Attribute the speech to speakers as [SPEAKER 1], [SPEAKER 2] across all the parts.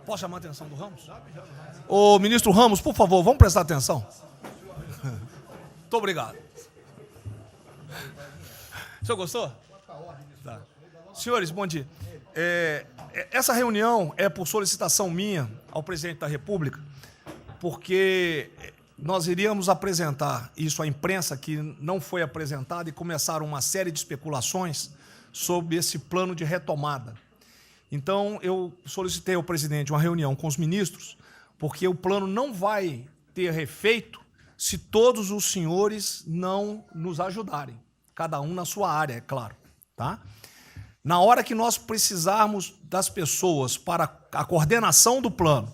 [SPEAKER 1] Posso chamar a atenção do Ramos? Ô, ministro Ramos, por favor, vamos prestar atenção. Muito obrigado. O senhor gostou? Tá. Senhores, bom dia. Essa reunião é por solicitação minha ao presidente da República, porque nós iríamos apresentar isso à imprensa, que não foi apresentada, e começaram uma série de especulações sobre esse plano de retomada. Então, eu solicitei ao presidente uma reunião com os ministros, porque o plano não vai ter efeito se todos os senhores não nos ajudarem, cada um na sua área, é claro. Tá? Na hora que nós precisarmos das pessoas para a coordenação do plano,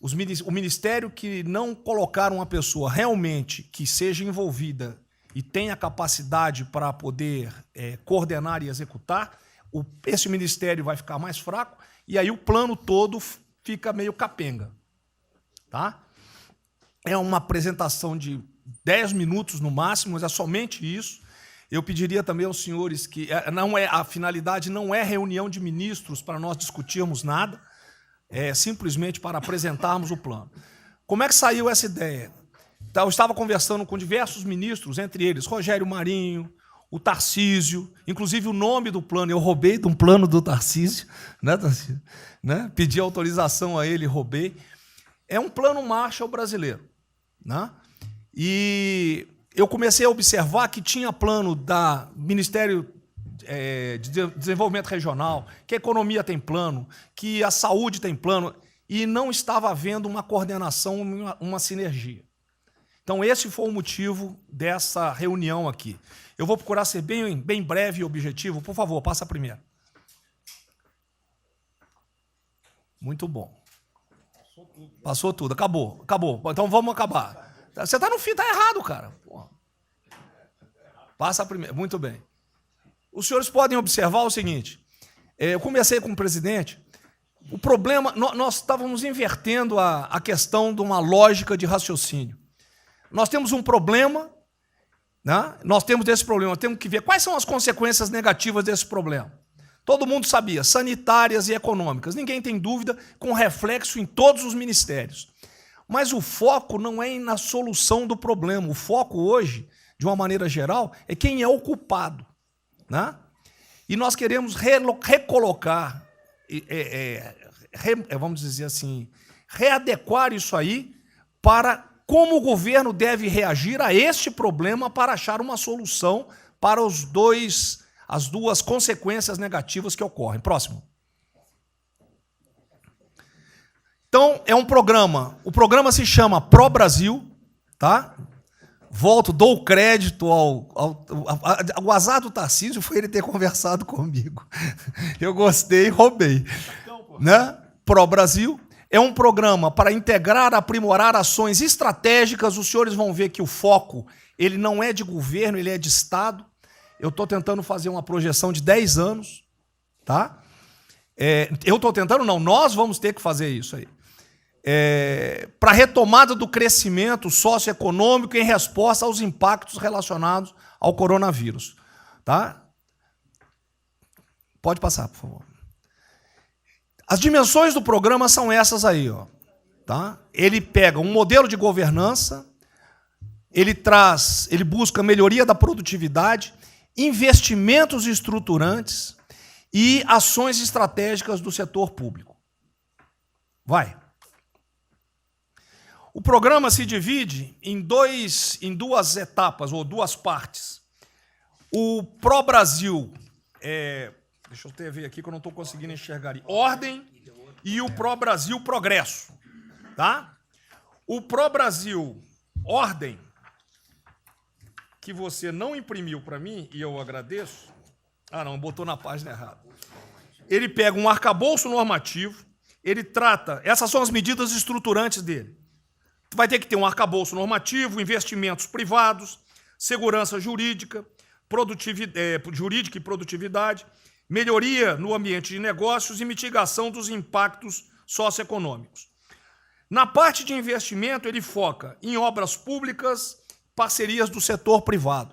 [SPEAKER 1] o Ministério que não colocar uma pessoa realmente que seja envolvida e tenha capacidade para poder coordenar e executar, esse Ministério vai ficar mais fraco e aí o plano todo fica meio capenga. Tá? É uma apresentação de 10 minutos no máximo, mas é somente isso. Eu pediria também aos senhores que a finalidade não é reunião de ministros para nós discutirmos nada, é simplesmente para apresentarmos o plano. Como é que saiu essa ideia? Eu estava conversando com diversos ministros, entre eles Rogério Marinho, o Tarcísio, inclusive o nome do plano, eu roubei de um plano do Tarcísio, né, Tarcísio? Né? Pedi autorização a ele, roubei. É um plano Marshall brasileiro. Né? E eu comecei a observar que tinha plano da Ministério de Desenvolvimento Regional, que a economia tem plano, que a saúde tem plano, e não estava havendo uma coordenação, uma sinergia. Então, esse foi o motivo dessa reunião aqui. Eu vou procurar ser bem breve e objetivo. Por favor, passa a primeira. Muito bom. Passou tudo. Acabou. Então, vamos acabar. Você está no fim, está errado, cara. Porra. Passa a primeira. Muito bem. Os senhores podem observar o seguinte. Eu comecei com o presidente. O problema, nós estávamos invertendo a questão de uma lógica de raciocínio. Nós temos um problema, né? Nós temos que ver quais são as consequências negativas desse problema. Todo mundo sabia, sanitárias e econômicas. Ninguém tem dúvida, com reflexo em todos os ministérios. Mas o foco não é na solução do problema. O foco hoje, de uma maneira geral, é quem é o culpado. Né? E nós queremos recolocar, vamos dizer assim, readequar isso aí para como o governo deve reagir a este problema para achar uma solução para as duas consequências negativas que ocorrem. Próximo. Então, é um programa. O programa se chama Pro Brasil, tá? Dou crédito ao azar do Tarcísio foi ele ter conversado comigo. Eu gostei e roubei. Né? Pro Brasil é um programa para integrar, aprimorar ações estratégicas. Os senhores vão ver que o foco ele não é de governo, ele é de Estado. Eu estou tentando fazer uma projeção de 10 anos. Tá? Eu estou tentando, não, nós vamos ter que fazer isso aí. Para a retomada do crescimento socioeconômico em resposta aos impactos relacionados ao coronavírus. Tá? Pode passar, por favor. As dimensões do programa são essas aí. Ó, tá? Ele pega um modelo de governança, ele busca melhoria da produtividade, investimentos estruturantes e ações estratégicas do setor público. Vai. O programa se divide em duas etapas, ou duas partes. O Pro Brasil, deixa eu ver aqui que eu não estou conseguindo enxergar. Ordem e o Pro Brasil Progresso. Tá? O Pro Brasil Ordem, que você não imprimiu para mim, e eu agradeço. Ah, não, botou na página errada. Ele pega um arcabouço normativo, ele trata, essas são as medidas estruturantes dele. Vai ter que ter um arcabouço normativo, investimentos privados, segurança jurídica, jurídica e produtividade, melhoria no ambiente de negócios e mitigação dos impactos socioeconômicos. Na parte de investimento, ele foca em obras públicas, parcerias do setor privado.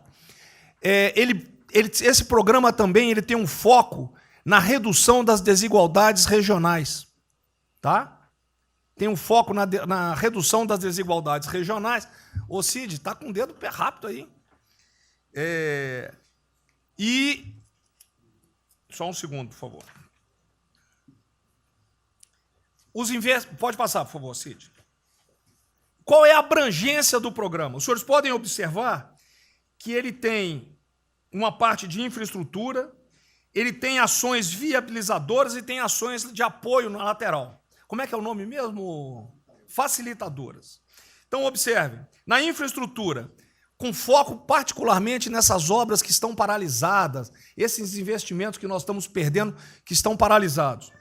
[SPEAKER 1] Esse programa também ele tem um foco na redução das desigualdades regionais. tá? Tem um foco na redução das desigualdades regionais. Ô, Cid, está com o dedo pé rápido aí. E... Só um segundo, por favor. Pode passar, por favor, Cid. Qual é a abrangência do programa? Os senhores podem observar que ele tem uma parte de infraestrutura, ele tem ações viabilizadoras e tem ações de apoio na lateral. Como é que é o nome mesmo? Facilitadoras. Então, observe, na infraestrutura, com foco particularmente nessas obras que estão paralisadas, esses investimentos que nós estamos perdendo, que estão paralisados.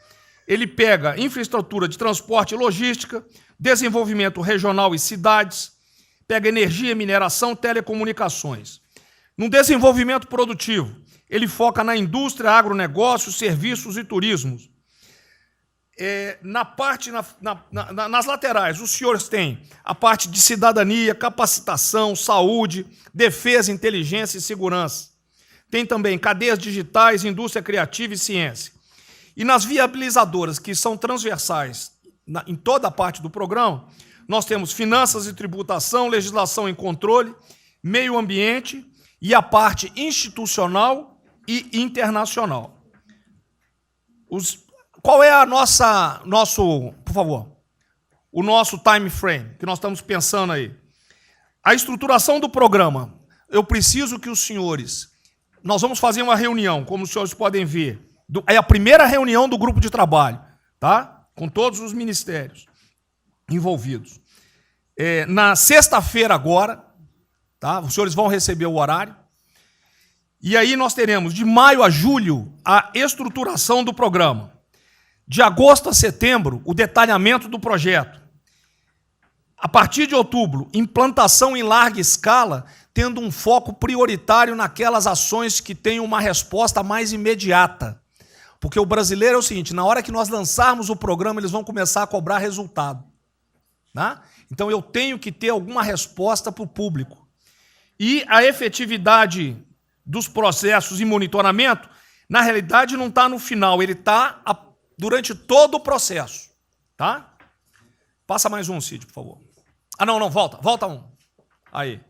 [SPEAKER 1] Ele pega infraestrutura de transporte e logística, desenvolvimento regional e cidades, pega energia, mineração, telecomunicações. No desenvolvimento produtivo, ele foca na indústria, agronegócio, serviços e turismo. Nas laterais, os senhores têm a parte de cidadania, capacitação, saúde, defesa, inteligência e segurança. Tem também cadeias digitais, indústria criativa e ciência. E nas viabilizadoras, que são transversais em toda a parte do programa, nós temos finanças e tributação, legislação e controle, meio ambiente e a parte institucional e internacional. Qual é por favor, o nosso time frame que nós estamos pensando aí? A estruturação do programa. Eu preciso que os senhores... Nós vamos fazer uma reunião, como os senhores podem ver. É a primeira reunião do grupo de trabalho, tá? Com todos os ministérios envolvidos. Na sexta-feira agora, tá? Os senhores vão receber o horário. E aí nós teremos, de maio a julho, a estruturação do programa. De agosto a setembro, o detalhamento do projeto. A partir de outubro, implantação em larga escala, tendo um foco prioritário naquelas ações que têm uma resposta mais imediata. Porque o brasileiro é o seguinte, na hora que nós lançarmos o programa, eles vão começar a cobrar resultado. Né? Então, eu tenho que ter alguma resposta para o público. E a efetividade dos processos e monitoramento, na realidade, não está no final, ele está durante todo o processo. Tá? Passa mais um, Cid, por favor. Não, volta um. Aí.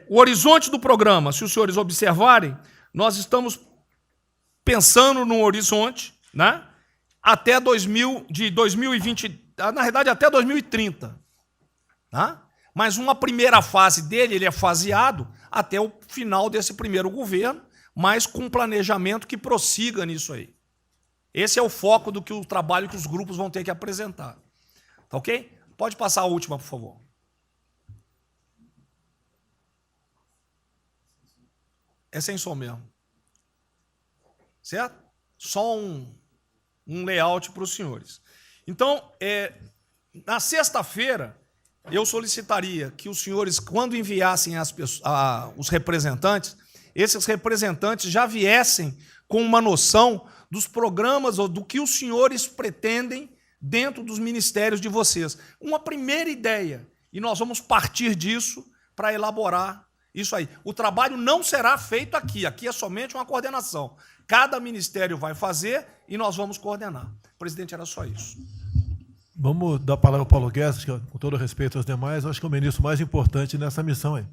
[SPEAKER 1] O horizonte do programa, se os senhores observarem, nós estamos pensando no horizonte, né, até 2020, na realidade até 2030. Tá? Mas uma primeira fase dele, ele é faseado até o final desse primeiro governo, mas com um planejamento que prossiga nisso aí. Esse é o foco do que o trabalho que os grupos vão ter que apresentar. Tá ok? Pode passar a última, por favor. É sem som mesmo. Certo? Só um layout para os senhores. Então, na sexta-feira, eu solicitaria que os senhores, quando enviassem os representantes, esses representantes já viessem com uma noção dos programas ou do que os senhores pretendem dentro dos ministérios de vocês. Uma primeira ideia. E nós vamos partir disso para elaborar isso aí. O trabalho não será feito aqui. Aqui é somente uma coordenação. Cada ministério vai fazer e nós vamos coordenar. Presidente, era só isso.
[SPEAKER 2] Vamos dar a palavra ao Paulo Guedes, que, com todo respeito aos demais, eu acho que é o ministro mais importante nessa missão aí.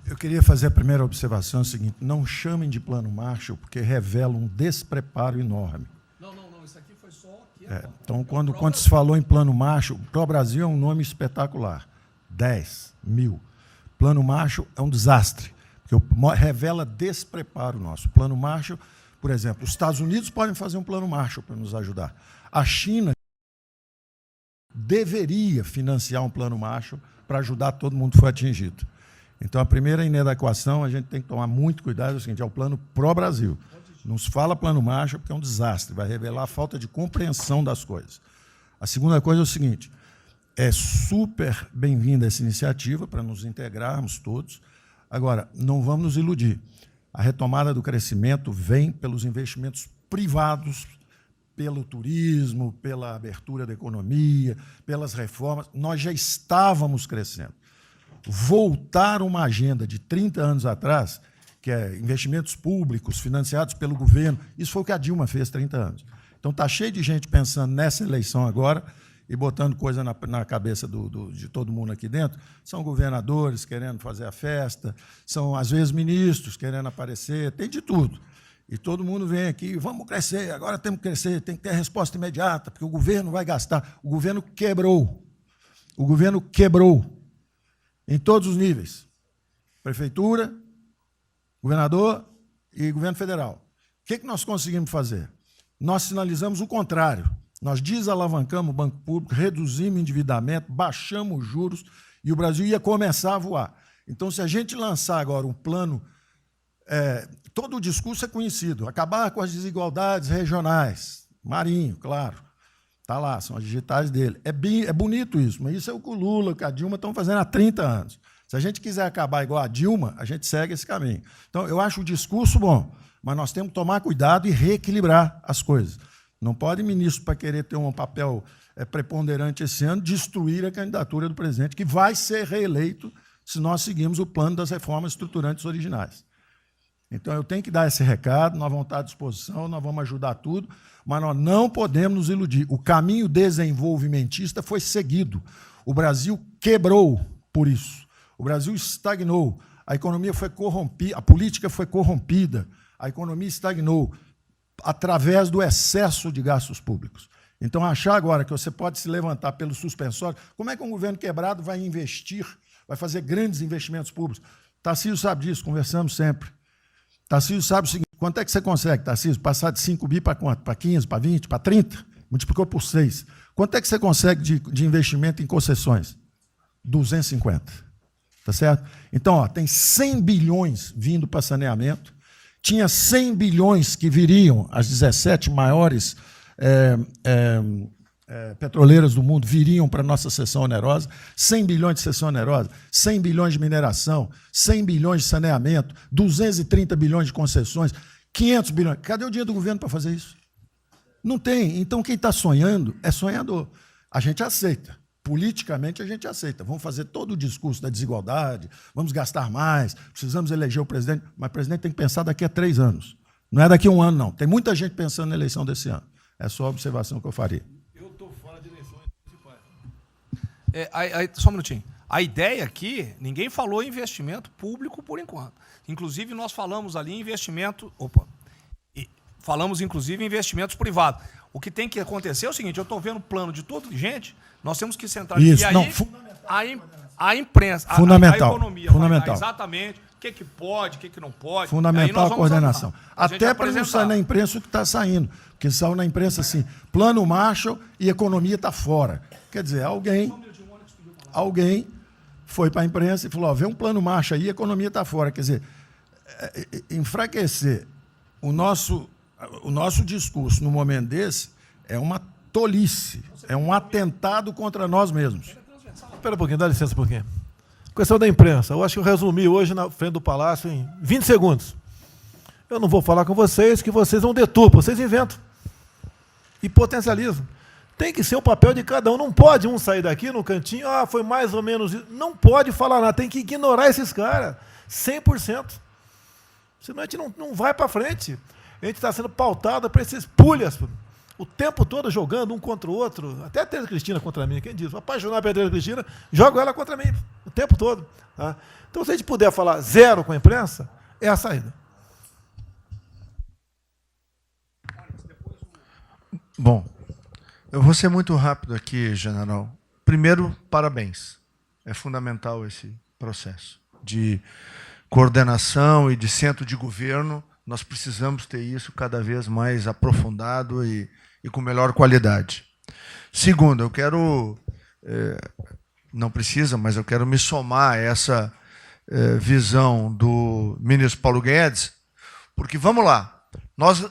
[SPEAKER 3] Eu queria fazer a primeira observação, é o seguinte, não chamem de plano Marshall, porque revela um despreparo enorme.
[SPEAKER 1] Não, isso aqui foi só...
[SPEAKER 3] Então, quando se falou em plano Marshall, Pro Brasil é um nome espetacular, 10 mil. Plano Marshall é um desastre, porque revela despreparo nosso. Plano Marshall, por exemplo, os Estados Unidos podem fazer um plano Marshall para nos ajudar. A China deveria financiar um plano Marshall para ajudar todo mundo que foi atingido. Então, a primeira inadequação, a gente tem que tomar muito cuidado, é o seguinte, é o plano pró-Brasil. Não se fala plano Marshall porque é um desastre, vai revelar a falta de compreensão das coisas. A segunda coisa é o seguinte, é super bem-vinda essa iniciativa para nos integrarmos todos. Agora, não vamos nos iludir. A retomada do crescimento vem pelos investimentos privados, pelo turismo, pela abertura da economia, pelas reformas. Nós já estávamos crescendo. Voltar uma agenda de 30 anos atrás, que é investimentos públicos financiados pelo governo. Isso foi o que a Dilma fez 30 anos. Então, está cheio de gente pensando nessa eleição agora e botando coisa na cabeça de todo mundo aqui dentro. São governadores querendo fazer a festa, são, às vezes, ministros querendo aparecer, tem de tudo. E todo mundo vem aqui, vamos crescer, agora temos que crescer, tem que ter resposta imediata, porque o governo vai gastar. O governo quebrou. O governo quebrou em todos os níveis. Prefeitura, governador e governo federal. O que nós conseguimos fazer? Nós sinalizamos o contrário. Nós desalavancamos o banco público, reduzimos o endividamento, baixamos os juros e o Brasil ia começar a voar. Então, se a gente lançar agora um plano, todo o discurso é conhecido, acabar com as desigualdades regionais, Marinho, claro, está lá, são as digitais dele. É bonito isso, mas isso é o que o Lula, o que a Dilma estão fazendo há 30 anos. Se a gente quiser acabar igual a Dilma, a gente segue esse caminho. Então, eu acho o discurso bom, mas nós temos que tomar cuidado e reequilibrar as coisas. Não pode ministro, para querer ter um papel preponderante esse ano, destruir a candidatura do presidente, que vai ser reeleito se nós seguirmos o plano das reformas estruturantes originais. Então, eu tenho que dar esse recado, nós vamos estar à disposição, nós vamos ajudar tudo, mas nós não podemos nos iludir. O caminho desenvolvimentista foi seguido. O Brasil quebrou por isso. O Brasil estagnou. A economia foi corrompida, a política foi corrompida, a economia estagnou através do excesso de gastos públicos. Então, achar agora que você pode se levantar pelo suspensório, como é que um governo quebrado vai investir, vai fazer grandes investimentos públicos? Tarcísio sabe disso, conversamos sempre. Tarcísio sabe o seguinte, quanto é que você consegue, Tarcísio, passar de 5 bi para quanto? Para 15, para 20, para 30? Multiplicou por 6. Quanto é que você consegue de investimento em concessões? 250. Tá certo? Então, tem 100 bilhões vindo para saneamento, tinha 100 bilhões que viriam, as 17 maiores petroleiras do mundo viriam para a nossa cessão onerosa, 100 bilhões de cessão onerosa, 100 bilhões de mineração, 100 bilhões de saneamento, 230 bilhões de concessões, 500 bilhões. Cadê o dinheiro do governo para fazer isso? Não tem. Então, quem está sonhando é sonhador. A gente aceita. Politicamente, a gente aceita. Vamos fazer todo o discurso da desigualdade, vamos gastar mais, precisamos eleger o presidente, mas o presidente tem que pensar daqui a 3 anos. Não é daqui a 1 ano, não. Tem muita gente pensando na eleição desse ano. É só a observação que eu faria.
[SPEAKER 2] Eu estou fora de eleições municipais.
[SPEAKER 1] Só um minutinho. A ideia aqui, ninguém falou em investimento público por enquanto. Inclusive, nós falamos ali em investimento... Falamos, inclusive, em investimentos privados. O que tem que acontecer é o seguinte, eu estou vendo o plano de toda gente, nós temos que centrar...
[SPEAKER 3] Isso,
[SPEAKER 1] e aí,
[SPEAKER 3] não,
[SPEAKER 1] a imprensa,
[SPEAKER 3] fundamental,
[SPEAKER 1] a economia,
[SPEAKER 3] fundamental.
[SPEAKER 1] Exatamente o que pode, o que não pode.
[SPEAKER 3] Fundamental a coordenação.
[SPEAKER 1] Até
[SPEAKER 3] Até para não sair na imprensa o que está saindo. Porque saiu na imprensa assim, plano Marshall e economia está fora. Quer dizer, alguém foi para a imprensa e falou, vê um plano Marshall aí, a economia está fora. Quer dizer, enfraquecer o nosso discurso no momento desse é uma tolice, é um atentado contra nós mesmos.
[SPEAKER 2] Espera um pouquinho, dá licença um pouquinho. Questão da imprensa. Eu acho que eu resumi hoje na frente do Palácio em 20 segundos. Eu não vou falar com vocês, que vocês não deturpam, vocês inventam e potencializam. Tem que ser o papel de cada um. Não pode um sair daqui no cantinho, foi mais ou menos isso. Não pode falar nada, tem que ignorar esses caras, 100%. Senão a gente não vai para frente. A gente está sendo pautado para esses pulhas, o tempo todo jogando um contra o outro. Até a Tereza Cristina contra mim, quem diz? Vou apaixonar pela Tereza Cristina, jogo ela contra mim, o tempo todo. Tá? Então, se a gente puder falar zero com a imprensa, é a saída.
[SPEAKER 4] Bom, eu vou ser muito rápido aqui, general. Primeiro, parabéns. É fundamental esse processo de coordenação e de centro de governo. Nós precisamos ter isso cada vez mais aprofundado e com melhor qualidade. Segundo, eu quero, não precisa, mas eu quero me somar a essa visão do ministro Paulo Guedes, porque, vamos lá, nós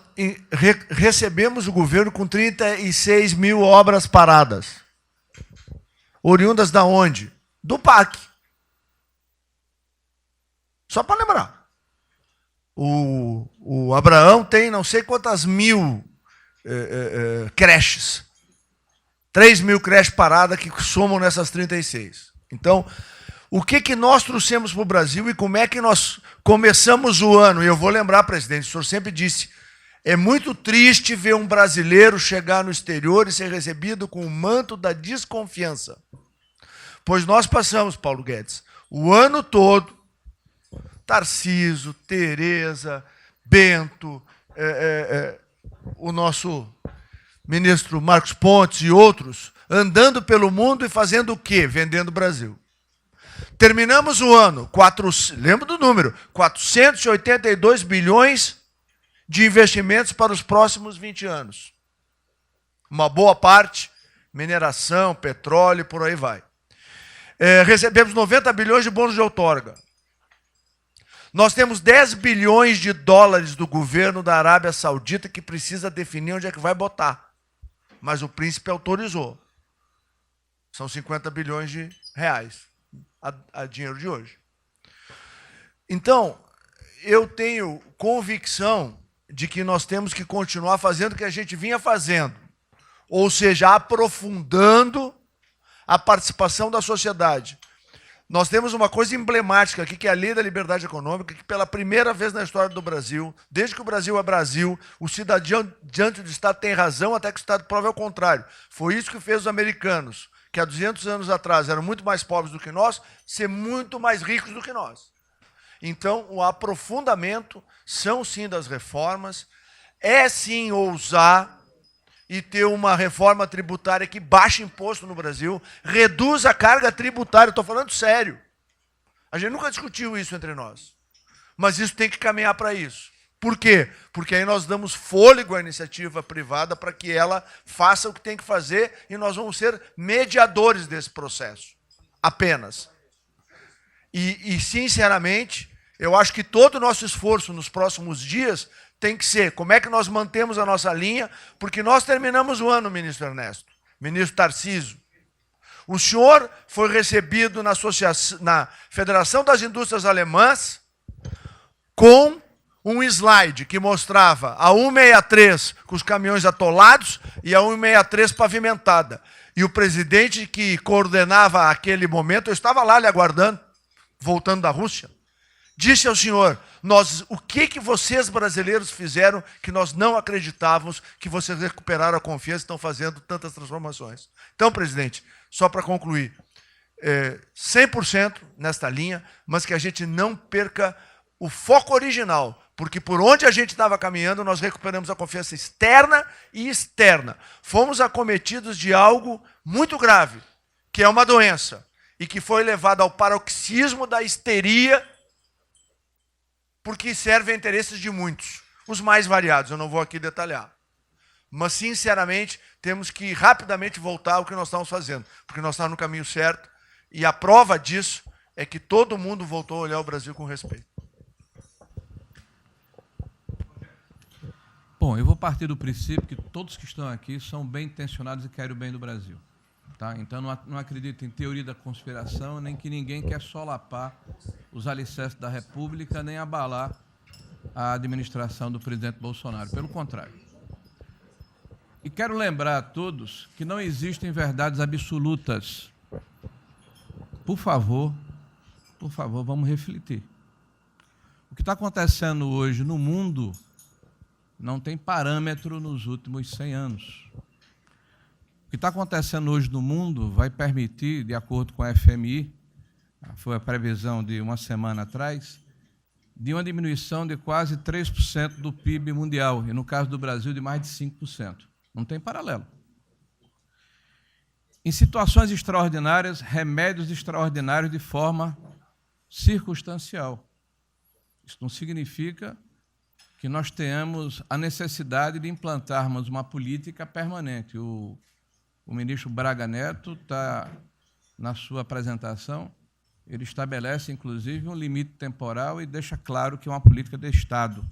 [SPEAKER 4] recebemos o governo com 36 mil obras paradas. Oriundas da onde? Do PAC. Só para lembrar. O Abraão tem não sei quantas mil creches. 3 mil creches paradas que somam nessas 36. Então, o que nós trouxemos para o Brasil e como é que nós começamos o ano, e eu vou lembrar, presidente, o senhor sempre disse, é muito triste ver um brasileiro chegar no exterior e ser recebido com o manto da desconfiança. Pois nós passamos, Paulo Guedes, o ano todo, Tarcísio, Tereza, Bento, o nosso ministro Marcos Pontes e outros, andando pelo mundo e fazendo o quê? Vendendo o Brasil. Terminamos o ano, lembra do número, 482 bilhões de investimentos para os próximos 20 anos. Uma boa parte, mineração, petróleo, por aí vai. Recebemos 90 bilhões de bônus de outorga. Nós temos 10 bilhões de dólares do governo da Arábia Saudita que precisa definir onde é que vai botar. Mas o príncipe autorizou. São 50 bilhões de reais, a dinheiro de hoje. Então, eu tenho convicção de que nós temos que continuar fazendo o que a gente vinha fazendo. Ou seja, aprofundando a participação da sociedade. Nós temos uma coisa emblemática aqui, que é a Lei da Liberdade Econômica, que pela primeira vez na história do Brasil, desde que o Brasil é Brasil, o cidadão diante do Estado tem razão até que o Estado prove ao contrário. Foi isso que fez os americanos, que há 200 anos atrás eram muito mais pobres do que nós, ser muito mais ricos do que nós. Então, o aprofundamento são sim das reformas, é sim ousar e ter uma reforma tributária que baixe imposto no Brasil, reduz a carga tributária, estou falando sério. A gente nunca discutiu isso entre nós, mas isso tem que caminhar para isso. Por quê? Porque aí nós damos fôlego à iniciativa privada para que ela faça o que tem que fazer e nós vamos ser mediadores desse processo, apenas. E sinceramente, eu acho que todo o nosso esforço nos próximos dias tem que ser como é que nós mantemos a nossa linha, porque nós terminamos o ano, ministro Ernesto, ministro Tarcísio. O senhor foi recebido na Federação das Indústrias Alemãs com um slide que mostrava a 163 com os caminhões atolados e a 163 pavimentada. E o presidente que coordenava aquele momento, eu estava lá lhe aguardando, voltando da Rússia, disse ao senhor, o que vocês brasileiros fizeram que nós não acreditávamos que vocês recuperaram a confiança e estão fazendo tantas transformações. Então, presidente, só para concluir, 100% nesta linha, mas que a gente não perca o foco original, porque por onde a gente estava caminhando, nós recuperamos a confiança externa e externa. Fomos acometidos de algo muito grave, que é uma doença, e que foi levado ao paroxismo da histeria, porque serve a interesses de muitos, os mais variados, eu não vou aqui detalhar. Mas, sinceramente, temos que rapidamente voltar ao que nós estamos fazendo, porque nós estamos no caminho certo, e a prova disso é que todo mundo voltou a olhar o Brasil com respeito.
[SPEAKER 5] Bom, eu vou partir do princípio que todos que estão aqui são bem intencionados e querem o bem do Brasil. Tá? Então, não acredito em teoria da conspiração, nem que ninguém quer solapar os alicerces da República, nem abalar a administração do presidente Bolsonaro. Pelo contrário. E quero lembrar a todos que não existem verdades absolutas. Por favor, vamos refletir. O que está acontecendo hoje no mundo não tem parâmetro nos últimos 100 anos. O que está acontecendo hoje no mundo vai permitir, de acordo com a FMI, foi a previsão de uma semana atrás, de uma diminuição de quase 3% do PIB mundial, e no caso do Brasil, de mais de 5%. Não tem paralelo. Em situações extraordinárias, remédios extraordinários de forma circunstancial. Isso não significa que nós tenhamos a necessidade de implantarmos uma política permanente. O ministro Braga Neto está, na sua apresentação, ele estabelece, inclusive, um limite temporal e deixa claro que é uma política de Estado.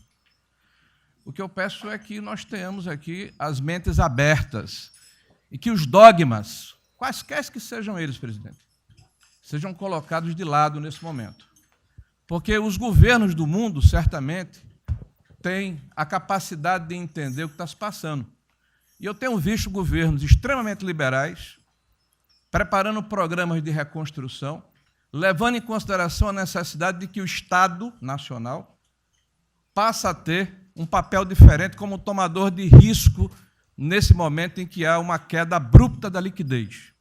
[SPEAKER 5] O que eu peço é que nós tenhamos aqui as mentes abertas e que os dogmas, quaisquer que sejam eles, presidente, sejam colocados de lado nesse momento. Porque os governos do mundo, certamente, têm a capacidade de entender o que está se passando. E eu tenho visto governos extremamente liberais preparando programas de reconstrução, levando em consideração a necessidade de que o Estado Nacional passe a ter um papel diferente como tomador de risco nesse momento em que há uma queda abrupta da liquidez.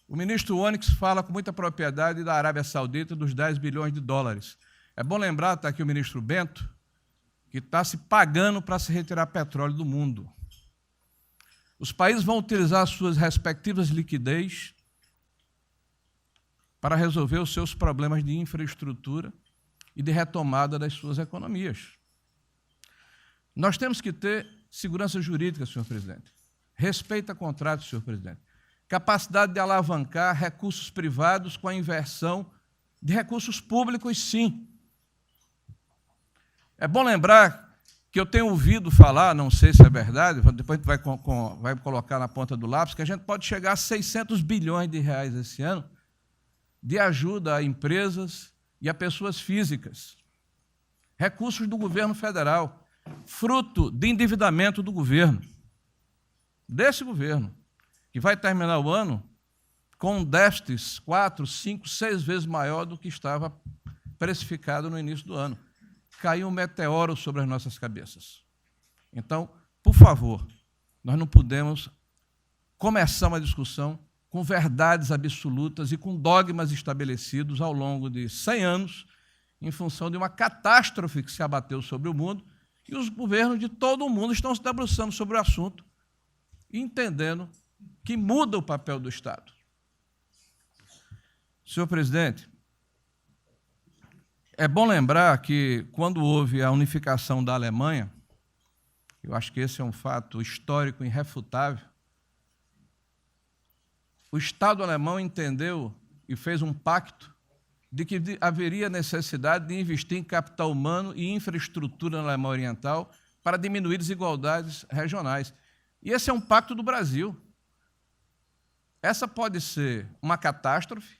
[SPEAKER 5] O ministro Onyx fala com muita propriedade da Arábia Saudita, dos 10 bilhões de dólares. É bom lembrar, está aqui o ministro Bento, que está se pagando para se retirar petróleo do mundo. Os países vão utilizar suas respectivas liquidez para resolver os seus problemas de infraestrutura e de retomada das suas economias. Nós temos que ter segurança jurídica, senhor presidente. Respeito a contratos, senhor presidente. Capacidade de alavancar recursos privados com a inversão de recursos públicos, sim. É bom lembrar que eu tenho ouvido falar, não sei se é verdade, depois a gente vai colocar na ponta do lápis, que a gente pode chegar a 600 bilhões de reais esse ano de ajuda a empresas e a pessoas físicas. Recursos do governo federal, fruto de endividamento do governo, desse governo, que vai terminar o ano com um déficit 4, 5, 6 vezes maior do que estava precificado no início do ano. Caiu um meteoro sobre as nossas cabeças. Então, por favor, nós não podemos começar uma discussão com verdades absolutas e com dogmas estabelecidos ao longo de 100 anos, em função de uma catástrofe que se abateu sobre o mundo, e os governos de todo o mundo estão se debruçando sobre o assunto, entendendo que muda o papel do Estado. Senhor presidente, é bom lembrar que, quando houve a unificação da Alemanha, eu acho que esse é um fato histórico irrefutável, o Estado alemão entendeu e fez um pacto de que haveria necessidade de investir em capital humano e infraestrutura na Alemanha Oriental para diminuir desigualdades regionais. E esse é um pacto do Brasil. Essa pode ser uma catástrofe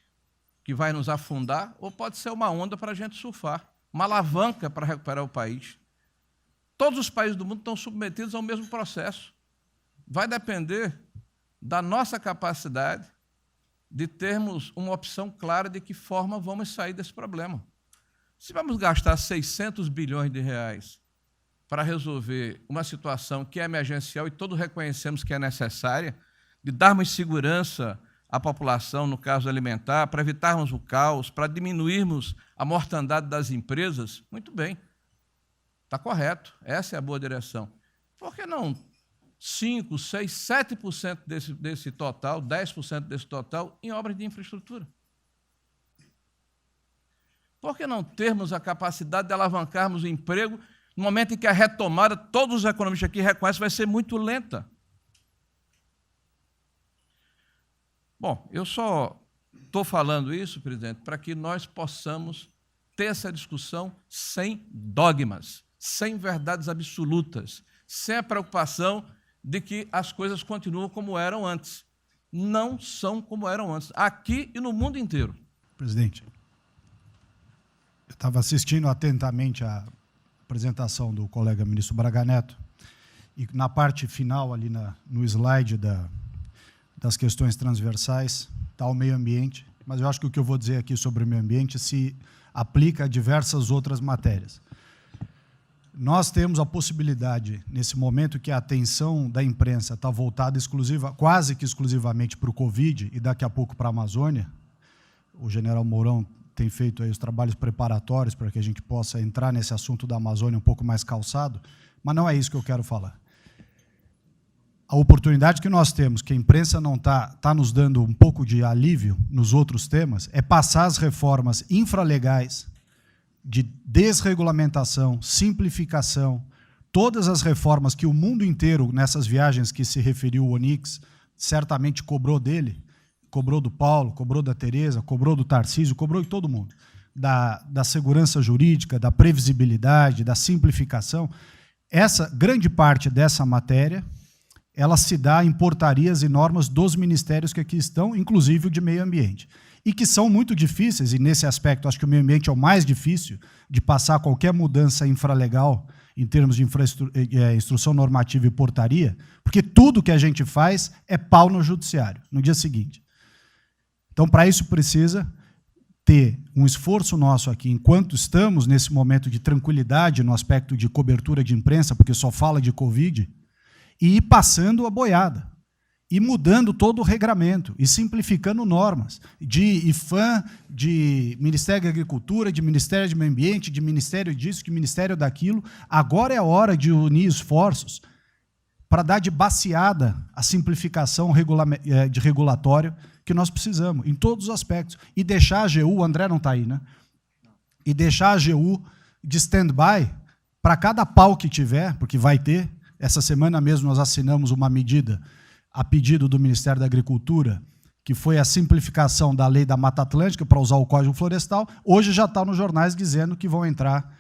[SPEAKER 5] que vai nos afundar, ou pode ser uma onda para a gente surfar, uma alavanca para recuperar o país. Todos os países do mundo estão submetidos ao mesmo processo. Vai depender da nossa capacidade de termos uma opção clara de que forma vamos sair desse problema. Se vamos gastar 600 bilhões de reais para resolver uma situação que é emergencial e todos reconhecemos que é necessária, de darmos segurança à população, no caso alimentar, para evitarmos o caos, para diminuirmos a mortandade das empresas, muito bem, está correto, essa é a boa direção. Por que não 5%, 6%, 7% desse total, 10% desse total, em obras de infraestrutura? Por que não termos a capacidade de alavancarmos o emprego no momento em que a retomada, todos os economistas aqui reconhecem, vai ser muito lenta? Bom, eu só estou falando isso, presidente, para que nós possamos ter essa discussão sem dogmas, sem verdades absolutas, sem a preocupação de que as coisas continuam como eram antes. Não são como eram antes, aqui e no mundo inteiro.
[SPEAKER 6] Presidente, eu estava assistindo atentamente a apresentação do colega ministro Braga Neto, e na parte final, ali no slide das questões transversais, está o meio ambiente, mas eu acho que o que eu vou dizer aqui sobre o meio ambiente se aplica a diversas outras matérias. Nós temos a possibilidade, nesse momento que a atenção da imprensa está voltada quase que exclusivamente para o Covid e daqui a pouco para a Amazônia, o general Mourão tem feito aí os trabalhos preparatórios para que a gente possa entrar nesse assunto da Amazônia um pouco mais calçado, mas não é isso que eu quero falar. A oportunidade que nós temos, que a imprensa não está nos dando um pouco de alívio nos outros temas, é passar as reformas infralegais, de desregulamentação, simplificação, todas as reformas que o mundo inteiro, nessas viagens que se referiu o Onyx, certamente cobrou dele, cobrou do Paulo, cobrou da Tereza, cobrou do Tarcísio, cobrou de todo mundo, da segurança jurídica, da previsibilidade, da simplificação. Essa grande parte dessa matéria, ela se dá em portarias e normas dos ministérios que aqui estão, inclusive o de meio ambiente, e que são muito difíceis, e nesse aspecto acho que o meio ambiente é o mais difícil de passar qualquer mudança infralegal em termos de instrução normativa e portaria, porque tudo que a gente faz é pau no judiciário, no dia seguinte. Então, para isso precisa ter um esforço nosso aqui, enquanto estamos nesse momento de tranquilidade no aspecto de cobertura de imprensa, porque só fala de Covid, e ir passando a boiada, e mudando todo o regramento, e simplificando normas, de IFAM, de Ministério da Agricultura, de Ministério do Meio Ambiente, de Ministério disso, de Ministério daquilo. Agora é a hora de unir esforços para dar de baseada a simplificação de regulatório que nós precisamos, em todos os aspectos. E deixar a AGU, o André não está aí, né? E deixar a AGU de stand-by para cada pau que tiver, porque vai ter. Essa semana mesmo nós assinamos uma medida a pedido do Ministério da Agricultura, que foi a simplificação da lei da Mata Atlântica para usar o Código Florestal. Hoje já está nos jornais dizendo que vão entrar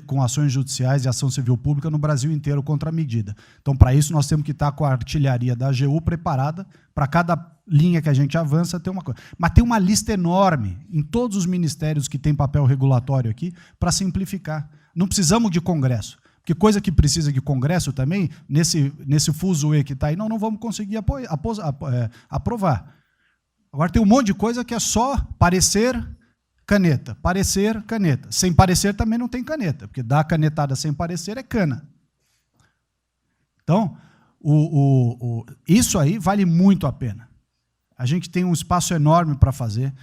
[SPEAKER 6] com ações judiciais e ação civil pública no Brasil inteiro contra a medida. Então, para isso, nós temos que estar com a artilharia da AGU preparada para cada linha que a gente avança ter uma coisa. Mas tem uma lista enorme em todos os ministérios que têm papel regulatório aqui para simplificar. Não precisamos de Congresso. Porque coisa que precisa de Congresso também, nesse fuzuê que está aí, não vamos conseguir aprovar. Agora tem um monte de coisa que é só parecer, caneta. Parecer, caneta. Sem parecer também não tem caneta, porque dar canetada sem parecer é cana. Então, isso aí vale muito a pena. A gente tem um espaço enorme para fazer.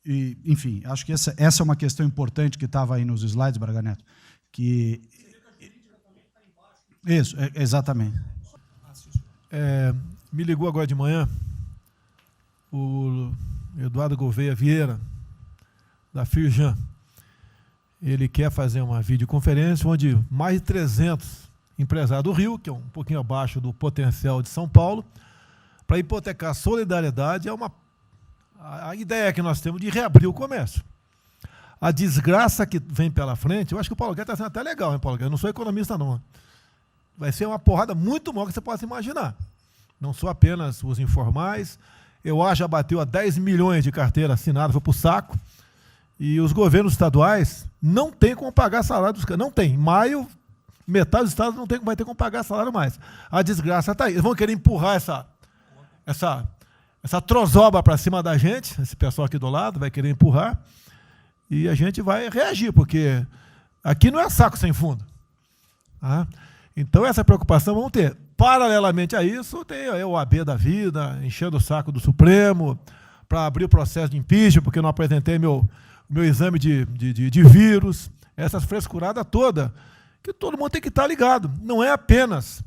[SPEAKER 6] E, enfim, acho que essa é uma questão importante que estava aí nos slides, Braga Neto. Isso, exatamente.
[SPEAKER 2] Me ligou agora de manhã o Eduardo Gouveia Vieira, da Firjan. Ele quer fazer uma videoconferência onde mais de 300 empresários do Rio, que é um pouquinho abaixo do potencial de São Paulo, para hipotecar a solidariedade. A ideia que nós temos de reabrir o comércio. A desgraça que vem pela frente, eu acho que o Paulo Guedes está sendo até legal, hein, Paulo Guedes? Eu não sou economista, não. Vai ser uma porrada muito maior que você possa imaginar. Não sou apenas os informais. Eu acho que já bateu a 10 milhões de carteira assinada, foi para o saco. E os governos estaduais não têm como pagar salário dos caras. Não tem. Em maio, metade dos estados não vai ter como pagar salário mais. A desgraça está aí. Eles vão querer empurrar essa trozoba para cima da gente, esse pessoal aqui do lado vai querer empurrar, e a gente vai reagir, porque aqui não é saco sem fundo. Tá? Então, essa preocupação vamos ter. Paralelamente a isso, tem a OAB da vida, enchendo o saco do Supremo, para abrir o processo de impeachment, porque eu não apresentei meu exame de vírus, essas frescuradas todas, que todo mundo tem que estar ligado. Não é apenas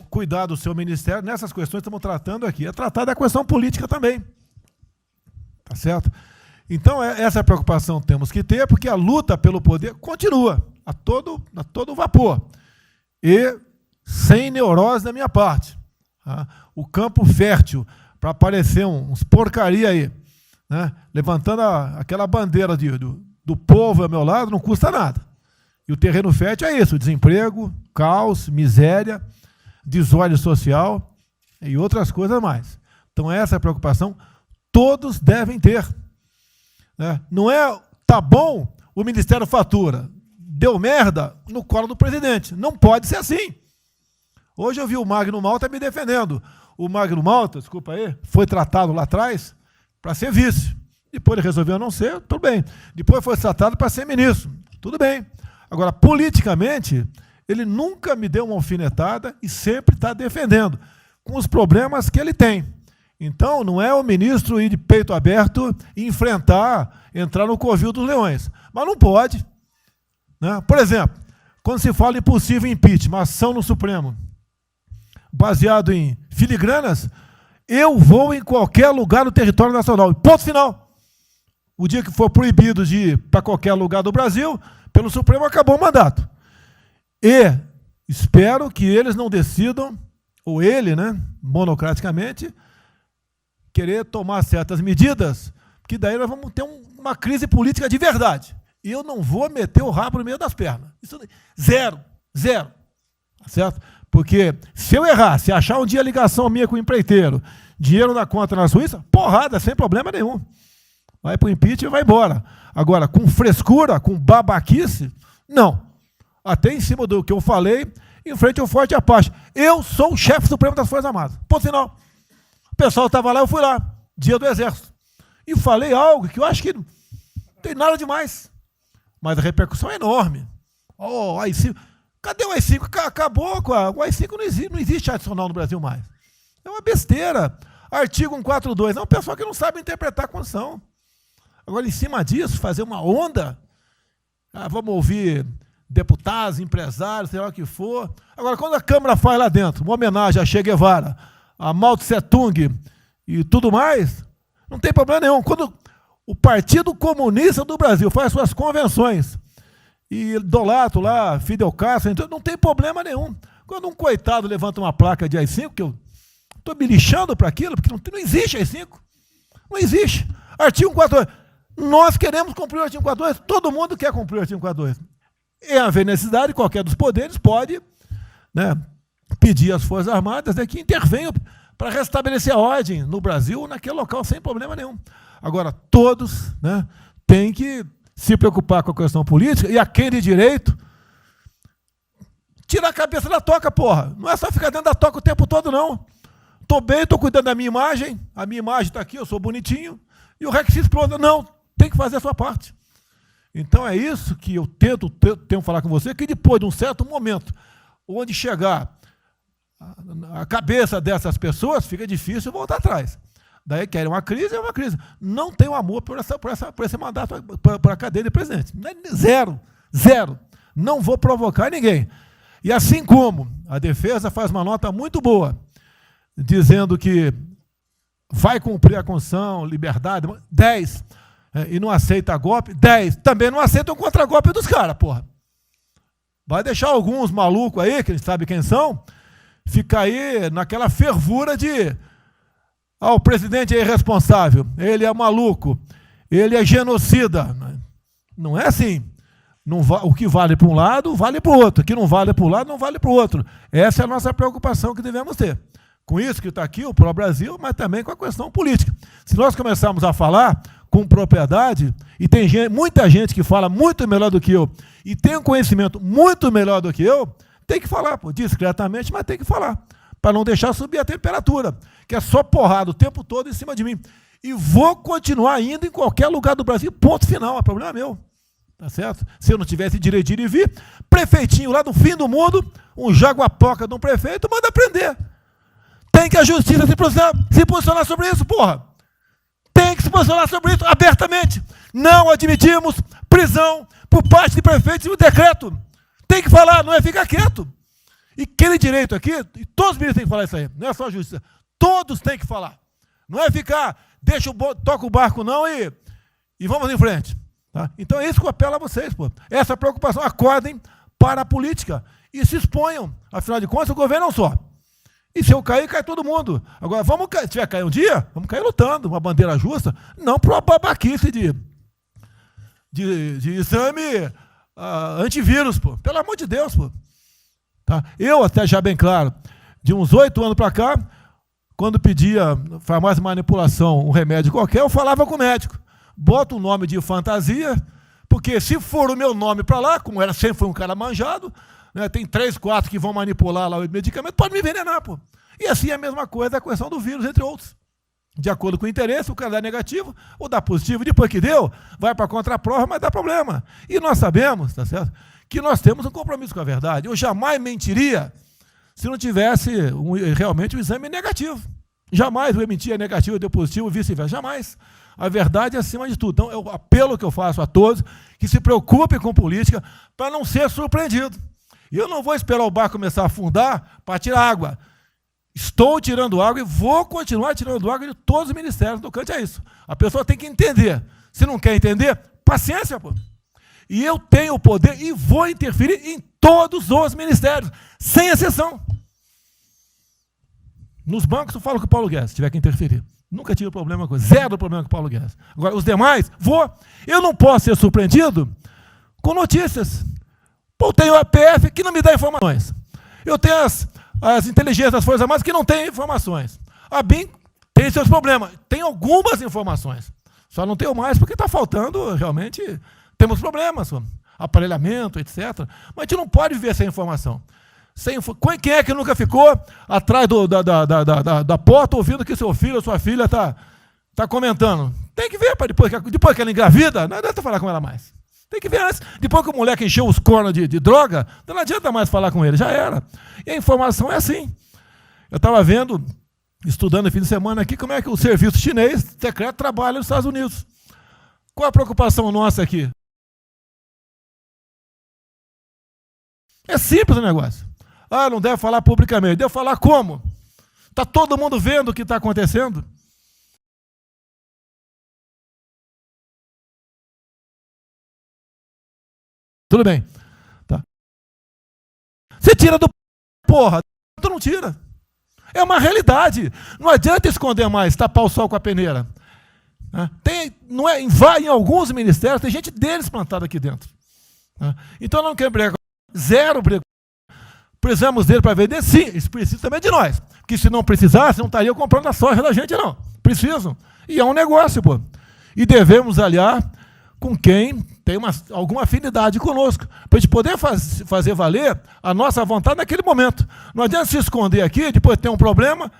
[SPEAKER 2] cuidar do seu ministério, nessas questões que estamos tratando aqui, é tratar da questão política também. Tá certo? Então, essa preocupação temos que ter, porque a luta pelo poder continua, a todo vapor. E sem neurose da minha parte. Tá? O campo fértil para aparecer uns porcaria aí, né? Levantando aquela bandeira do povo ao meu lado, não custa nada. E o terreno fértil é isso, desemprego, caos, miséria, desordem social e outras coisas mais. Então, essa preocupação todos devem ter. Né? Não é, tá bom, o Ministério fatura, deu merda no colo do presidente. Não pode ser assim. Hoje eu vi o Magno Malta me defendendo. O Magno Malta, desculpa aí, foi tratado lá atrás para ser vice. Depois ele resolveu não ser, tudo bem. Depois foi tratado para ser ministro, tudo bem. Agora, politicamente, ele nunca me deu uma alfinetada e sempre está defendendo, com os problemas que ele tem. Então, não é o ministro ir de peito aberto e entrar no covil dos leões. Mas não pode. Né? Por exemplo, quando se fala em possível impeachment, ação no Supremo, baseado em filigranas, eu vou em qualquer lugar do território nacional. Ponto final. O dia que for proibido de ir para qualquer lugar do Brasil, pelo Supremo acabou o mandato. E espero que eles não decidam, ou ele, né, monocraticamente, querer tomar certas medidas, que daí nós vamos ter uma crise política de verdade. E eu não vou meter o rabo no meio das pernas. Isso, zero. Tá certo? Porque se eu errar, se achar um dia ligação minha com o empreiteiro, dinheiro na conta na Suíça, porrada, sem problema nenhum. Vai para o impeachment e vai embora. Agora, com frescura, com babaquice, não. Até em cima do que eu falei, em frente ao Forte Apache. Eu sou o chefe supremo das Forças Armadas. Ponto final. O pessoal estava lá, eu fui lá. Dia do Exército. E falei algo que eu acho que não tem nada demais. Mas a repercussão é enorme. Oh, AI-5. Cadê o AI-5? Acabou com o AI-5, não existe adicional no Brasil mais. É uma besteira. Artigo 142. É um pessoal que não sabe interpretar a Constituição. Agora, em cima disso, fazer uma onda. Vamos ouvir deputados, empresários, sei lá o que for. Agora, quando a Câmara faz lá dentro uma homenagem a Che Guevara, a Mao Tse Tung e tudo mais, não tem problema nenhum. Quando o Partido Comunista do Brasil faz suas convenções e idolato lá, Fidel Castro, então não tem problema nenhum. Quando um coitado levanta uma placa de AI-5, que eu estou me lixando para aquilo, porque não existe AI-5. Não existe. Artigo 142. Nós queremos cumprir o artigo 142, todo mundo quer cumprir o artigo 142. E haver necessidade, qualquer dos poderes pode, né, pedir às Forças Armadas, né, que intervenham para restabelecer a ordem no Brasil, naquele local, sem problema nenhum. Agora, todos, né, têm que se preocupar com a questão política, e a quem de direito, tira a cabeça da toca, porra. Não é só ficar dentro da toca o tempo todo, não. Estou bem, estou cuidando da minha imagem, a minha imagem está aqui, eu sou bonitinho, e o requisito pronto. Não, tem que fazer a sua parte. Então é isso que eu tento falar com você, que depois de um certo momento, onde chegar a cabeça dessas pessoas, fica difícil voltar atrás. Daí querem uma crise, é uma crise. Não tenho amor por esse mandato, por a cadeia de presidente. Zero, zero. Não vou provocar ninguém. E assim como a defesa faz uma nota muito boa, dizendo que vai cumprir a Constituição, liberdade, 10, e não aceita golpe, 10, também não aceita o contragolpe dos caras, porra. Vai deixar alguns malucos aí, que a gente sabe quem são, ficar aí naquela fervura de o presidente é irresponsável, ele é maluco, ele é genocida. Não é assim. Não o que vale para um lado, vale para o outro. O que não vale para um lado, não vale para o outro. Essa é a nossa preocupação que devemos ter. Com isso que está aqui, o pró-Brasil, mas também com a questão política. Se nós começarmos a falar com propriedade, e tem muita gente que fala muito melhor do que eu, e tem um conhecimento muito melhor do que eu, tem que falar, pô, discretamente, mas tem que falar, para não deixar subir a temperatura, que é só porrada o tempo todo em cima de mim. E vou continuar indo em qualquer lugar do Brasil, ponto final, é problema meu. Tá certo? Se eu não tivesse direito de ir e vir, prefeitinho lá do fim do mundo, um jaguapoca de um prefeito, manda prender. Tem que a justiça se posicionar sobre isso, porra. Tem que se posicionar sobre isso abertamente. Não admitimos prisão por parte de prefeitos e o decreto. Tem que falar, não é ficar quieto. E aquele direito aqui, e todos os ministros têm que falar isso aí, não é só a justiça. Todos têm que falar. Não é ficar, toca o barco não e vamos em frente. Tá? Então é isso que eu apelo a vocês, pô. Essa preocupação, acordem para a política e se exponham. Afinal de contas, o governo não só. E se eu cair, cai todo mundo. Agora, se tiver cair um dia, vamos cair lutando, uma bandeira justa, não para uma babaquice de exame antivírus, pô. Pelo amor de Deus, pô. Tá? Eu, até já bem claro, de uns 8 anos para cá, quando pedia farmácia de manipulação, um remédio qualquer, eu falava com o médico. Bota um nome de fantasia, porque se for o meu nome para lá, como sempre foi um cara manjado, né, tem 3, 4 que vão manipular lá o medicamento, pode me envenenar, pô. E assim é a mesma coisa a questão do vírus, entre outros. De acordo com o interesse, o cara dá negativo ou dá positivo, depois que deu, vai para a contraprova, mas dá problema. E nós sabemos, tá certo, que nós temos um compromisso com a verdade. Eu jamais mentiria se não tivesse realmente um exame negativo. Jamais eu mentia negativo, deu positivo, vice-versa. Jamais. A verdade é acima de tudo. Então, é o apelo que eu faço a todos que se preocupem com política para não ser surpreendido. E eu não vou esperar o barco começar a afundar para tirar água. Estou tirando água e vou continuar tirando água de todos os ministérios. No cante é isso. A pessoa tem que entender. Se não quer entender, paciência, pô. E eu tenho o poder e vou interferir em todos os ministérios, sem exceção. Nos bancos eu falo com o Paulo Guedes, se tiver que interferir. Nunca tive problema com zero problema com o Paulo Guedes. Agora, os demais, eu não posso ser surpreendido com notícias. Pô, eu tenho a PF que não me dá informações. Eu tenho as inteligências das Forças Armadas que não têm informações. A BIM tem seus problemas. Tem algumas informações. Só não tenho mais porque está faltando, realmente, temos problemas. Aparelhamento, etc. Mas a gente não pode viver sem informação. Quem é que nunca ficou atrás da porta ouvindo que seu filho ou sua filha está está comentando. Tem que ver, depois que ela engravida, não adianta falar com ela mais. Tem que ver antes. Depois que o moleque encheu os cornos de droga, não adianta mais falar com ele, já era. E a informação é assim. Eu estava vendo, estudando no fim de semana aqui, como é que o serviço chinês secreto trabalha nos Estados Unidos. Qual a preocupação nossa aqui? É simples o negócio. Ah, não deve falar publicamente. Deve falar como? Está todo mundo vendo o que está acontecendo? Tudo bem. Tá. Você tira do porra, tu não tira. É uma realidade. Não adianta esconder mais, tapar o sol com a peneira. Vai em alguns ministérios, tem gente deles plantada aqui dentro. Então não quer brigar. Zero briga. Precisamos dele para vender? Sim, eles precisam também de nós. Porque se não precisasse, não estariam comprando a soja da gente, não. Precisam. E é um negócio, pô. E devemos aliar com quem tem alguma afinidade conosco, para a gente poder fazer valer a nossa vontade naquele momento. Não adianta se esconder aqui, depois tem um problema,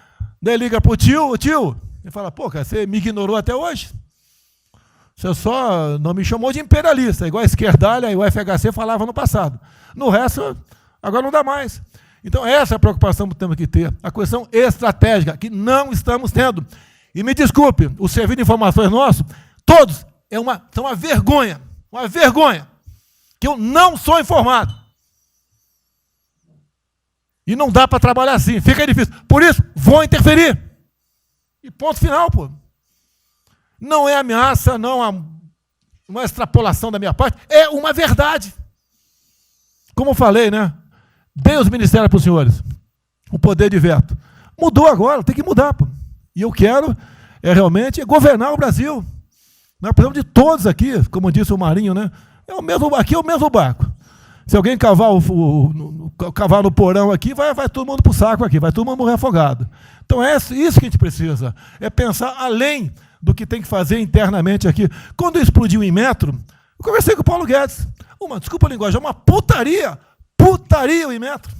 [SPEAKER 2] daí liga para o tio, e fala, pô, cara, você me ignorou até hoje? Você só não me chamou de imperialista, igual a esquerdalha e o FHC falava no passado. No resto, agora não dá mais. Então, essa é a preocupação que temos que ter, a questão estratégica, que não estamos tendo. E me desculpe, o serviço de informações nosso, todos, são uma vergonha, que eu não sou informado. E não dá para trabalhar assim, fica difícil. Por isso, vou interferir. E ponto final, pô. Não é ameaça, não é uma extrapolação da minha parte, é uma verdade. Como eu falei, né? Dei os ministérios para os senhores, o poder de veto. Mudou agora, tem que mudar, pô. E eu quero realmente governar o Brasil. Nós precisamos de todos aqui, como disse o Marinho, né? Aqui é o mesmo barco. Se alguém cavar no porão aqui, vai todo mundo para o saco aqui, vai todo mundo morrer afogado. Então é isso que a gente precisa, é pensar além do que tem que fazer internamente aqui. Quando explodiu o Inmetro, eu conversei com o Paulo Guedes. Desculpa a linguagem, é uma putaria o Inmetro.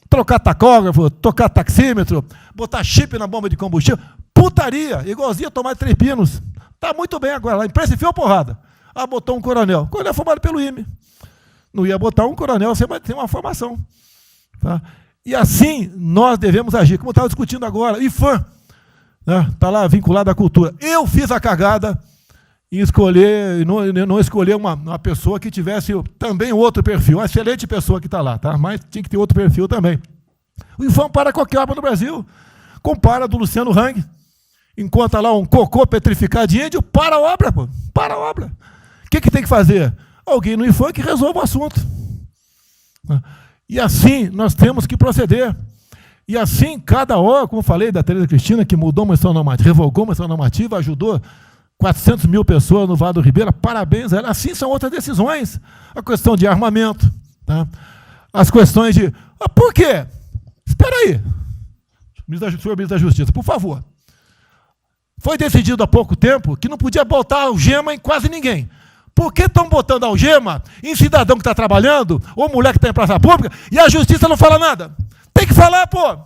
[SPEAKER 2] Trocar tacógrafo, tocar taxímetro, botar chip na bomba de combustível, putaria, igualzinho a tomar 3 pinos. Está muito bem agora, a imprensa enfiou porrada. Botou um coronel. Coronel formado pelo IME. Não ia botar um coronel sem uma formação. Tá? E assim nós devemos agir, como estava discutindo agora. IFAM, está lá vinculado à cultura. Eu fiz a cagada em escolher, não escolher uma pessoa que tivesse também outro perfil. Uma excelente pessoa que está lá, tá? Mas tinha que ter outro perfil também. O IFAM para qualquer obra no Brasil. Compara do Luciano Hang. Encontra lá um cocô petrificado de índio, para a obra, pô. Para a obra. O que tem que fazer? Alguém no IFAM que resolva o assunto. E assim nós temos que proceder. E assim, cada hora, como eu falei da Tereza Cristina, que mudou uma instituição normativa, revogou uma instituição normativa, ajudou 400 mil pessoas no Vale do Ribeira, parabéns a ela. Assim são outras decisões. A questão de armamento, tá? As questões de... por quê? Espera aí. Senhor ministro da Justiça, por favor. Foi decidido há pouco tempo que não podia botar algema em quase ninguém. Por que estão botando algema em cidadão que está trabalhando, ou mulher que está em praça pública, e a justiça não fala nada? Tem que falar, pô.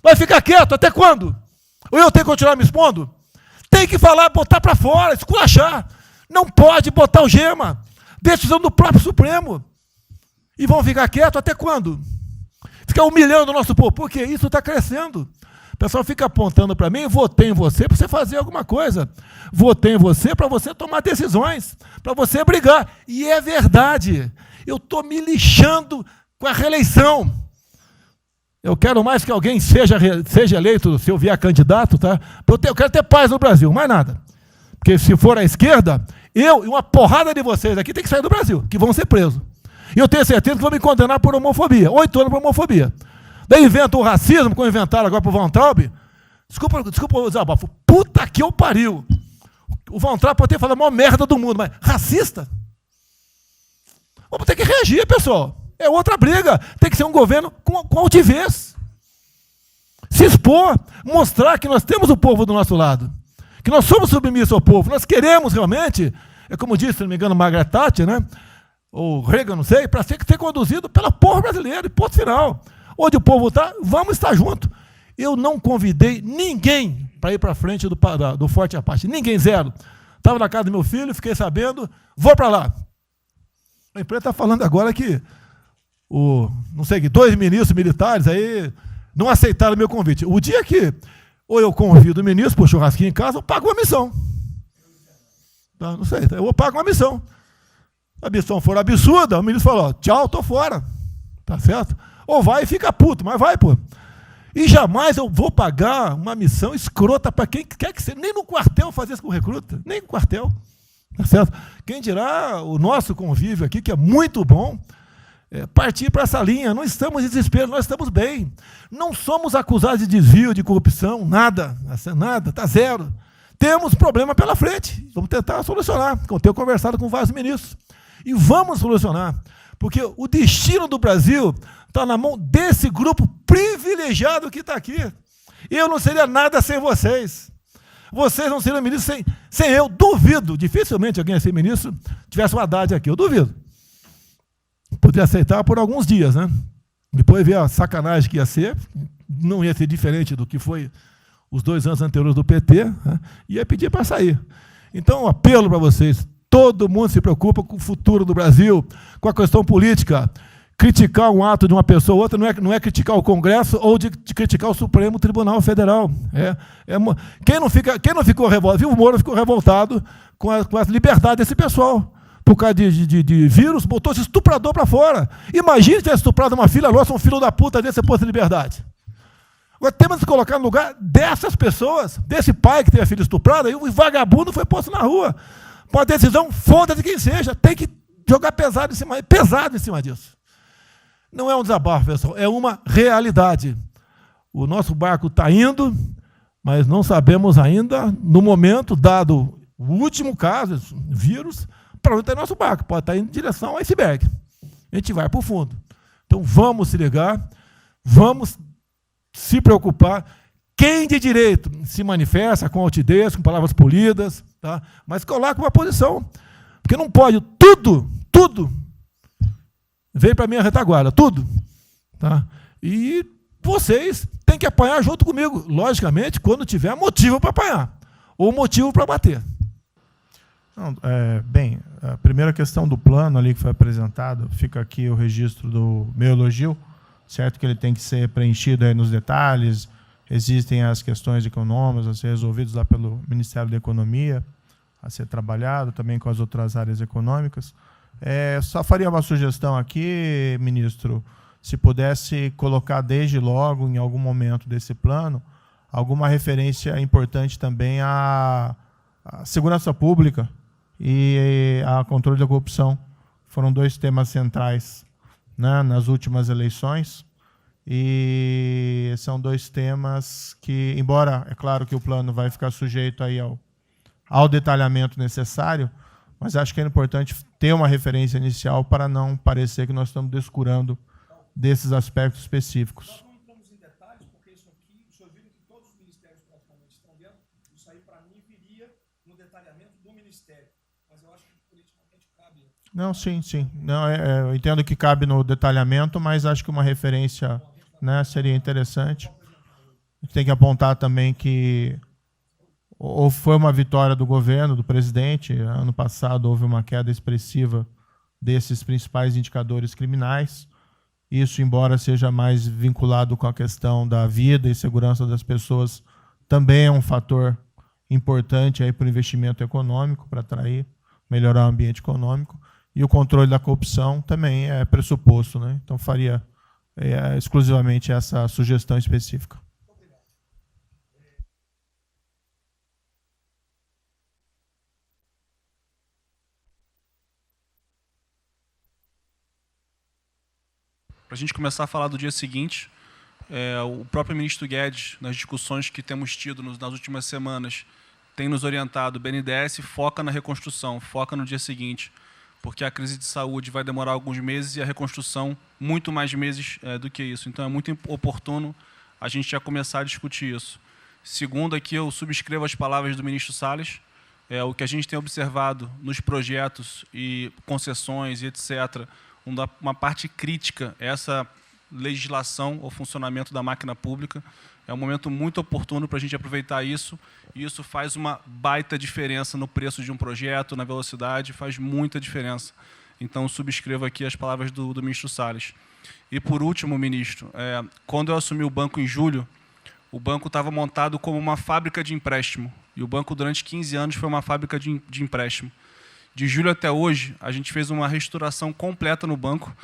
[SPEAKER 2] Vai ficar quieto até quando? Ou eu tenho que continuar me expondo? Tem que falar, botar para fora, esculachar. Não pode botar algema. Decisão do próprio Supremo. E vão ficar quietos até quando? Ficar humilhando o nosso povo. Porque isso está crescendo. O pessoal fica apontando para mim, votei em você para você fazer alguma coisa. Votei em você para você tomar decisões, para você brigar. E é verdade. Eu estou me lixando com a reeleição. Eu quero mais que alguém seja eleito, se eu vier candidato, tá? Eu quero ter paz no Brasil, mais nada. Porque se for à esquerda, eu e uma porrada de vocês aqui tem que sair do Brasil, que vão ser presos. E eu tenho certeza que vão me condenar por homofobia. 8 anos por homofobia. Daí inventam o racismo, como inventaram agora para o Von Traub. Desculpa usar bafo. Puta que eu pariu. O Von Traub pode ter falado a maior merda do mundo, mas racista? Vamos ter que reagir, pessoal. É outra briga. Tem que ser um governo com altivez. Se expor, mostrar que nós temos o povo do nosso lado. Que nós somos submissos ao povo. Nós queremos realmente, é como disse, se não me engano, Margaret Thatcher, né? Ou Reagan, não sei, para ser conduzido pela povo brasileiro, e ponto final. Onde o povo está, vamos estar junto. Eu não convidei ninguém para ir para frente do Forte Apache. Ninguém, zero. Estava na casa do meu filho, fiquei sabendo, vou para lá. A imprensa está falando agora que não sei, 2 ministros militares aí não aceitaram o meu convite. O dia que ou eu convido o ministro para o churrasquinho em casa, eu pago uma missão. Tá? Não sei, eu pago uma missão. Se a missão for absurda, o ministro falou, tchau, tô fora. Tá certo? Ou vai e fica puto, mas vai, pô. E jamais eu vou pagar uma missão escrota para quem quer que seja. Nem no quartel fazer isso com recruta, nem no quartel. Tá certo? Quem dirá o nosso convívio aqui, que é muito bom, partir para essa linha. Não estamos em desespero, nós estamos bem. Não somos acusados de desvio, de corrupção, nada, está zero. Temos problema pela frente, vamos tentar solucionar. Eu tenho conversado com vários ministros. E vamos solucionar, porque o destino do Brasil está na mão desse grupo privilegiado que está aqui. Eu não seria nada sem vocês. Vocês não seriam ministros sem eu. Duvido, dificilmente alguém ia ser ministro tivesse uma Haddad aqui, eu duvido. Poderia aceitar por alguns dias, né? Depois ver a sacanagem que ia ser, não ia ser diferente do que foi os 2 anos anteriores do PT, né? Ia pedir para sair. Então, um apelo para vocês, todo mundo se preocupa com o futuro do Brasil, com a questão política. Criticar um ato de uma pessoa ou outra não é criticar o Congresso ou de criticar o Supremo Tribunal Federal. Quem não ficou revoltado, viu, o Moro ficou revoltado com a liberdade desse pessoal. Por causa de vírus, botou esse estuprador para fora. Imagine se tivesse estuprado uma filha nossa, um filho da puta desse posto de liberdade. Agora temos que colocar no lugar dessas pessoas, desse pai que teve a filha estuprada, e o vagabundo foi posto na rua. Uma decisão, foda-se quem seja, tem que jogar pesado em cima disso. Não é um desabafo, pessoal, é uma realidade. O nosso barco está indo, mas não sabemos ainda, no momento, dado o último caso, vírus, para onde está nosso barco. Pode estar indo em direção ao iceberg. A gente vai para o fundo. Então, vamos se ligar, vamos se preocupar. Quem de direito se manifesta com altidez, com palavras polidas, tá? Mas coloca uma posição. Porque não pode tudo vem para a minha retaguarda, tudo. Tá? E vocês têm que apanhar junto comigo, logicamente, quando tiver motivo para apanhar, ou motivo para bater.
[SPEAKER 7] Não, bem, a primeira questão do plano ali que foi apresentado, fica aqui o registro do meu elogio, certo que ele tem que ser preenchido aí nos detalhes, existem as questões econômicas a ser resolvidas lá pelo Ministério da Economia, a ser trabalhado também com as outras áreas econômicas. Só faria uma sugestão aqui, ministro, se pudesse colocar desde logo, em algum momento desse plano, alguma referência importante também à segurança pública e ao controle da corrupção. Foram 2 temas centrais, né, nas últimas eleições, e são 2 temas que, embora, é claro que o plano vai ficar sujeito aí ao detalhamento necessário, mas acho que é importante ter uma referência inicial para não parecer que nós estamos descurando desses aspectos específicos.
[SPEAKER 1] Nós não entramos em detalhes, porque isso aqui, o senhor viu que todos os ministérios praticamente estão dentro, isso aí, para mim, viria no detalhamento do Ministério. Mas eu acho que politicamente cabe.
[SPEAKER 7] Não, sim. Não, eu entendo que cabe no detalhamento, mas acho que uma referência, né, seria interessante. A gente tem que apontar também que ou foi uma vitória do governo, do presidente. Ano passado houve uma queda expressiva desses principais indicadores criminais. Isso, embora seja mais vinculado com a questão da vida e segurança das pessoas, também é um fator importante para o investimento econômico, para atrair, melhorar o ambiente econômico. E o controle da corrupção também é pressuposto, né? Então, faria exclusivamente essa sugestão específica.
[SPEAKER 8] Para a gente começar a falar do dia seguinte, o próprio ministro Guedes, nas discussões que temos tido nas últimas semanas, tem nos orientado, o BNDES foca na reconstrução, foca no dia seguinte, porque a crise de saúde vai demorar alguns meses e a reconstrução muito mais meses do que isso. Então, é muito oportuno a gente já começar a discutir isso. Segundo, aqui eu subscrevo as palavras do ministro Salles, o que a gente tem observado nos projetos e concessões e etc., uma parte crítica, essa legislação ou funcionamento da máquina pública. É um momento muito oportuno para a gente aproveitar isso, e isso faz uma baita diferença no preço de um projeto, na velocidade, faz muita diferença. Então, subscrevo aqui as palavras do ministro Salles. E, por último, ministro, quando eu assumi o banco em julho, o banco estava montado como uma fábrica de empréstimo, e o banco, durante 15 anos, foi uma fábrica de empréstimo. De julho até hoje, a gente fez uma reestruturação completa no banco,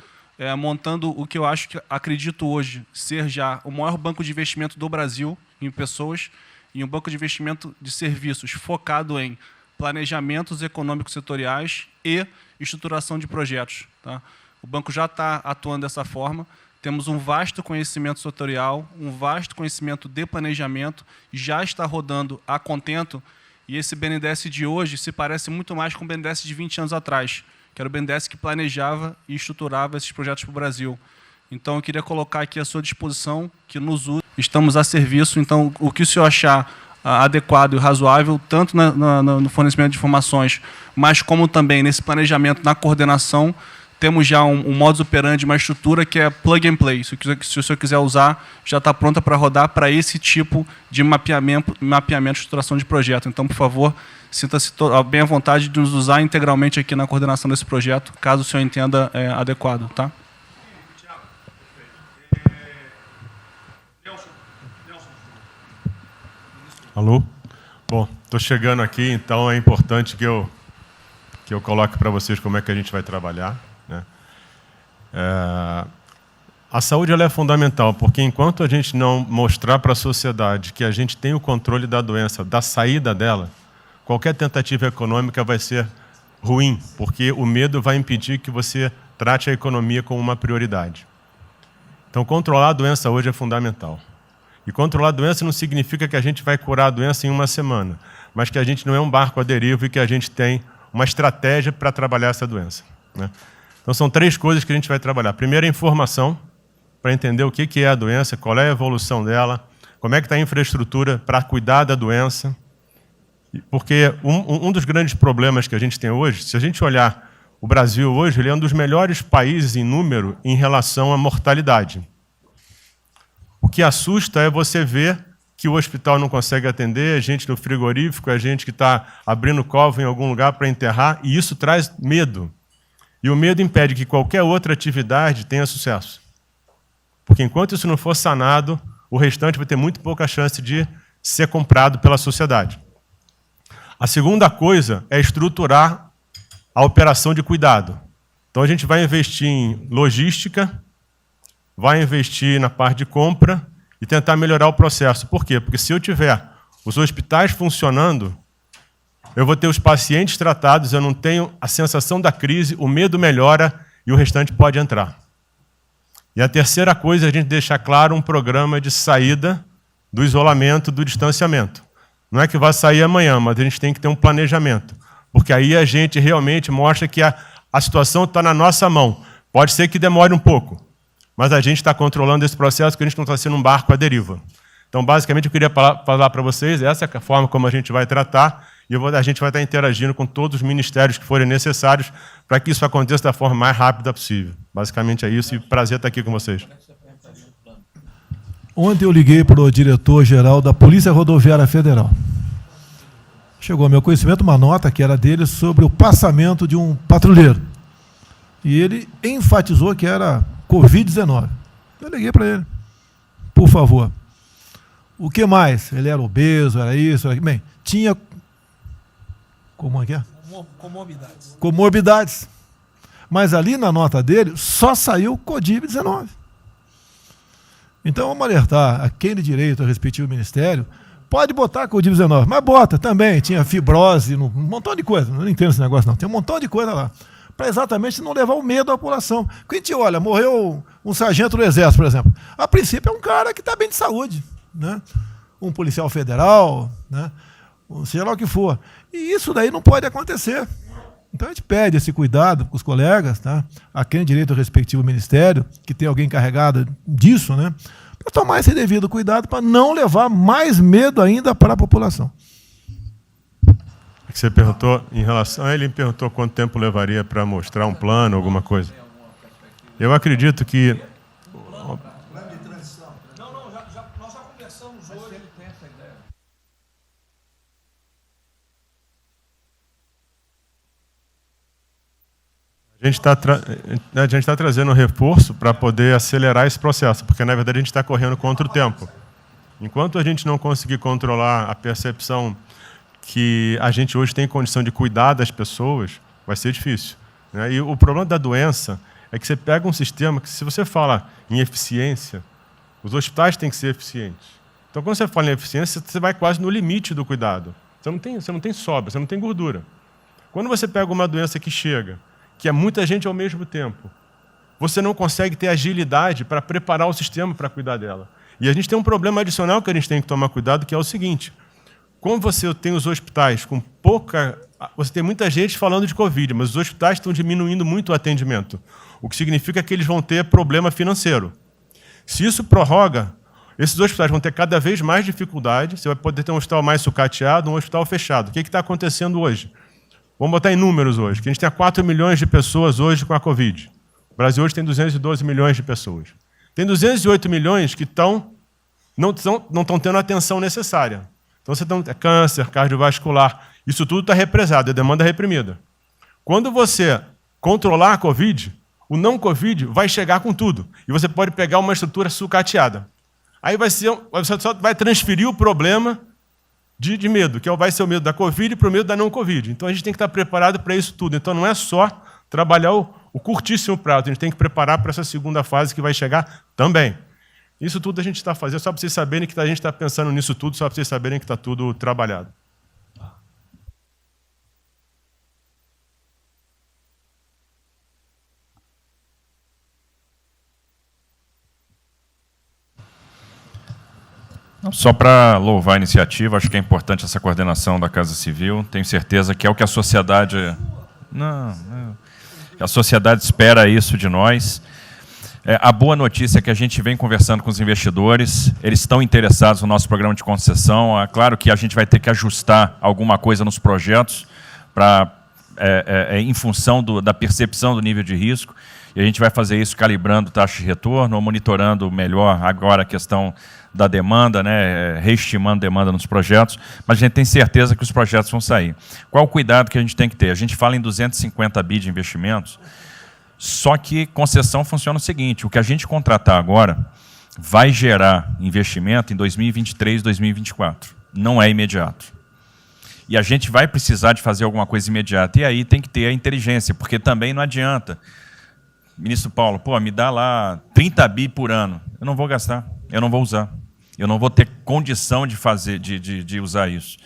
[SPEAKER 8] montando o que eu acredito hoje ser já o maior banco de investimento do Brasil em pessoas, e um banco de investimento de serviços focado em planejamentos econômicos setoriais e estruturação de projetos. Tá? O banco já está atuando dessa forma. Temos um vasto conhecimento setorial, um vasto conhecimento de planejamento, já está rodando a contento, e esse BNDES de hoje se parece muito mais com o BNDES de 20 anos atrás, que era o BNDES que planejava e estruturava esses projetos para o Brasil. Então, eu queria colocar aqui à sua disposição, que nos usa, estamos a serviço. Então, o que o senhor achar adequado e razoável, tanto no fornecimento de informações, mas como também nesse planejamento, na coordenação, temos já um modus operandi, uma estrutura que é plug and play. Se o senhor quiser usar, já está pronta para rodar para esse tipo de mapeamento e estruturação de projeto. Então, por favor, sinta-se bem à vontade de nos usar integralmente aqui na coordenação desse projeto, caso o senhor entenda adequado. Tá?
[SPEAKER 9] Alô? Bom, estou chegando aqui, então é importante que eu coloque para vocês como é que a gente vai trabalhar. Né? A saúde ela é fundamental, porque enquanto a gente não mostrar para a sociedade que a gente tem o controle da doença, da saída dela, qualquer tentativa econômica vai ser ruim, porque o medo vai impedir que você trate a economia como uma prioridade. Então, controlar a doença hoje é fundamental. E controlar a doença não significa que a gente vai curar a doença em uma semana, mas que a gente não é um barco à deriva e que a gente tem uma estratégia para trabalhar essa doença. Né? Então, são 3 coisas que a gente vai trabalhar. Primeiro, a informação, para entender o que é a doença, qual é a evolução dela, como é que está a infraestrutura para cuidar da doença. Porque um dos grandes problemas que a gente tem hoje, se a gente olhar o Brasil hoje, ele é um dos melhores países em número em relação à mortalidade. O que assusta é você ver que o hospital não consegue atender, a gente no frigorífico, a gente que está abrindo cova em algum lugar para enterrar, e isso traz medo. E o medo impede que qualquer outra atividade tenha sucesso. Porque enquanto isso não for sanado, o restante vai ter muito pouca chance de ser comprado pela sociedade. A segunda coisa é estruturar a operação de cuidado. Então, a gente vai investir em logística, vai investir na parte de compra e tentar melhorar o processo. Por quê? Porque se eu tiver os hospitais funcionando, eu vou ter os pacientes tratados, eu não tenho a sensação da crise, o medo melhora e o restante pode entrar. E a terceira coisa é a gente deixar claro um programa de saída do isolamento, do distanciamento. Não é que vai sair amanhã, mas a gente tem que ter um planejamento. Porque aí a gente realmente mostra que a situação está na nossa mão. Pode ser que demore um pouco, mas a gente está controlando esse processo, que a gente não está sendo um barco à deriva. Então, basicamente, eu queria falar para vocês, essa é a forma como a gente vai tratar, e a gente vai estar interagindo com todos os ministérios que forem necessários para que isso aconteça da forma mais rápida possível. Basicamente é isso, e prazer estar aqui com vocês.
[SPEAKER 2] Ontem eu liguei para o diretor-geral da Polícia Rodoviária Federal. Chegou ao meu conhecimento uma nota que era dele sobre o passamento de um patrulheiro. E ele enfatizou que era Covid-19. Eu liguei para ele. Por favor. O que mais? Ele era obeso, era isso, era... Bem, tinha... Como é que é?
[SPEAKER 1] Comorbidades.
[SPEAKER 2] Comorbidades. Mas ali na nota dele só saiu Covid-19. Então vamos alertar a quem de direito ao respectivo ministério, pode botar Covid-19, mas bota também, tinha fibrose, um montão de coisa, não entendo esse negócio não, tem um montão de coisa lá, para exatamente não levar o medo à população. Porque a gente olha, morreu um sargento do Exército, por exemplo, a princípio é um cara que está bem de saúde, né? Um policial federal, né? Seja lá o que for. E isso daí não pode acontecer. Então a gente pede esse cuidado com os colegas, tá? A quem direito ao respectivo ministério, que tem alguém encarregado disso, né? Para tomar esse devido cuidado, para não levar mais medo ainda para a população.
[SPEAKER 9] Você perguntou em relação a ele, perguntou quanto tempo levaria para mostrar um plano, alguma coisa. Eu acredito que A gente está trazendo um reforço para poder acelerar esse processo, porque, na verdade, a gente está correndo contra o tempo. Enquanto a gente não conseguir controlar a percepção que a gente hoje tem condição de cuidar das pessoas, vai ser difícil, né? E o problema da doença é que você pega um sistema que, se você fala em eficiência, os hospitais têm que ser eficientes. Então, quando você fala em eficiência, você vai quase no limite do cuidado. Você não tem sobra, você não tem gordura. Quando você pega uma doença que chega, que é muita gente ao mesmo tempo, você não consegue ter agilidade para preparar o sistema para cuidar dela. E a gente tem um problema adicional que a gente tem que tomar cuidado, que é o seguinte: como você tem os hospitais com pouca... Você tem muita gente falando de Covid, mas os hospitais estão diminuindo muito o atendimento, o que significa que eles vão ter problema financeiro. Se isso prorroga, esses hospitais vão ter cada vez mais dificuldade, você vai poder ter um hospital mais sucateado, um hospital fechado. O que está acontecendo hoje? Vamos botar em números hoje, que a gente tem 4 milhões de pessoas hoje com a Covid. O Brasil hoje tem 212 milhões de pessoas. Tem 208 milhões que não estão tendo a atenção necessária. Então, você tem câncer, cardiovascular, isso tudo está represado, é demanda reprimida. Quando você controlar a Covid, o não Covid vai chegar com tudo. E você pode pegar uma estrutura sucateada. Aí você só vai transferir o problema de medo, que vai ser o medo da Covid para o medo da não Covid. Então, a gente tem que estar preparado para isso tudo. Então, não é só trabalhar o curtíssimo prazo, a gente tem que preparar para essa segunda fase que vai chegar também. Isso tudo a gente está fazendo, só para vocês saberem que a gente está pensando nisso tudo, só para vocês saberem que está tudo trabalhado.
[SPEAKER 10] Só para louvar a iniciativa, acho que é importante essa coordenação da Casa Civil. Tenho certeza que é o que a sociedade... A sociedade espera isso de nós. A boa notícia é que a gente vem conversando com os investidores, eles estão interessados no nosso programa de concessão. É claro que a gente vai ter que ajustar alguma coisa nos projetos em função da percepção do nível de risco, e a gente vai fazer isso calibrando taxa de retorno, monitorando melhor agora a questão da demanda, né, reestimando demanda nos projetos, mas a gente tem certeza que os projetos vão sair. Qual o cuidado que a gente tem que ter? A gente fala em 250 bi de investimentos, só que concessão funciona o seguinte: o que a gente contratar agora vai gerar investimento em 2023, 2024. Não é imediato. E a gente vai precisar de fazer alguma coisa imediata. E aí tem que ter a inteligência, porque também não adianta. Ministro Paulo, me dá lá 30 bi por ano. Eu não vou gastar, eu não vou usar. Eu não vou ter condição de usar isso.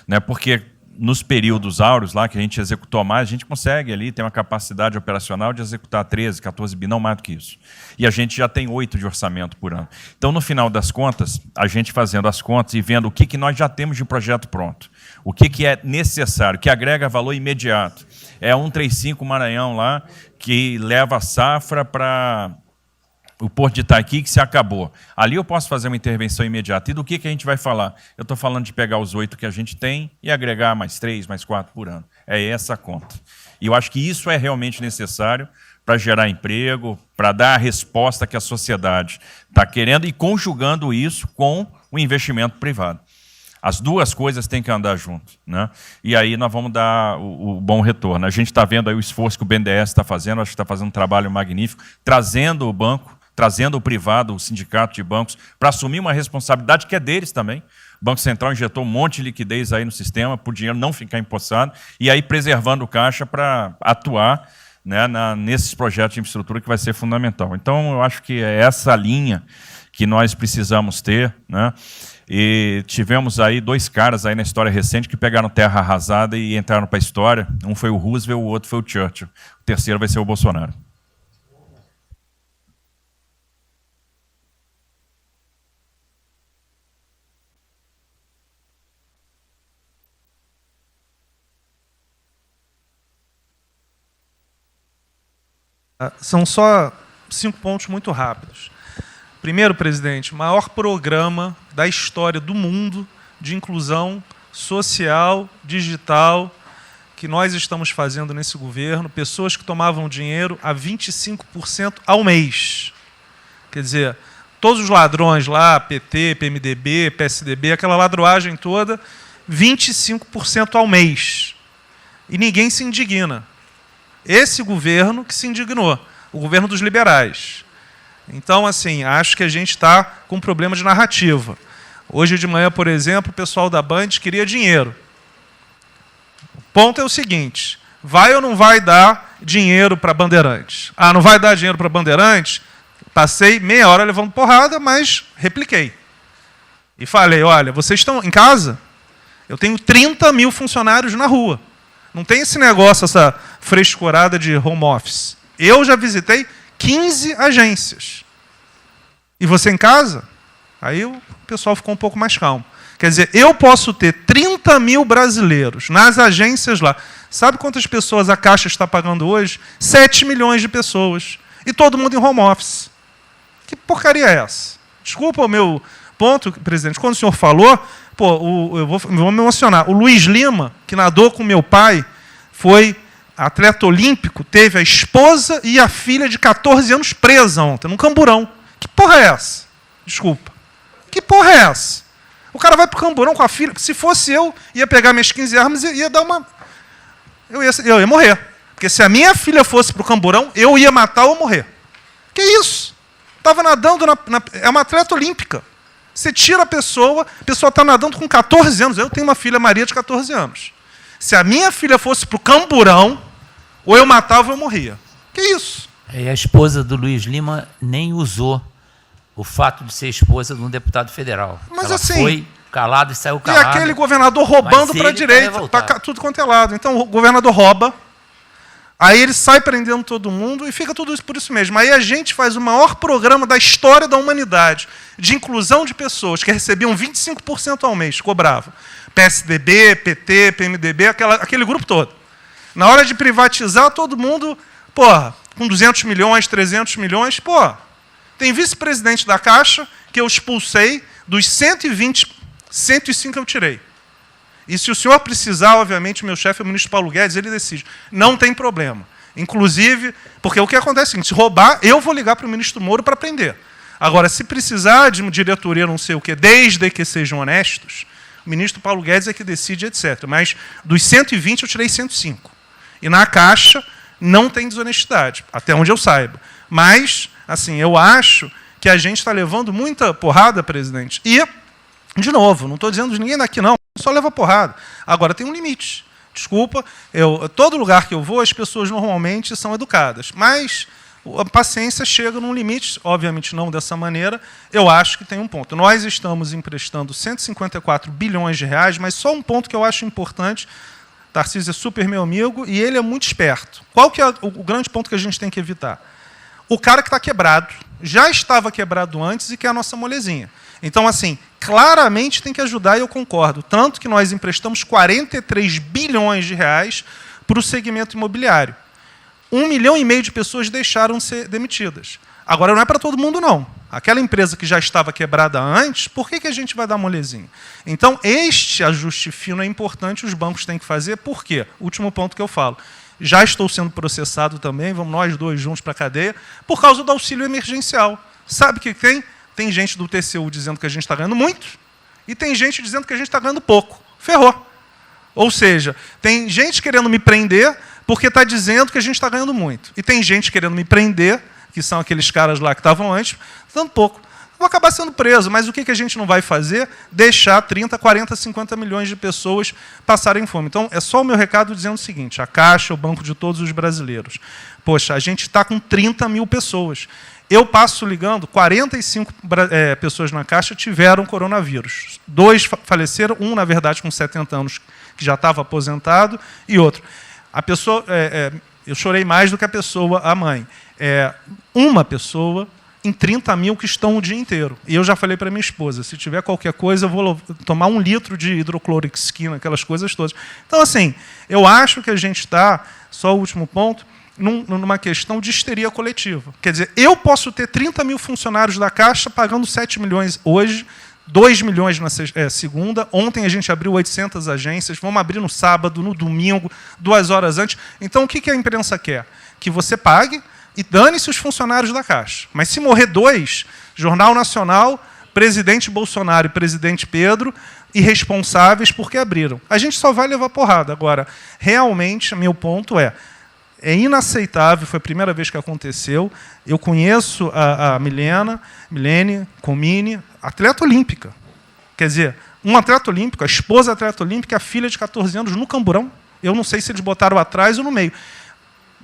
[SPEAKER 10] Né? Porque nos períodos áureos lá, que a gente executou mais, a gente consegue ali ter uma capacidade operacional de executar 13, 14 bi, não mais do que isso. E a gente já tem 8 de orçamento por ano. Então, no final das contas, a gente fazendo as contas e vendo o que nós já temos de projeto pronto, o que é necessário, que agrega valor imediato. É 135 Maranhão lá, que leva a safra para o Porto de Itaqui, que se acabou. Ali eu posso fazer uma intervenção imediata. E do que a gente vai falar? Eu estou falando de pegar os 8 que a gente tem e agregar mais 3, mais 4 por ano. É essa a conta. E eu acho que isso é realmente necessário para gerar emprego, para dar a resposta que a sociedade está querendo e conjugando isso com o investimento privado. As duas coisas têm que andar junto, né? E aí nós vamos dar o bom retorno. A gente está vendo aí o esforço que o BNDES está fazendo, acho que está fazendo um trabalho magnífico, trazendo o banco, trazendo o privado, o sindicato de bancos, para assumir uma responsabilidade que é deles também. O Banco Central injetou um monte de liquidez aí no sistema, para o dinheiro não ficar empossado, e aí preservando o caixa para atuar, né, nesses projetos de infraestrutura, que vai ser fundamental. Então, eu acho que é essa linha que nós precisamos ter, né? E tivemos aí 2 caras aí na história recente que pegaram terra arrasada e entraram para a história. Um foi o Roosevelt, o outro foi o Churchill. O terceiro vai ser o Bolsonaro.
[SPEAKER 11] São só 5 pontos muito rápidos. Primeiro, presidente, o maior programa da história do mundo de inclusão social, digital, que nós estamos fazendo nesse governo, pessoas que tomavam dinheiro a 25% ao mês. Quer dizer, todos os ladrões lá, PT, PMDB, PSDB, aquela ladroagem toda, 25% ao mês. E ninguém se indigna. Esse governo que se indignou, o governo dos liberais. Então, assim, acho que a gente está com um problema de narrativa. Hoje de manhã, por exemplo, o pessoal da Band queria dinheiro. O ponto é o seguinte, vai ou não vai dar dinheiro para Bandeirantes? Ah, não vai dar dinheiro para Bandeirantes? Passei meia hora levando porrada, mas repliquei. E falei, olha, vocês estão em casa? Eu tenho 30 mil funcionários na rua. Não tem esse negócio, essa frescurada de home office. Eu já visitei 15 agências. E você em casa? Aí o pessoal ficou um pouco mais calmo. Quer dizer, eu posso ter 30 mil brasileiros nas agências lá. Sabe quantas pessoas a Caixa está pagando hoje? 7 milhões de pessoas. E todo mundo em home office. Que porcaria é essa? Desculpa o meu ponto, presidente. Quando o senhor falou, pô, eu vou me emocionar. O Luiz Lima, que nadou com meu pai, foi atleta olímpico, teve a esposa e a filha de 14 anos presa ontem, num camburão. Que porra é essa? Desculpa. Que porra é essa? O cara vai pro camburão com a filha. Se fosse eu, ia pegar minhas 15 armas e ia dar uma... Eu ia morrer. Porque se a minha filha fosse pro camburão, eu ia matar ou morrer. Que isso? Estava nadando, é uma atleta olímpica. Você tira a pessoa está nadando com 14 anos. Eu tenho uma filha, Maria, de 14 anos. Se a minha filha fosse para o camburão, ou eu matava ou eu morria. Que isso?
[SPEAKER 12] E a esposa do Luiz Lima nem usou o fato de ser esposa de um deputado federal.
[SPEAKER 11] Mas
[SPEAKER 12] ela
[SPEAKER 11] assim,
[SPEAKER 12] foi calada e saiu calada.
[SPEAKER 11] E aquele governador roubando para a direita, para tudo quanto é lado. Então o governador rouba, aí ele sai prendendo todo mundo e fica tudo isso por isso mesmo. Aí a gente faz o maior programa da história da humanidade de inclusão de pessoas que recebiam 25% ao mês, cobravam. PSDB, PT, PMDB, aquele grupo todo. Na hora de privatizar, todo mundo, porra, com 200 milhões, 300 milhões, porra. Tem vice-presidente da Caixa que eu expulsei, dos 120, 105 eu tirei. E se o senhor precisar, obviamente, o meu chefe é o ministro Paulo Guedes, ele decide. Não tem problema. Inclusive, porque o que acontece é o seguinte, se roubar, eu vou ligar para o ministro Moro para prender. Agora, se precisar de uma diretoria não sei o quê, desde que sejam honestos, o ministro Paulo Guedes é que decide, etc. Mas dos 120 eu tirei 105. E na Caixa não tem desonestidade, até onde eu saiba. Mas, assim, eu acho que a gente está levando muita porrada, presidente. E, de novo, não estou dizendo de ninguém daqui, não. Só leva porrada. Agora, tem um limite. Desculpa, todo lugar que eu vou, as pessoas normalmente são educadas. Mas a paciência chega num limite, obviamente não dessa maneira, eu acho que tem um ponto. Nós estamos emprestando 154 bilhões de reais, mas só um ponto que eu acho importante. Tarcísio é super meu amigo e ele é muito esperto. Qual que é o grande ponto que a gente tem que evitar? O cara que está quebrado, já estava quebrado antes e quer a nossa molezinha. Então, assim, claramente tem que ajudar, e eu concordo. Tanto que nós emprestamos 43 bilhões de reais para o segmento imobiliário. 1,5 milhão de pessoas deixaram de ser demitidas. Agora, não é para todo mundo, não. Aquela empresa que já estava quebrada antes, por que a gente vai dar molezinha? Então, este ajuste fino é importante, os bancos têm que fazer. Por quê? Último ponto que eu falo. Já estou sendo processado também, vamos nós dois juntos para a cadeia, por causa do auxílio emergencial. Sabe o que tem? Tem gente do TCU dizendo que a gente está ganhando muito e tem gente dizendo que a gente está ganhando pouco. Ferrou. Ou seja, tem gente querendo me prender porque está dizendo que a gente está ganhando muito. E tem gente querendo me prender, que são aqueles caras lá que estavam antes, dando pouco. Vou acabar sendo preso, mas o que a gente não vai fazer? Deixar 30, 40, 50 milhões de pessoas passarem fome. Então, é só o meu recado dizendo o seguinte, a Caixa, o banco de todos os brasileiros. Poxa, a gente está com 30 mil pessoas. Eu passo ligando, 45 pessoas na Caixa tiveram coronavírus. 2 faleceram, um, na verdade, com 70 anos, que já estava aposentado, e outro. A pessoa, eu chorei mais do que a pessoa, a mãe. Uma pessoa em 30 mil que estão o dia inteiro. E eu já falei para minha esposa, se tiver qualquer coisa, eu vou tomar 1 litro de hidrocloroquina, aquelas coisas todas. Então, assim, eu acho que a gente está, só o último ponto, numa questão de histeria coletiva. Quer dizer, eu posso ter 30 mil funcionários da Caixa pagando 7 milhões hoje, 2 milhões na segunda, ontem a gente abriu 800 agências, vamos abrir no sábado, no domingo, 2 horas antes. Então, o que a imprensa quer? Que você pague e dane-se os funcionários da Caixa. Mas se morrer 2, Jornal Nacional, presidente Bolsonaro e presidente Pedro, irresponsáveis porque abriram. A gente só vai levar porrada. Agora, realmente, meu ponto é, É inaceitável, foi a primeira vez que aconteceu. Eu conheço a Milene Comini, atleta olímpica. Quer dizer, um atleta olímpico, a esposa atleta olímpica, a filha de 14 anos no camburão. Eu não sei se eles botaram atrás ou no meio.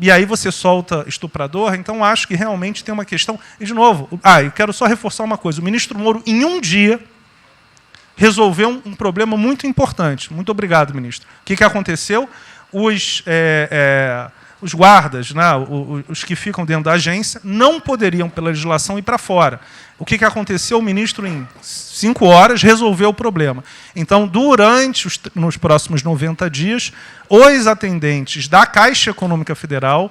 [SPEAKER 11] E aí você solta estuprador, então acho que realmente tem uma questão. E, de novo, eu quero só reforçar uma coisa. O ministro Moro, em um dia, resolveu um problema muito importante. Muito obrigado, ministro. O que aconteceu? Os guardas, né, os que ficam dentro da agência, não poderiam, pela legislação, ir para fora. O que aconteceu? O ministro, em 5 horas, resolveu o problema. Então, nos próximos 90 dias, os atendentes da Caixa Econômica Federal,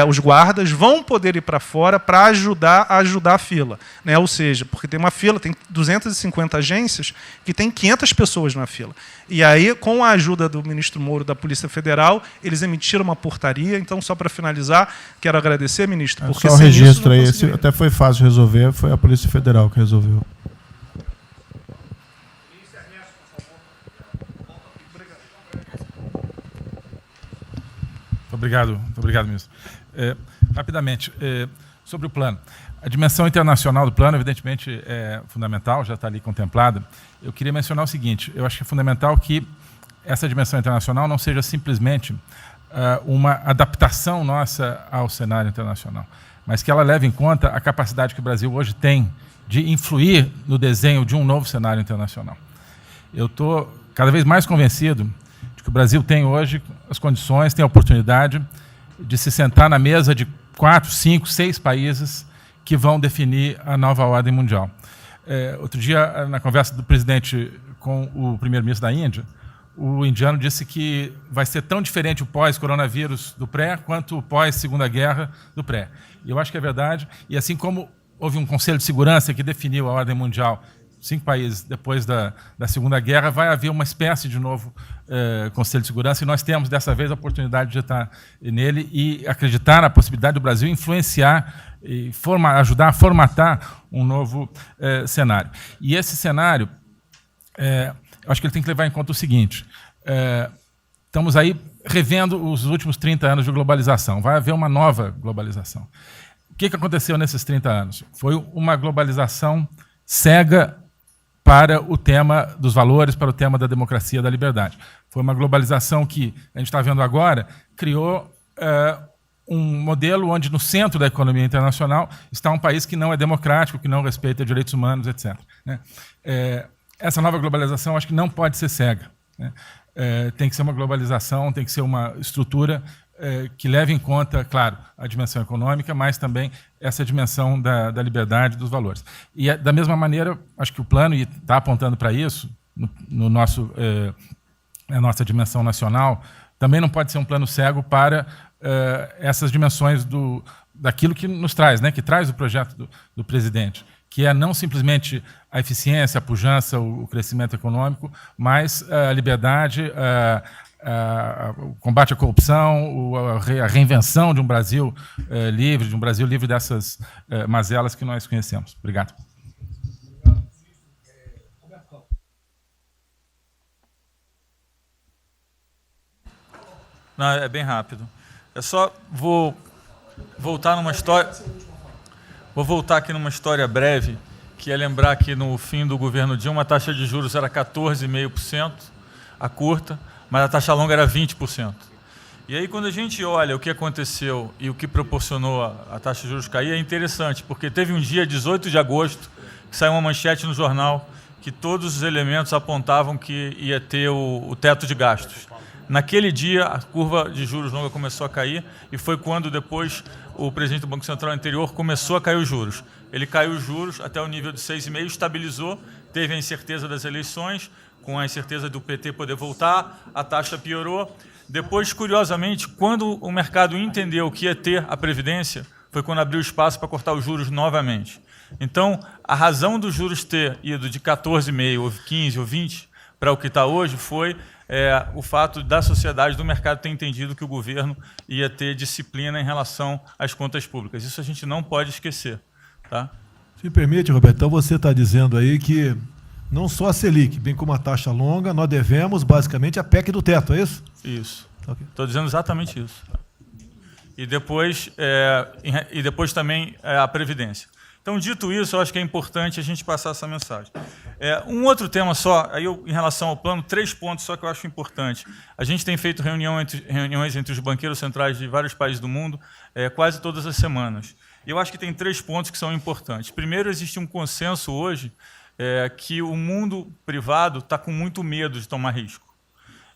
[SPEAKER 11] os guardas, vão poder ir para fora para ajudar a fila. Né? Ou seja, porque tem uma fila, tem 250 agências que tem 500 pessoas na fila. E aí, com a ajuda do ministro Moro da Polícia Federal, eles emitiram uma portaria. Então, só para finalizar, quero agradecer, ministro, porque
[SPEAKER 7] só o registro aí, esse até foi fácil resolver, foi a Polícia Federal que resolveu.
[SPEAKER 13] Obrigado, ministro. Rapidamente, sobre o plano. A dimensão internacional do plano, evidentemente, é fundamental, já está ali contemplada. Eu queria mencionar o seguinte, eu acho que é fundamental que essa dimensão internacional não seja simplesmente uma adaptação nossa ao cenário internacional, mas que ela leve em conta a capacidade que o Brasil hoje tem de influir no desenho de um novo cenário internacional. Eu estou cada vez mais convencido de que o Brasil tem hoje as condições, tem a oportunidade de se sentar na mesa de 4, 5, 6 países que vão definir a nova ordem mundial. Outro dia, na conversa do presidente com o primeiro-ministro da Índia, o indiano disse que vai ser tão diferente o pós-coronavírus do pré quanto o pós-Segunda Guerra do pré. E eu acho que é verdade. E assim como houve um Conselho de Segurança que definiu a ordem mundial 5 países depois da Segunda Guerra, vai haver uma espécie de novo Conselho de Segurança, e nós temos, dessa vez, a oportunidade de estar nele e acreditar na possibilidade do Brasil influenciar e ajudar a formatar um novo cenário. E esse cenário, eu acho que ele tem que levar em conta o seguinte, estamos aí revendo os últimos 30 anos de globalização, vai haver uma nova globalização. O que aconteceu nesses 30 anos? Foi uma globalização cega para o tema dos valores, para o tema da democracia e da liberdade. Foi uma globalização que, a gente está vendo agora, criou um modelo onde no centro da economia internacional está um país que não é democrático, que não respeita direitos humanos, etc. Né? Essa nova globalização, acho que não pode ser cega. Né? Tem que ser uma globalização, tem que ser uma estrutura que leve em conta, claro, a dimensão econômica, mas também essa dimensão da liberdade dos valores. E, da mesma maneira, acho que o plano está apontando para isso, na nossa dimensão nacional, também não pode ser um plano cego para essas dimensões daquilo que nos traz, né, que traz o projeto do presidente, que é não simplesmente a eficiência, a pujança, o crescimento econômico, mas a liberdade, o combate à corrupção, a reinvenção de um Brasil livre, dessas mazelas que nós conhecemos. Obrigado.
[SPEAKER 14] Não, é bem rápido. Eu só vou voltar numa história. Vou voltar aqui numa história breve, que é lembrar que no fim do governo Dilma a taxa de juros era 14,5%, a curta, mas a taxa longa era 20%. E aí, quando a gente olha o que aconteceu e o que proporcionou a taxa de juros cair, é interessante, porque teve um dia, 18 de agosto, que saiu uma manchete no jornal que todos os elementos apontavam que ia ter o teto de gastos. Naquele dia, a curva de juros longa começou a cair e foi quando depois o presidente do Banco Central anterior começou a cair os juros. Ele caiu os juros até o nível de 6,5%, estabilizou, teve a incerteza das eleições, com a incerteza do PT poder voltar, a taxa piorou. Depois, curiosamente, quando o mercado entendeu que ia ter a Previdência, foi quando abriu espaço para cortar os juros novamente. Então, a razão dos juros ter ido de 14,5%, ou 15%, ou 20% para o que está hoje foi o fato da sociedade, do mercado, ter entendido que o governo ia ter disciplina em relação às contas públicas. Isso a gente não pode esquecer. Tá?
[SPEAKER 2] Se me permite, Roberto, então você está dizendo aí que não só a Selic, bem como a taxa longa, nós devemos basicamente a PEC do teto, é isso?
[SPEAKER 14] Isso. Estou dizendo exatamente isso. e depois também a Previdência. Então, dito isso, eu acho que é importante a gente passar essa mensagem. Um outro tema só, em relação ao plano, 3 pontos só que eu acho importante. A gente tem feito reuniões entre os banqueiros centrais de vários países do mundo quase todas as semanas. E eu acho que tem 3 pontos que são importantes. Primeiro, existe um consenso hoje que o mundo privado está com muito medo de tomar risco.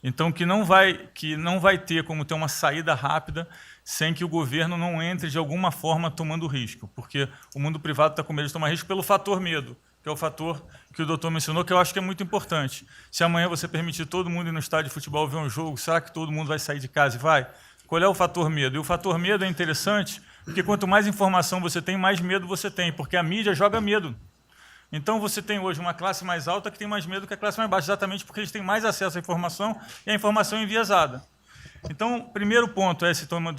[SPEAKER 14] Então, que não vai ter como ter uma saída rápida sem que o governo não entre de alguma forma tomando risco, porque o mundo privado está com medo de tomar risco pelo fator medo, que é o fator que o doutor mencionou, que eu acho que é muito importante. Se amanhã você permitir todo mundo ir no estádio de futebol ver um jogo, será que todo mundo vai sair de casa e vai? Qual é o fator medo? E o fator medo é interessante, porque quanto mais informação você tem, mais medo você tem, porque a mídia joga medo. Então, você tem hoje uma classe mais alta que tem mais medo que a classe mais baixa, exatamente porque eles têm mais acesso à informação e a informação é enviesada. Então, o primeiro ponto é esse tema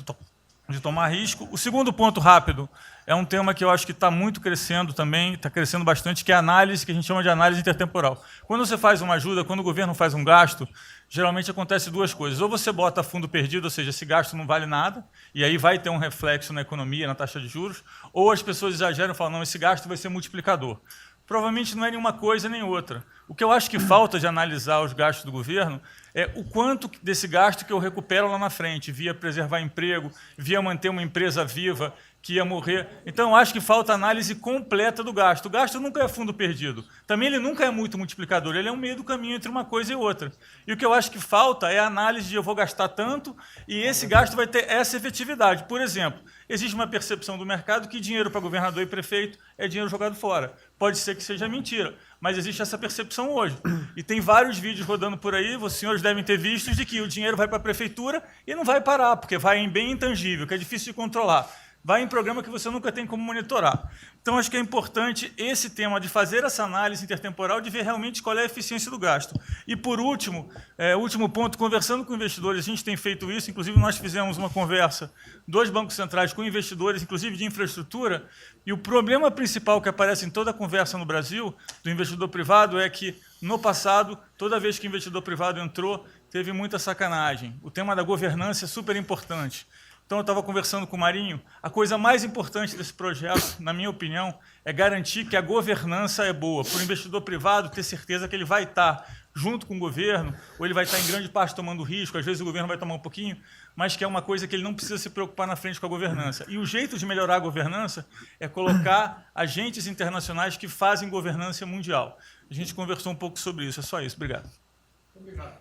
[SPEAKER 14] de tomar risco. O segundo ponto, rápido, é um tema que eu acho que está muito crescendo também, está crescendo bastante, que é a análise, que a gente chama de análise intertemporal. Quando você faz uma ajuda, quando o governo faz um gasto, geralmente acontece 2 coisas. Ou você bota fundo perdido, ou seja, esse gasto não vale nada, e aí vai ter um reflexo na economia, na taxa de juros, ou as pessoas exageram e falam, não, esse gasto vai ser multiplicador. Provavelmente não é nenhuma coisa nem outra. O que eu acho que falta de analisar os gastos do governo é o quanto desse gasto que eu recupero lá na frente, via preservar emprego, via manter uma empresa viva que ia morrer. Então, eu acho que falta análise completa do gasto. O gasto nunca é fundo perdido. Também ele nunca é muito multiplicador, ele é um meio do caminho entre uma coisa e outra. E o que eu acho que falta é a análise de eu vou gastar tanto e esse gasto vai ter essa efetividade. Por exemplo, existe uma percepção do mercado que dinheiro para governador e prefeito é dinheiro jogado fora. Pode ser que seja mentira, mas existe essa percepção hoje. E tem vários vídeos rodando por aí, os senhores devem ter visto, de que o dinheiro vai para a prefeitura e não vai parar, porque vai em bem intangível, que é difícil de controlar. Vai em programa que você nunca tem como monitorar. Então, acho que é importante esse tema de fazer essa análise intertemporal, de ver realmente qual é a eficiência do gasto. E, por último, último ponto, conversando com investidores, a gente tem feito isso, inclusive nós fizemos uma conversa, 2 bancos centrais com investidores, inclusive de infraestrutura, e o problema principal que aparece em toda a conversa no Brasil, do investidor privado, é que, no passado, toda vez que o investidor privado entrou, teve muita sacanagem. O tema da governança é super importante. Então, eu estava conversando com o Marinho, a coisa mais importante desse projeto, na minha opinião, é garantir que a governança é boa, para o investidor privado ter certeza que ele vai estar junto com o governo, ou ele vai estar em grande parte tomando risco, às vezes o governo vai tomar um pouquinho, mas que é uma coisa que ele não precisa se preocupar na frente com a governança. E o jeito de melhorar a governança é colocar agentes internacionais que fazem governança mundial. A gente conversou um pouco sobre isso, é só isso. Obrigado.
[SPEAKER 1] Obrigado.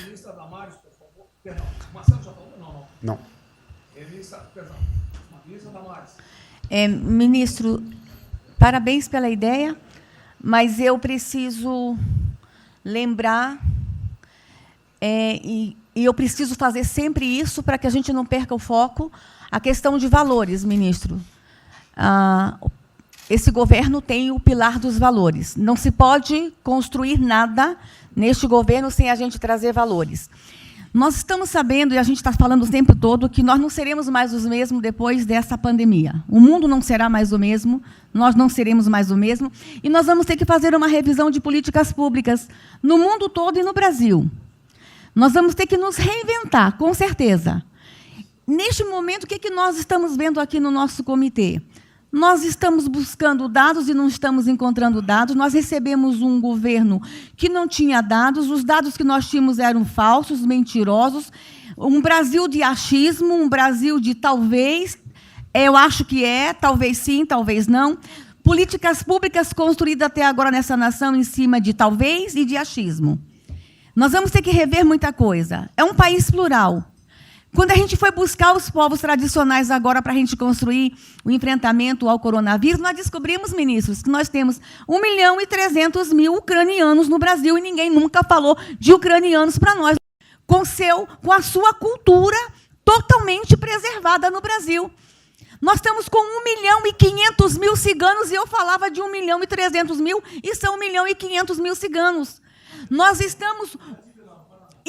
[SPEAKER 1] Ministra Damares, por favor. Perdão, Marcelo já falou? Não. Ministra Damares.
[SPEAKER 15] Ministro, parabéns pela ideia, mas eu preciso lembrar, e eu preciso fazer sempre isso para que a gente não perca o foco, a questão de valores, ministro. Esse governo tem o pilar dos valores. Não se pode construir nada neste governo sem a gente trazer valores. Nós estamos sabendo, e a gente está falando o tempo todo, que nós não seremos mais os mesmos depois dessa pandemia. O mundo não será mais o mesmo, nós não seremos mais o mesmo, e nós vamos ter que fazer uma revisão de políticas públicas no mundo todo e no Brasil. Nós vamos ter que nos reinventar, com certeza. Neste momento, o que nós estamos vendo aqui no nosso comitê? Nós estamos buscando dados e não estamos encontrando dados. Nós recebemos um governo que não tinha dados, os dados que nós tínhamos eram falsos, mentirosos, um Brasil de achismo, um Brasil de talvez, eu acho que é, talvez sim, talvez não. Políticas públicas construídas até agora nessa nação em cima de talvez e de achismo. Nós vamos ter que rever muita coisa. É um país plural. Quando a gente foi buscar os povos tradicionais agora para a gente construir o enfrentamento ao coronavírus, nós descobrimos, ministros, que nós temos 1.300.000 ucranianos no Brasil e ninguém nunca falou de ucranianos para nós, com a sua cultura totalmente preservada no Brasil. Nós estamos com 1.500.000 ciganos e eu falava de 1.300.000 e são 1.500.000 ciganos. Nós estamos...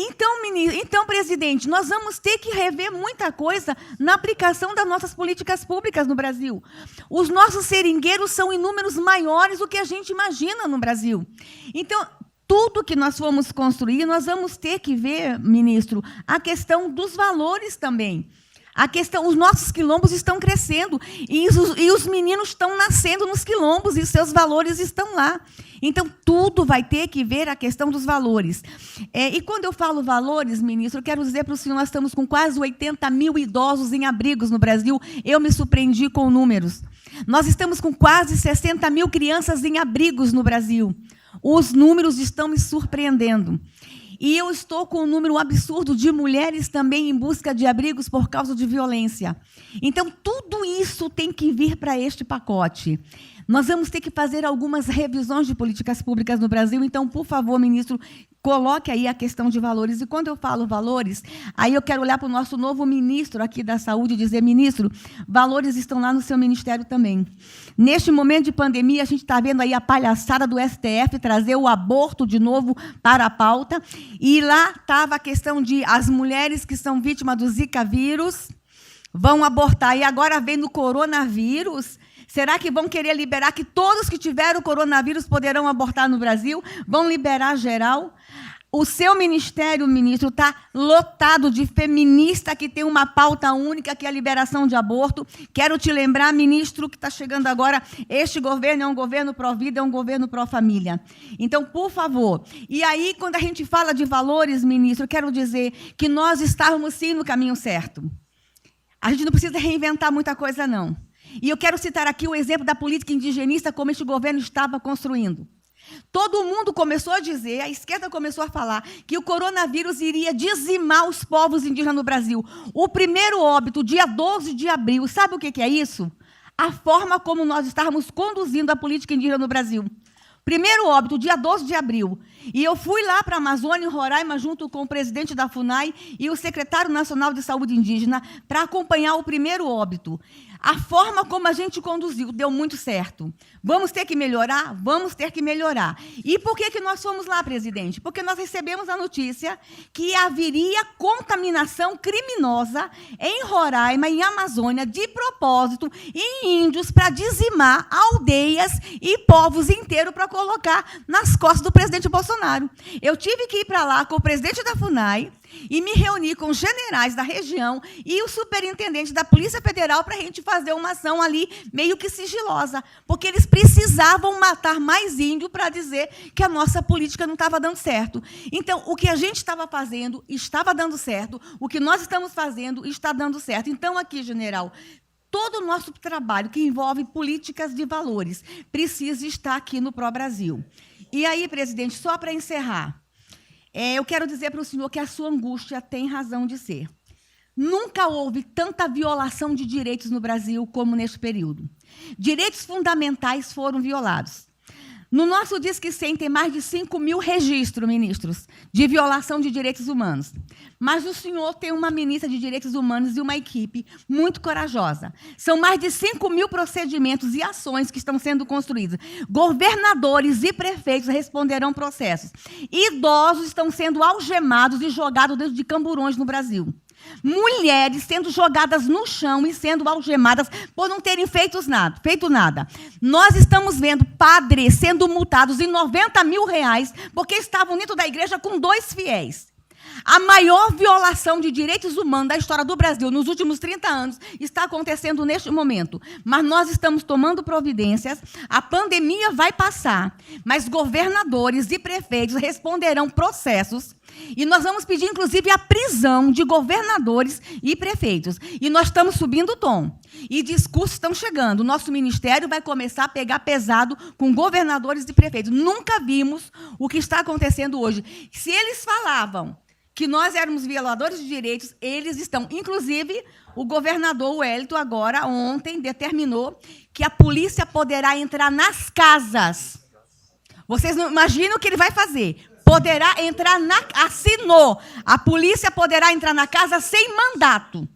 [SPEAKER 15] Então, presidente, nós vamos ter que rever muita coisa na aplicação das nossas políticas públicas no Brasil. Os nossos seringueiros são em números maiores do que a gente imagina no Brasil. Então, tudo que nós formos construir, nós vamos ter que ver, ministro, a questão dos valores também. A questão, os nossos quilombos estão crescendo e os meninos estão nascendo nos quilombos e os seus valores estão lá. Então, tudo vai ter que ver a questão dos valores. E quando eu falo valores, ministro, eu quero dizer para o senhor, nós estamos com quase 80 mil idosos em abrigos no Brasil. Eu me surpreendi com números. Nós estamos com quase 60 mil crianças em abrigos no Brasil. Os números estão me surpreendendo. E eu estou com um número absurdo de mulheres também em busca de abrigos por causa de violência. Então, tudo isso tem que vir para este pacote. Nós vamos ter que fazer algumas revisões de políticas públicas no Brasil. Então, por favor, ministro, coloque aí a questão de valores. E quando eu falo valores, aí eu quero olhar para o nosso novo ministro aqui da Saúde e dizer, ministro, valores estão lá no seu ministério também. Neste momento de pandemia, a gente está vendo aí a palhaçada do STF trazer o aborto de novo para a pauta. E lá estava a questão de as mulheres que são vítimas do Zika vírus vão abortar. E agora vem no coronavírus. Será que vão querer liberar que todos que tiveram coronavírus poderão abortar no Brasil? Vão liberar geral? O seu ministério, ministro, está lotado de feminista que tem uma pauta única, que é a liberação de aborto. Quero te lembrar, ministro, que está chegando agora, este governo é um governo pró-vida, é um governo pró-família. Então, por favor. E aí, quando a gente fala de valores, ministro, eu quero dizer que nós estávamos, sim, no caminho certo. A gente não precisa reinventar muita coisa, não. E eu quero citar aqui o exemplo da política indigenista, como este governo estava construindo. Todo mundo começou a dizer, a esquerda começou a falar, que o coronavírus iria dizimar os povos indígenas no Brasil. O primeiro óbito, dia 12 de abril, sabe o que é isso? A forma como nós estávamos conduzindo a política indígena no Brasil. Primeiro óbito, dia 12 de abril. E eu fui lá para a Amazônia, em Roraima, junto com o presidente da FUNAI e o secretário nacional de saúde indígena, para acompanhar o primeiro óbito. A forma como a gente conduziu deu muito certo. Vamos ter que melhorar? Vamos ter que melhorar. E por que nós fomos lá, presidente? Porque nós recebemos a notícia que haveria contaminação criminosa em Roraima, em Amazônia, de propósito, em índios, para dizimar aldeias e povos inteiros para colocar nas costas do presidente Bolsonaro. Eu tive que ir para lá com o presidente da FUNAI e me reuni com os generais da região e o superintendente da Polícia Federal para a gente fazer uma ação ali meio que sigilosa, porque eles precisavam matar mais índio para dizer que a nossa política não estava dando certo. Então, o que a gente estava fazendo estava dando certo, o que nós estamos fazendo está dando certo. Então, aqui, general, todo o nosso trabalho que envolve políticas de valores precisa estar aqui no Pró-Brasil. E aí, presidente, só para encerrar, eu quero dizer para o senhor que a sua angústia tem razão de ser. Nunca houve tanta violação de direitos no Brasil como neste período. Direitos fundamentais foram violados. No nosso Disque 100 tem mais de 5 mil registros, ministros, de violação de direitos humanos. Mas o senhor tem uma ministra de Direitos Humanos e uma equipe muito corajosa. São mais de 5 mil procedimentos e ações que estão sendo construídos. Governadores e prefeitos responderão processos. Idosos estão sendo algemados e jogados dentro de camburões no Brasil. Mulheres sendo jogadas no chão e sendo algemadas por não terem feito nada. Nós estamos vendo padres sendo multados em R$90 mil porque estavam dentro da igreja com 2 fiéis. A maior violação de direitos humanos da história do Brasil nos últimos 30 anos está acontecendo neste momento. Mas nós estamos tomando providências, a pandemia vai passar, mas governadores e prefeitos responderão processos e nós vamos pedir, inclusive, a prisão de governadores e prefeitos. E nós estamos subindo o tom. E discursos estão chegando. O nosso ministério vai começar a pegar pesado com governadores e prefeitos. Nunca vimos o que está acontecendo hoje. Se eles falavam que nós éramos violadores de direitos, eles estão. Inclusive, o governador Wellington, agora, ontem, determinou que a polícia poderá entrar nas casas. Vocês não imaginam o que ele vai fazer. Poderá entrar assinou. A polícia poderá entrar na casa sem mandato.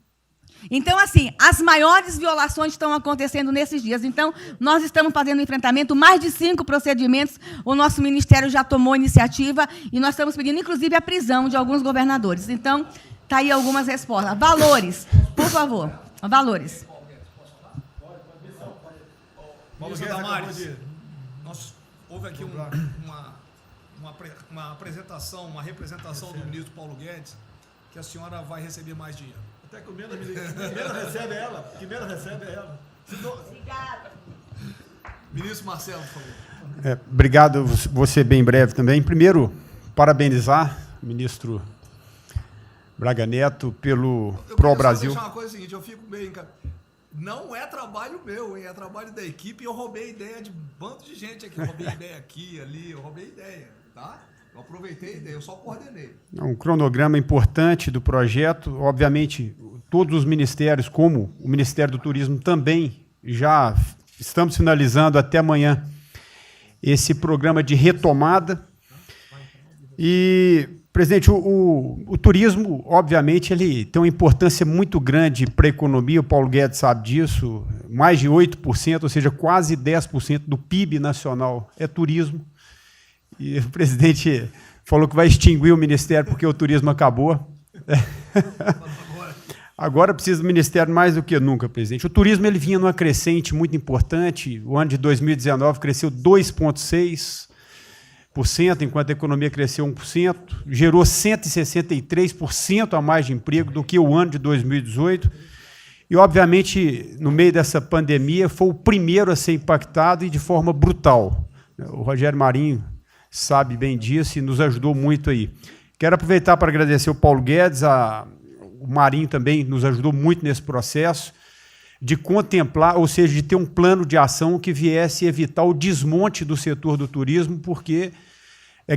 [SPEAKER 15] Então, assim, as maiores violações estão acontecendo nesses dias. Então, nós estamos fazendo enfrentamento, mais de 5 procedimentos, o nosso ministério já tomou iniciativa e nós estamos pedindo, inclusive, a prisão de alguns governadores. Então, está aí algumas respostas. Valores, por favor. Valores.
[SPEAKER 1] Ministro Damares, houve aqui uma apresentação, uma representação do ministro Paulo Guedes, que a senhora vai receber mais dinheiro.
[SPEAKER 2] Até que o menos recebe ela. Que menos recebe ela.
[SPEAKER 15] Obrigada.
[SPEAKER 1] Ministro Marcelo, por favor.
[SPEAKER 16] Obrigado, vou ser bem breve também. Primeiro, parabenizar o ministro Braga Neto pelo Pro Brasil.
[SPEAKER 1] Eu queria só deixar uma coisa seguinte, eu fico bem... Não é trabalho meu, hein? É trabalho da equipe e eu roubei ideia de bando de gente aqui. Eu roubei ideia aqui, ali, eu roubei ideia, tá? Eu aproveitei a ideia, eu só coordenei.
[SPEAKER 16] Um cronograma importante do projeto. Obviamente, todos os ministérios, como o Ministério do Turismo, também já estamos finalizando até amanhã esse programa de retomada. E, presidente, o turismo, obviamente, ele tem uma importância muito grande para a economia, o Paulo Guedes sabe disso, mais de 8%, ou seja, quase 10% do PIB nacional é turismo. E o presidente falou que vai extinguir o ministério porque o turismo acabou. Agora precisa do ministério mais do que nunca, presidente. O turismo ele vinha numa crescente muito importante. O ano de 2019 cresceu 2,6%, enquanto a economia cresceu 1%. Gerou 163% a mais de emprego do que o ano de 2018. E, obviamente, no meio dessa pandemia, foi o primeiro a ser impactado e de forma brutal. O Rogério Marinho sabe bem disso e nos ajudou muito aí. Quero aproveitar para agradecer o Paulo Guedes, o Marinho também nos ajudou muito nesse processo, de contemplar, ou seja, de ter um plano de ação que viesse evitar o desmonte do setor do turismo, porque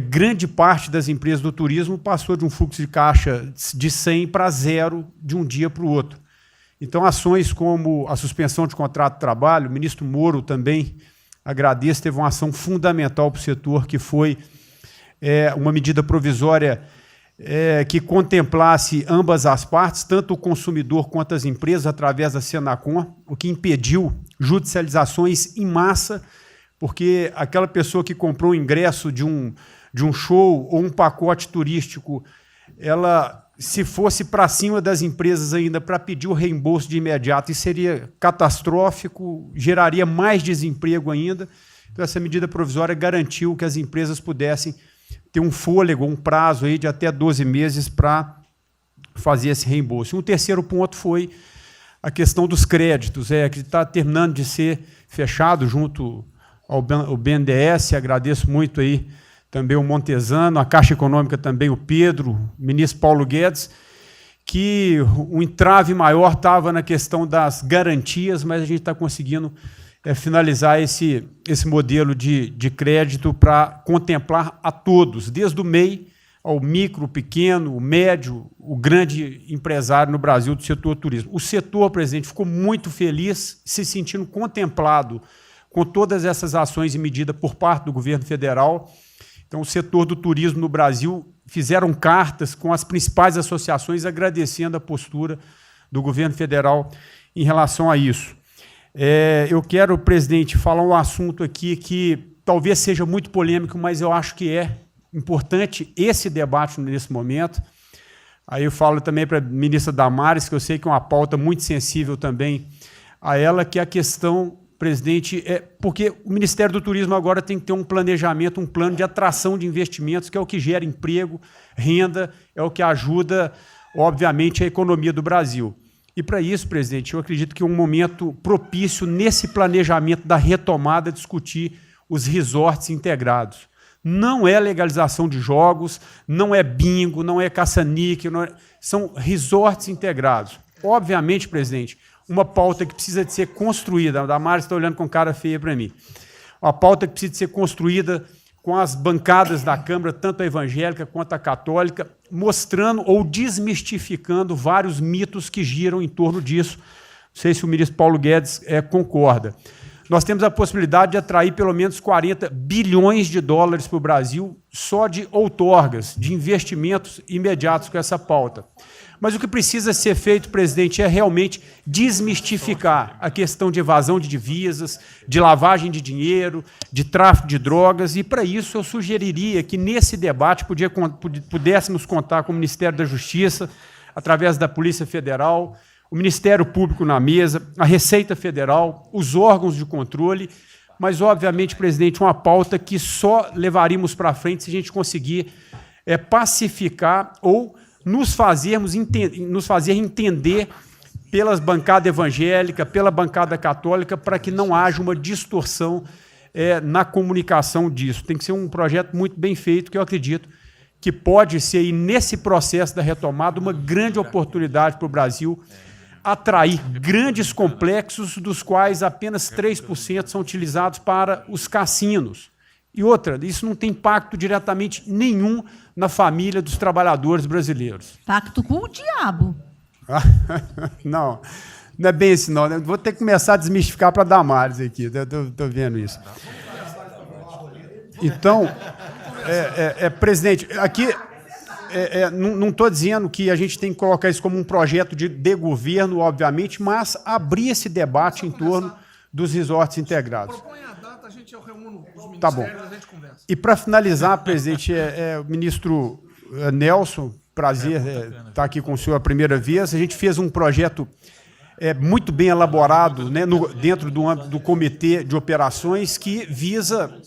[SPEAKER 16] grande parte das empresas do turismo passou de um fluxo de caixa de 100 para 0 de um dia para o outro. Então, ações como a suspensão de contrato de trabalho, o ministro Moro também, agradeço, teve uma ação fundamental para o setor, que foi uma medida provisória que contemplasse ambas as partes, tanto o consumidor quanto as empresas, através da Senacom, o que impediu judicializações em massa, porque aquela pessoa que comprou o ingresso de um show ou um pacote turístico, ela, se fosse para cima das empresas ainda para pedir o reembolso de imediato, isso seria catastrófico, geraria mais desemprego ainda. Então, essa medida provisória garantiu que as empresas pudessem ter um fôlego, um prazo aí de até 12 meses para fazer esse reembolso. Um terceiro ponto foi a questão dos créditos, que está terminando de ser fechado junto ao BNDES. Agradeço muito aí também o Montesano, a Caixa Econômica também, o Pedro, o ministro Paulo Guedes, que o entrave maior estava na questão das garantias, mas a gente está conseguindo finalizar esse modelo de crédito para contemplar a todos, desde o MEI ao micro, o pequeno, o médio, o grande empresário no Brasil do setor turismo. O setor, presidente, ficou muito feliz, se sentindo contemplado com todas essas ações e medidas por parte do governo federal. Então, o setor do turismo no Brasil fizeram cartas com as principais associações agradecendo a postura do governo federal em relação a isso. Eu quero, presidente, falar um assunto aqui que talvez seja muito polêmico, mas eu acho que é importante esse debate nesse momento. Aí eu falo também para a ministra Damares, que eu sei que é uma pauta muito sensível também a ela, que é a questão, presidente, porque o Ministério do Turismo agora tem que ter um planejamento, um plano de atração de investimentos, que é o que gera emprego, renda, é o que ajuda, obviamente, a economia do Brasil. E, para isso, presidente, eu acredito que é um momento propício, nesse planejamento da retomada, discutir os resorts integrados. Não é legalização de jogos, não é bingo, não é caça-níquel, são resorts integrados. Obviamente, presidente, uma pauta que precisa de ser construída, a Damares está olhando com cara feia para mim, uma pauta que precisa de ser construída com as bancadas da Câmara, tanto a evangélica quanto a católica, mostrando ou desmistificando vários mitos que giram em torno disso. Não sei se o ministro Paulo Guedes concorda. Nós temos a possibilidade de atrair pelo menos 40 bilhões de dólares para o Brasil só de outorgas, de investimentos imediatos com essa pauta. Mas o que precisa ser feito, presidente, é realmente desmistificar a questão de evasão de divisas, de lavagem de dinheiro, de tráfico de drogas, e, para isso, eu sugeriria que, nesse debate, pudéssemos contar com o Ministério da Justiça, através da Polícia Federal, o Ministério Público na mesa, a Receita Federal, os órgãos de controle, mas, obviamente, presidente, uma pauta que só levaríamos para frente se a gente conseguir pacificar ou nos fazer entender pelas bancadas evangélicas, pela bancada católica, para que não haja uma distorção na comunicação disso. Tem que ser um projeto muito bem feito, que eu acredito que pode ser, e nesse processo da retomada, uma grande oportunidade para o Brasil atrair grandes complexos, dos quais apenas 3% são utilizados para os cassinos. E outra, isso não tem impacto diretamente nenhum na família dos trabalhadores brasileiros.
[SPEAKER 15] Pacto com o diabo.
[SPEAKER 16] Não, não é bem assim, não. Vou ter que começar a desmistificar para a Damares aqui. Estou vendo isso. Então, presidente, aqui não estou dizendo que a gente tem que colocar isso como um projeto de governo, obviamente, mas abrir esse debate em torno dos resorts integrados.
[SPEAKER 1] Propõe a data, a gente reúne os ministérios,
[SPEAKER 16] Tá bom.
[SPEAKER 1] a gente conversa.
[SPEAKER 16] E para finalizar, presidente, o ministro Nelson, prazer estar aqui com o senhor a primeira vez. A gente fez um projeto muito bem elaborado, né, dentro do âmbito do Comitê de Operações, que visa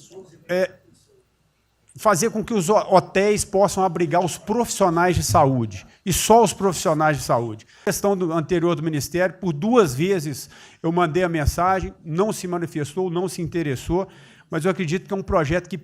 [SPEAKER 16] fazer com que os hotéis possam abrigar os profissionais de saúde, e só os profissionais de saúde. A questão anterior do Ministério, por 2 vezes eu mandei a mensagem, não se manifestou, não se interessou, mas eu acredito que é um projeto que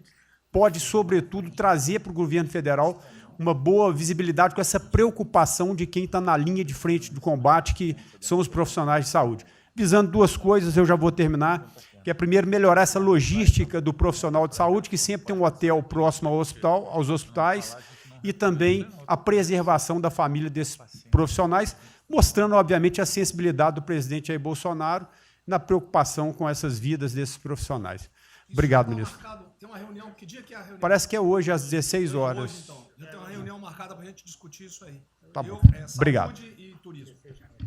[SPEAKER 16] pode, sobretudo, trazer para o governo federal uma boa visibilidade com essa preocupação de quem está na linha de frente do combate, que são os profissionais de saúde. Visando 2 coisas, eu já vou terminar, que é, primeiro, melhorar essa logística do profissional de saúde, que sempre tem um hotel próximo ao hospital, aos hospitais, e também a preservação da família desses profissionais, mostrando, obviamente, a sensibilidade do presidente Jair Bolsonaro na preocupação com essas vidas desses profissionais. Obrigado, ministro.
[SPEAKER 1] Tem uma reunião, que dia que é a reunião?
[SPEAKER 16] Parece que é hoje, às 16 horas.
[SPEAKER 1] Hoje, então. Já tem uma reunião marcada para a gente discutir isso aí.
[SPEAKER 16] Tá bom.
[SPEAKER 1] Obrigado. Saúde e turismo.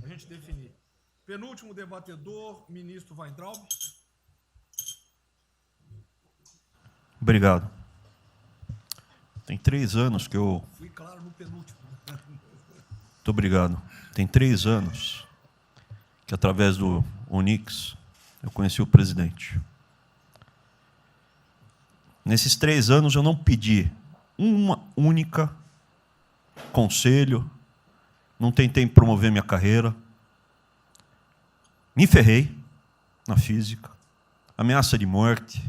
[SPEAKER 1] A gente definir. Penúltimo debatedor, ministro Weintraub.
[SPEAKER 17] Obrigado. Tem 3 anos que eu...
[SPEAKER 1] Fui claro no penúltimo.
[SPEAKER 17] Muito obrigado. Tem 3 anos que, através do Onix, eu conheci o presidente. Nesses 3 anos, eu não pedi uma única conselho, não tentei promover minha carreira, me ferrei na física, ameaça de morte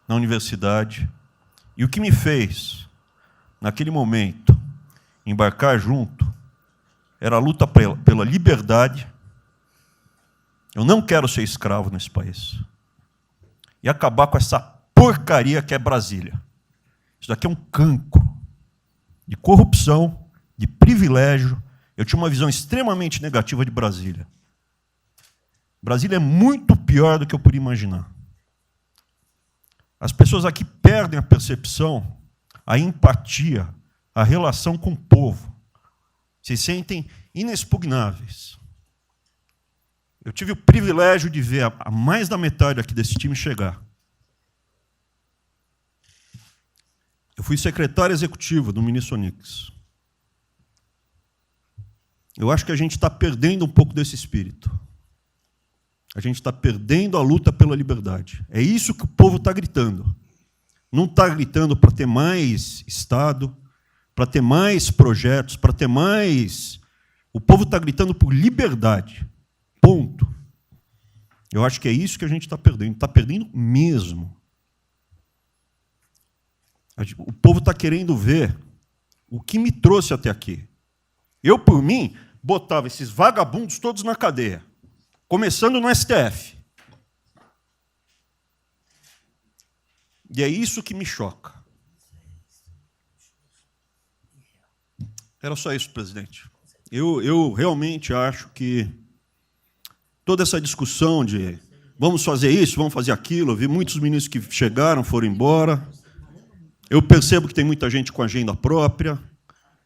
[SPEAKER 17] na universidade, e o que me fez, naquele momento, embarcar junto, era a luta pela liberdade. Eu não quero ser escravo nesse país. E acabar com essa porcaria que é Brasília. Isso daqui é um cancro de corrupção, de privilégio. Eu tinha uma visão extremamente negativa de Brasília. Brasília é muito pior do que eu podia imaginar. As pessoas aqui perdem a percepção, a empatia, a relação com o povo. Se sentem inexpugnáveis. Eu tive o privilégio de ver a mais da metade aqui desse time chegar. Eu fui secretário executivo do ministro Onix. Eu acho que a gente está perdendo um pouco desse espírito. A gente está perdendo a luta pela liberdade. É isso que o povo está gritando. Não está gritando para ter mais Estado, para ter mais projetos, para ter mais... O povo está gritando por liberdade. Ponto. Eu acho que é isso que a gente está perdendo. Está perdendo mesmo. O povo está querendo ver o que me trouxe até aqui. Eu, por mim, botava esses vagabundos todos na cadeia. Começando no STF. E é isso que me choca. Era só isso, presidente. Eu realmente acho que toda essa discussão de vamos fazer isso, vamos fazer aquilo, eu vi muitos ministros que chegaram, foram embora. Eu percebo que tem muita gente com agenda própria.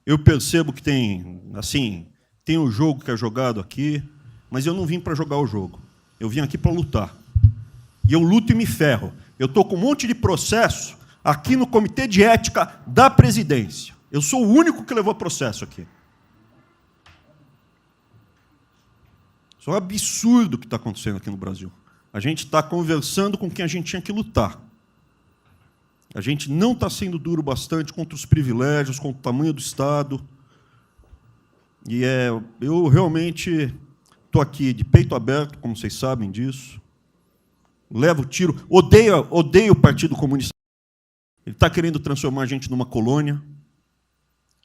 [SPEAKER 17] Eu percebo que tem, assim, tem um jogo que é jogado aqui. Mas eu não vim para jogar o jogo. Eu vim aqui para lutar. E eu luto e me ferro. Eu estou com um monte de processo aqui no Comitê de Ética da Presidência. Eu sou o único que levou processo aqui. Isso é um absurdo o que está acontecendo aqui no Brasil. A gente está conversando com quem a gente tinha que lutar. A gente não está sendo duro bastante contra os privilégios, contra o tamanho do Estado. E eu realmente estou aqui de peito aberto, como vocês sabem disso. Levo tiro. Odeio o Partido Comunista. Ele está querendo transformar a gente numa colônia.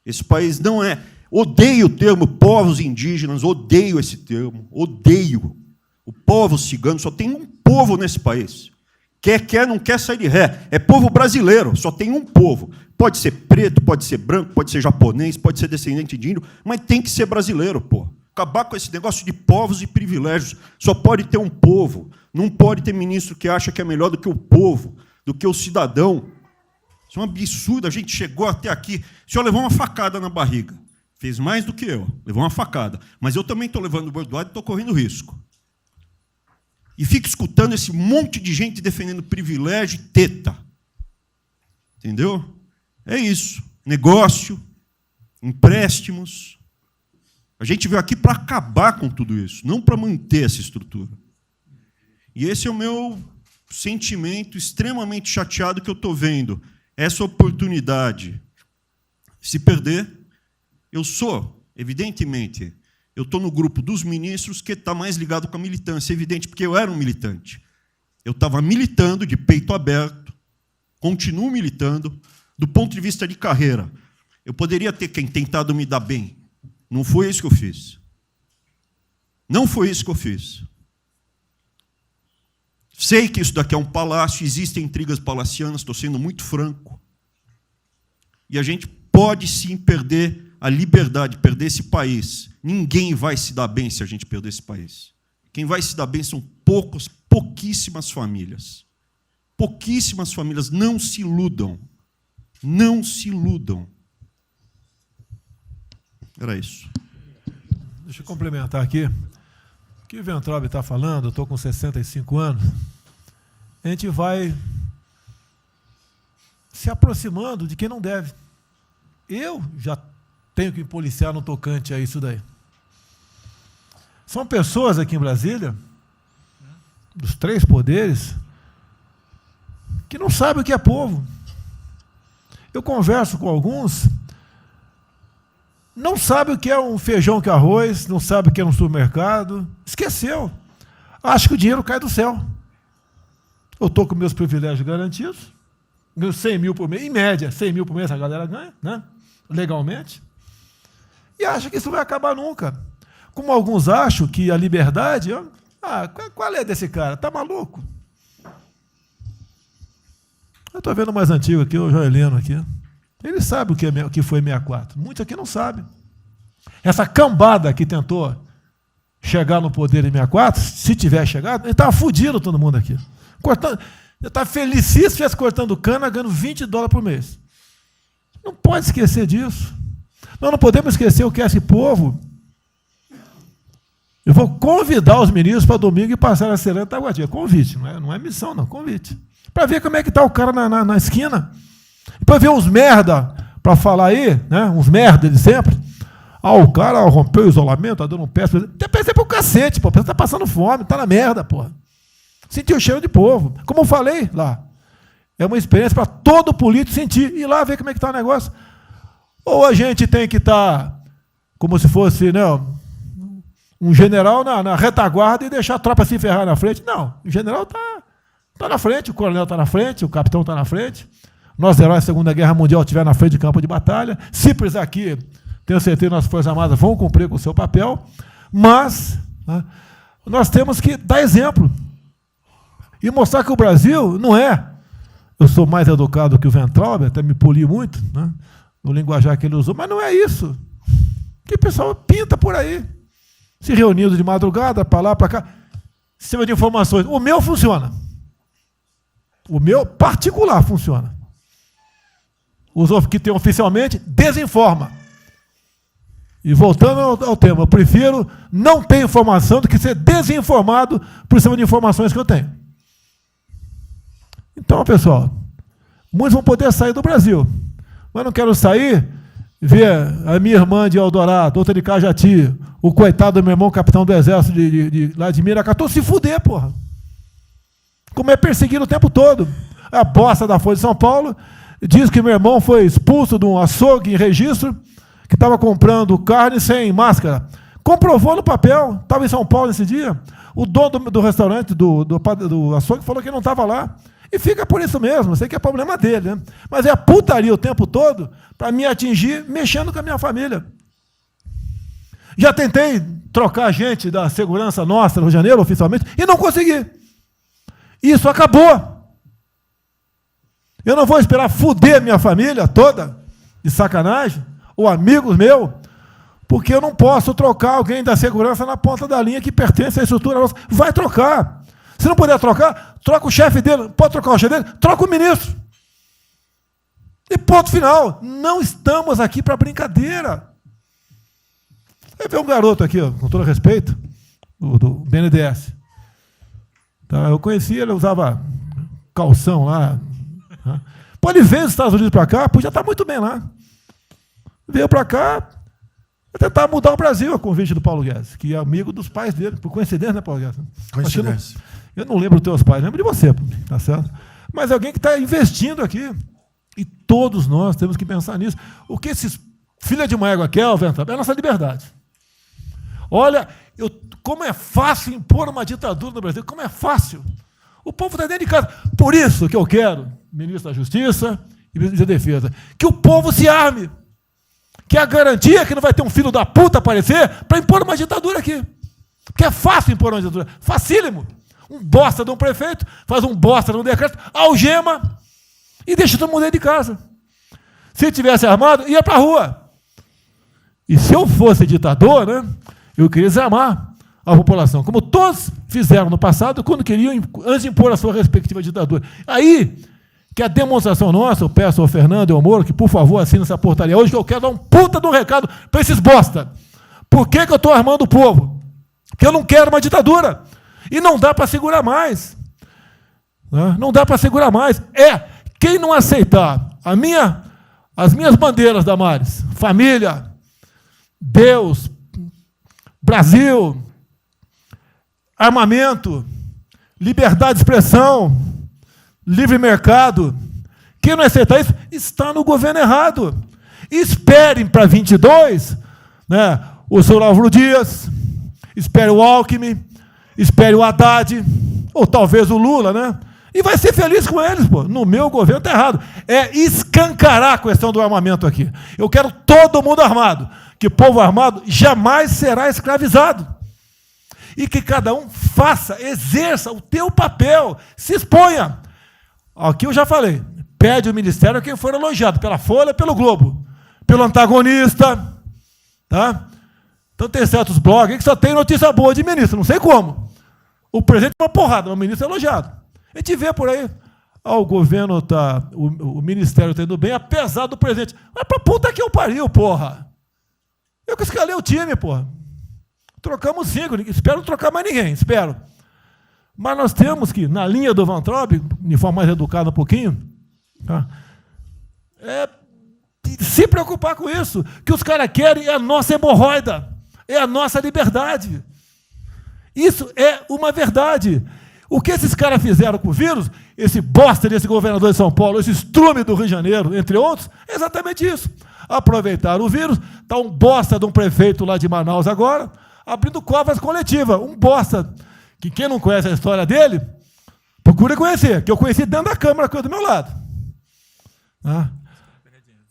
[SPEAKER 17] Esse país não é... Odeio o termo povos indígenas, odeio esse termo, odeio. O povo cigano, só tem um povo nesse país. Quer, não quer sair de ré. É povo brasileiro, só tem um povo. Pode ser preto, pode ser branco, pode ser japonês, pode ser descendente de índio, mas tem que ser brasileiro, pô. Acabar com esse negócio de povos e privilégios. Só pode ter um povo. Não pode ter ministro que acha que é melhor do que o povo, do que o cidadão. Isso é um absurdo. A gente chegou até aqui. O senhor levou uma facada na barriga. Fez mais do que eu. Levou uma facada. Mas eu também estou levando bordoada e estou correndo risco. E fico escutando esse monte de gente defendendo privilégio e teta. Entendeu? É isso. Negócio, empréstimos. A gente veio aqui para acabar com tudo isso, não para manter essa estrutura. E esse é o meu sentimento extremamente chateado que eu estou vendo. Essa oportunidade se perder. Eu sou, evidentemente, eu estou no grupo dos ministros que está mais ligado com a militância, evidente, porque eu era um militante. Eu estava militando de peito aberto, continuo militando, do ponto de vista de carreira. Eu poderia ter tentado me dar bem. Não foi isso que eu fiz. Não foi isso que eu fiz. Sei que isso daqui é um palácio, existem intrigas palacianas, estou sendo muito franco. E a gente pode sim perder a liberdade, perder esse país. Ninguém vai se dar bem se a gente perder esse país. Quem vai se dar bem são pouquíssimas famílias. Pouquíssimas famílias. Não se iludam. Não se iludam. Era isso.
[SPEAKER 2] Deixa eu complementar aqui. O que o Weintraub está falando, eu estou com 65 anos, a gente vai se aproximando de quem não deve. Eu já tenho que me policiar no tocante a isso daí. São pessoas aqui em Brasília, dos 3 poderes, que não sabem o que é povo. Eu converso com alguns, não sabem o que é um feijão com arroz, não sabem o que é um supermercado, esqueceu. Acho que o dinheiro cai do céu. Eu estou com meus privilégios garantidos, meus 100 mil por mês, em média, 100 mil por mês a galera ganha, né? Legalmente, e acha que isso vai acabar nunca. Como alguns acham que a liberdade... qual é desse cara? Está maluco? Eu estou vendo o mais antigo aqui, o Joelino aqui. Ele sabe o que foi 64. Muitos aqui não sabem. Essa cambada que tentou chegar no poder em 64, se tiver chegado, ele estava fudido todo mundo aqui. Cortando, eu estava felicíssimo se estivesse cortando cana, ganhando $20 por mês. Não pode esquecer disso. Nós não podemos esquecer o que é esse povo. Eu vou convidar os ministros para domingo e passar a Serena Taguatinga. Convite, não é missão, não, convite. Para ver como é que está o cara na esquina. Para ver uns merda, para falar aí, né, uns merda de sempre. O cara rompeu o isolamento, está dando um pé. Tem pé pro cacete, pô. Você está passando fome, está na merda, porra. Sentiu o cheiro de povo. Como eu falei lá. É uma experiência para todo político sentir. Ir lá ver como é que está o negócio. Ou a gente tem que estar como se fosse, né, um general na retaguarda e deixar a tropa se ferrar na frente. Não, o general está na frente, o coronel está na frente, o capitão está na frente. Nossos heróis da Segunda Guerra Mundial estiveram na frente de campo de batalha. Se precisar aqui, tenho certeza que nossas Forças Armadas vão cumprir com o seu papel. Mas, né, nós temos que dar exemplo. E mostrar que o Brasil não é... Eu sou mais educado que o Weintraub, até me poli muito, né, no linguajar que ele usou, mas não é isso. Que o pessoal pinta por aí. Se reunindo de madrugada, para lá, para cá. Sistema de informações. O meu funciona. O meu particular funciona. Os que tem oficialmente, desinforma. E voltando ao tema, eu prefiro não ter informação do que ser desinformado por sistema de informações que eu tenho. Então, pessoal, muitos vão poder sair do Brasil, mas não quero sair, ver a minha irmã de Eldorado, outra de Cajati, o coitado do meu irmão, capitão do exército lá de Miracatu, se fuder, porra. como é perseguido o tempo todo. A bosta da Folha de São Paulo diz que meu irmão foi expulso de um açougue em registro, que estava comprando carne sem máscara. Comprovou no papel, estava em São Paulo nesse dia. O dono do restaurante, do açougue, falou que não estava lá. E fica por isso mesmo, sei que é problema dele, né? Mas é a putaria o tempo todo para me atingir, mexendo com a minha família. Já tentei trocar gente da segurança nossa no Rio de Janeiro, oficialmente, e não consegui. Isso acabou. Eu não vou esperar fuder minha família toda, de sacanagem, ou amigos meus, porque eu não posso trocar alguém da segurança na ponta da linha que pertence à estrutura nossa. Vai trocar. Se não puder trocar, troca o chefe dele. Pode trocar o chefe dele? Troca o ministro. E ponto final. Não estamos aqui para brincadeira. Você vê um garoto aqui, ó, com todo respeito, do BNDES. Tá, eu conheci ele, usava calção lá. Tá? Pô, ele veio dos Estados Unidos para cá, podia estar muito bem lá. Veio para cá, vai tentar mudar o Brasil, a convite do Paulo Guedes, que é amigo dos pais dele, por coincidência, né, Paulo Guedes?
[SPEAKER 3] Coincidência.
[SPEAKER 2] Eu não lembro dos teus pais, lembro de você, tá certo? Mas alguém que está investindo aqui. E todos nós temos que pensar nisso. O que esses filha de uma égua querem, é a nossa liberdade. Olha, como é fácil impor uma ditadura no Brasil, como é fácil. O povo está dentro de casa. Por isso que eu quero, ministro da Justiça e ministro da Defesa, que o povo se arme. Que é a garantia que não vai ter um filho da puta aparecer para impor uma ditadura aqui. Porque é fácil impor uma ditadura. Facílimo. Um bosta de um prefeito, faz um bosta de um decreto, algema e deixa todo mundo dentro de casa. Se tivesse armado, ia para a rua. E se eu fosse ditador, né, eu queria desarmar a população, como todos fizeram no passado, quando queriam, antes de impor a sua respectiva ditadura. Aí, que a demonstração nossa, eu peço ao Fernando e ao Moro que, por favor, assine essa portaria hoje, que eu quero dar um puta de um recado para esses bosta. Por que eu estou armando o povo? Porque eu não quero uma ditadura. E não dá para segurar mais. Não dá para segurar mais. Quem não aceitar as minhas bandeiras, Damares, família, Deus, Brasil, armamento, liberdade de expressão, livre mercado, quem não aceitar isso está no governo errado. Esperem para 22, né, o senhor Álvaro Dias, espere o Alckmin, espere o Haddad, ou talvez o Lula, né? E vai ser feliz com eles, pô. No meu governo está errado. É escancarar a questão do armamento aqui. Eu quero todo mundo armado. Que povo armado jamais será escravizado. E que cada um faça, exerça o teu papel, se exponha. Aqui eu já falei. Pede o ministério a quem for elogiado, pela Folha, pelo Globo, pelo antagonista. Tá? Então tem certos blogs que só tem notícia boa de ministro, não sei como. O presidente é uma porrada, mas o ministro é elogiado. A gente vê por aí, o governo está, o ministério está indo bem, apesar do presidente. Mas pra puta que eu pariu, porra. Eu que escalei o time, porra. Trocamos 5, espero não trocar mais ninguém, espero. Mas nós temos que, na linha do Van Traub, de forma mais educada um pouquinho, tá? Se preocupar com isso. O que os caras querem é a nossa hemorroida, é a nossa liberdade. Isso é uma verdade. O que esses caras fizeram com o vírus, esse bosta desse governador de São Paulo, esse estrume do Rio de Janeiro, entre outros, é exatamente isso. Aproveitaram o vírus, está um bosta de um prefeito lá de Manaus agora, abrindo covas coletivas. Um bosta, que quem não conhece a história dele, procura conhecer, que eu conheci dentro da Câmara, que é do meu lado.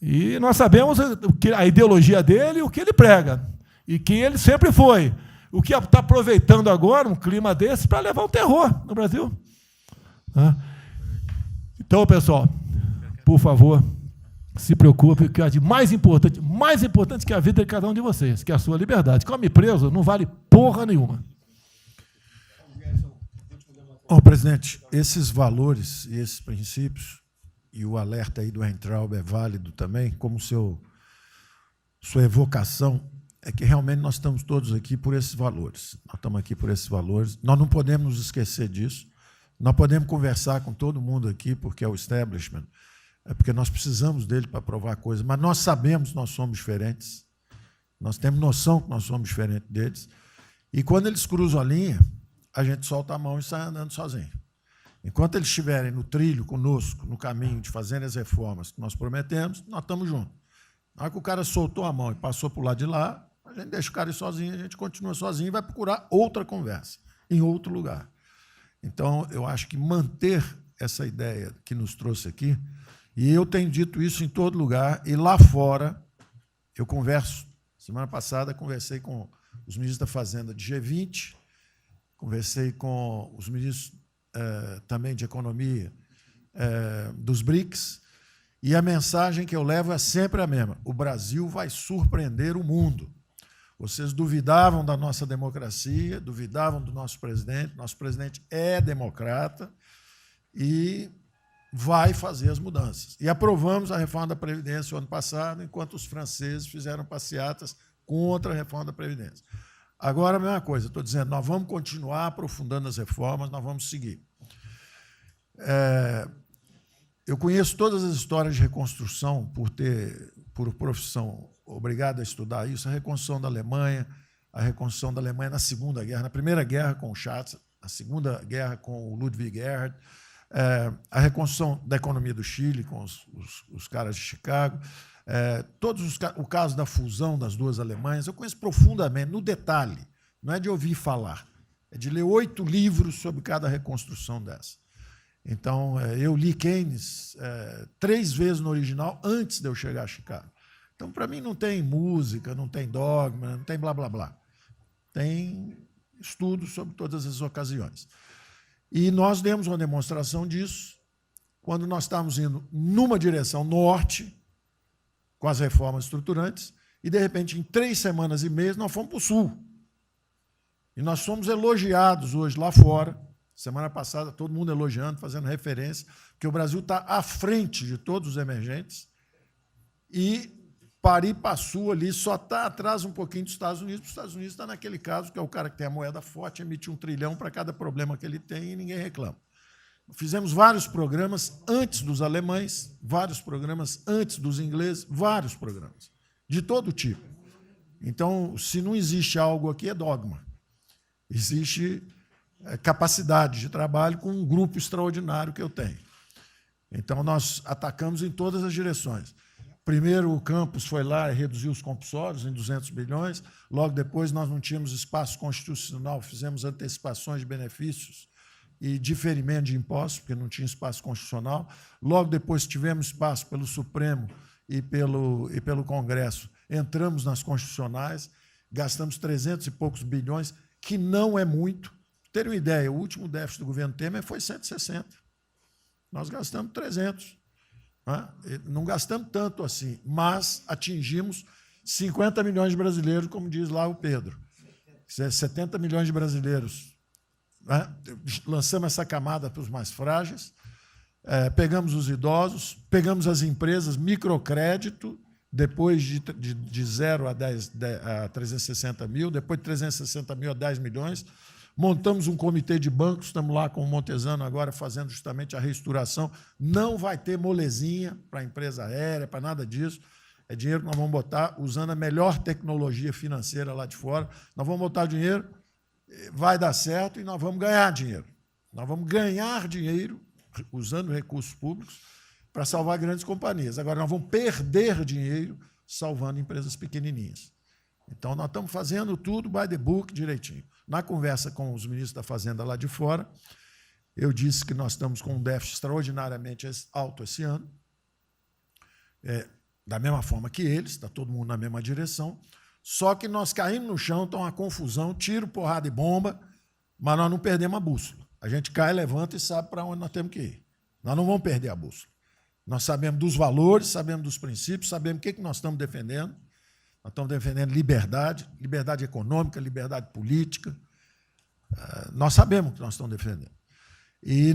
[SPEAKER 2] E nós sabemos a ideologia dele e o que ele prega. E quem ele sempre foi. O que está aproveitando agora um clima desse para levar o terror no Brasil. Então, pessoal, por favor, se preocupe, que é de mais importante que a vida de cada um de vocês, que é a sua liberdade. Come preso não vale porra nenhuma.
[SPEAKER 3] Presidente, esses valores e esses princípios, e o alerta aí do Weintraub é válido também, como sua evocação, é que realmente nós estamos todos aqui por esses valores. Nós estamos aqui por esses valores. Nós não podemos nos esquecer disso. Nós podemos conversar com todo mundo aqui, porque é o establishment, porque nós precisamos dele para provar coisas, mas nós sabemos que nós somos diferentes. Nós temos noção que nós somos diferentes deles. E quando eles cruzam a linha, a gente solta a mão e sai andando sozinho. Enquanto eles estiverem no trilho conosco, no caminho de fazerem as reformas que nós prometemos, nós estamos juntos. Na hora que o cara soltou a mão e passou para o lado de lá, a gente deixa o cara ir sozinho, a gente continua sozinho e vai procurar outra conversa, em outro lugar. Então, eu acho que manter essa ideia que nos trouxe aqui, e eu tenho dito isso em todo lugar, e lá fora, eu converso. Semana passada, conversei com os ministros da Fazenda de G20, conversei com os ministros também de Economia dos BRICS, e a mensagem que eu levo é sempre a mesma: o Brasil vai surpreender o mundo. Vocês duvidavam da nossa democracia, duvidavam do nosso presidente é democrata e vai fazer as mudanças. E aprovamos a reforma da Previdência o ano passado, enquanto os franceses fizeram passeatas contra a reforma da Previdência. Agora, a mesma coisa, estou dizendo, nós vamos continuar aprofundando as reformas, nós vamos seguir. Eu conheço todas as histórias de reconstrução por profissão, obrigado a estudar isso, a reconstrução da Alemanha na Segunda Guerra, na Primeira Guerra com o Schatz, na Segunda Guerra com o Ludwig Erhard, a reconstrução da economia do Chile com os caras de Chicago, o caso da fusão das duas Alemanhas, eu conheço profundamente, no detalhe, não é de ouvir falar, é de ler 8 livros sobre cada reconstrução dessa. Então, eu li Keynes 3 vezes no original antes de eu chegar a Chicago. Então, para mim, não tem música, não tem dogma, não tem blá, blá, blá. Tem estudos sobre todas as ocasiões. E nós demos uma demonstração disso quando nós estávamos indo numa direção norte, com as reformas estruturantes, e, de repente, em 3 semanas e meia, nós fomos para o sul. E nós fomos elogiados hoje lá fora, semana passada, todo mundo elogiando, fazendo referência, que o Brasil está à frente de todos os emergentes, e Paris-Passu ali só está atrás um pouquinho dos Estados Unidos, porque os Estados Unidos está naquele caso, que é o cara que tem a moeda forte, emite 1 trilhão para cada problema que ele tem e ninguém reclama. Fizemos vários programas antes dos alemães, vários programas antes dos ingleses, vários programas, de todo tipo. Então, se não existe algo aqui, é dogma. Existe capacidade de trabalho com um grupo extraordinário que eu tenho. Então, nós atacamos em todas as direções. Primeiro, o campus foi lá e reduziu os compulsórios em 200 bilhões. Logo depois, nós não tínhamos espaço constitucional, fizemos antecipações de benefícios e diferimento de impostos, porque não tinha espaço constitucional. Logo depois, tivemos espaço pelo Supremo e pelo Congresso. Entramos nas constitucionais, gastamos 300 e poucos bilhões, que não é muito. Para terem uma ideia, o último déficit do governo Temer foi 160. Nós gastamos 300. Não gastamos tanto assim, mas atingimos 50 milhões de brasileiros, como diz lá o Pedro. 70 milhões de brasileiros. Lançamos essa camada para os mais frágeis, pegamos os idosos, pegamos as empresas, microcrédito, depois de 0 a 360 mil, depois de 360 mil a 10 milhões, montamos um comitê de bancos, estamos lá com o Montesano agora fazendo justamente a reestruturação. Não vai ter molezinha para a empresa aérea, para nada disso. É dinheiro que nós vamos botar usando a melhor tecnologia financeira lá de fora. Nós vamos botar dinheiro, vai dar certo e nós vamos ganhar dinheiro. Nós vamos ganhar dinheiro usando recursos públicos para salvar grandes companhias. Agora, nós vamos perder dinheiro salvando empresas pequenininhas. Então, nós estamos fazendo tudo by the book direitinho. Na conversa com os ministros da Fazenda lá de fora, eu disse que nós estamos com um déficit extraordinariamente alto esse ano, da mesma forma que eles, está todo mundo na mesma direção, só que nós caímos no chão, está uma confusão, tiro, porrada e bomba, mas nós não perdemos a bússola. A gente cai, levanta e sabe para onde nós temos que ir. Nós não vamos perder a bússola. Nós sabemos dos valores, sabemos dos princípios, sabemos o que nós estamos defendendo. Nós estamos defendendo liberdade, liberdade econômica, liberdade política. Nós sabemos o que nós estamos defendendo. E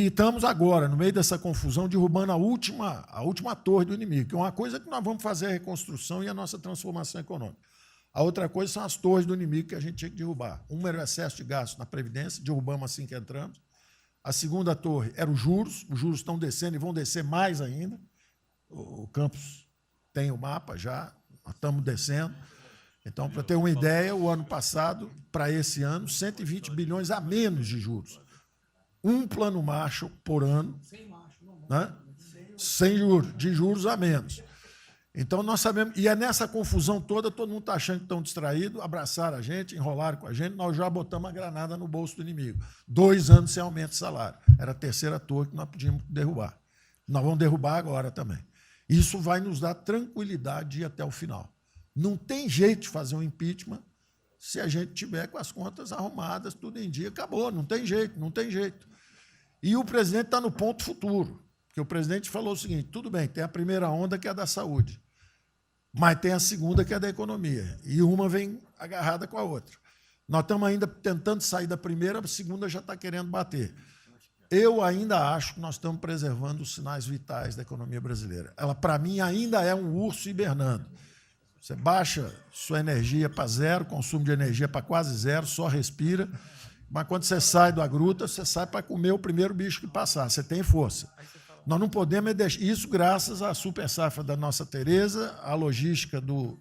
[SPEAKER 3] estamos agora, no meio dessa confusão, derrubando a última torre do inimigo, que é uma coisa que nós vamos fazer a reconstrução e a nossa transformação econômica. A outra coisa são as torres do inimigo que a gente tinha que derrubar. Uma era o excesso de gasto na Previdência, derrubamos assim que entramos. A segunda torre era os juros estão descendo e vão descer mais ainda. O Campos tem o mapa já, nós estamos descendo. Então, para ter uma ideia, o ano passado, para esse ano, 120 bilhões a menos de juros. um plano Marshall por ano, né? Sem juros, de juros a menos. Então, nós sabemos, e é nessa confusão toda, todo mundo está achando que estão distraídos, abraçaram a gente, enrolaram com a gente, nós já botamos a granada no bolso do inimigo. 2 anos sem aumento de salário. Era a terceira torre que nós podíamos derrubar. Nós vamos derrubar agora também. Isso vai nos dar tranquilidade de ir até o final. Não tem jeito de fazer um impeachment se a gente tiver com as contas arrumadas, tudo em dia, acabou, não tem jeito, não tem jeito. E o presidente está no ponto futuro, porque o presidente falou o seguinte, tudo bem, tem a primeira onda que é a da saúde, mas tem a segunda que é da economia, e uma vem agarrada com a outra. Nós estamos ainda tentando sair da primeira, a segunda já está querendo bater. Eu ainda acho que nós estamos preservando os sinais vitais da economia brasileira. Ela, para mim, ainda é um urso hibernando. Você baixa sua energia para zero, consumo de energia para quase zero, só respira, mas quando você sai da gruta, você sai para comer o primeiro bicho que passar, você tem força. Nós não podemos deixar isso graças à super safra da nossa Tereza, à logística do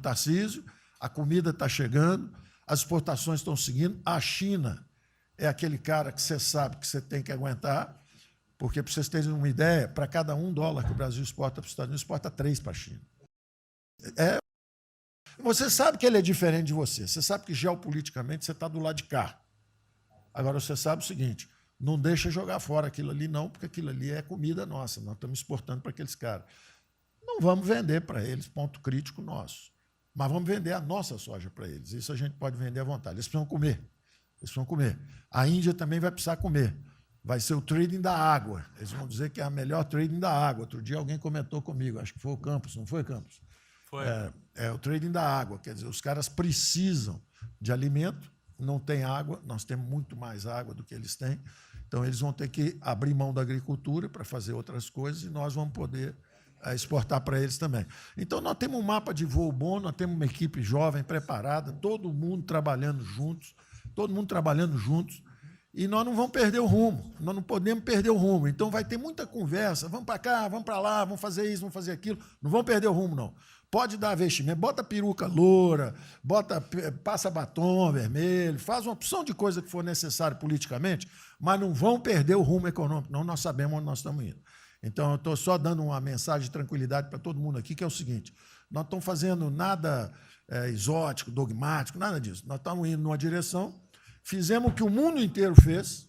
[SPEAKER 3] Tarcísio, a comida está chegando, as exportações estão seguindo, a China é aquele cara que você sabe que você tem que aguentar, porque, para vocês terem uma ideia, para cada $1 que o Brasil exporta para os Estados Unidos, exporta 3 para a China. Você sabe que ele é diferente de você, você sabe que geopoliticamente você está do lado de cá. Agora, você sabe o seguinte, não deixa jogar fora aquilo ali não, porque aquilo ali é comida nossa, nós estamos exportando para aqueles caras. Não vamos vender para eles, ponto crítico nosso, mas vamos vender a nossa soja para eles, isso a gente pode vender à vontade, eles precisam comer. Eles vão comer. A Índia também vai precisar comer. Vai ser o trading da água. Eles vão dizer que é a melhor trading da água. Outro dia alguém comentou comigo, acho que foi o Campos, não foi, Campos?
[SPEAKER 14] Foi.
[SPEAKER 3] É o trading da água. Quer dizer, os caras precisam de alimento, não tem água, nós temos muito mais água do que eles têm. Então, eles vão ter que abrir mão da agricultura para fazer outras coisas e nós vamos poder exportar para eles também. Então, nós temos um mapa de voo bom, nós temos uma equipe jovem, preparada, todo mundo trabalhando juntos, e nós não vamos perder o rumo, nós não podemos perder o rumo. Então, vai ter muita conversa, vamos para cá, vamos para lá, vamos fazer isso, vamos fazer aquilo, não vamos perder o rumo, não. Pode dar vestimento, bota peruca loura, passa batom vermelho, faz uma opção de coisa que for necessário politicamente, mas não vão perder o rumo econômico, não, nós sabemos onde nós estamos indo. Então, eu estou só dando uma mensagem de tranquilidade para todo mundo aqui, que é o seguinte, nós não estamos fazendo nada exótico, dogmático, nada disso. Nós estamos indo numa direção, fizemos o que o mundo inteiro fez,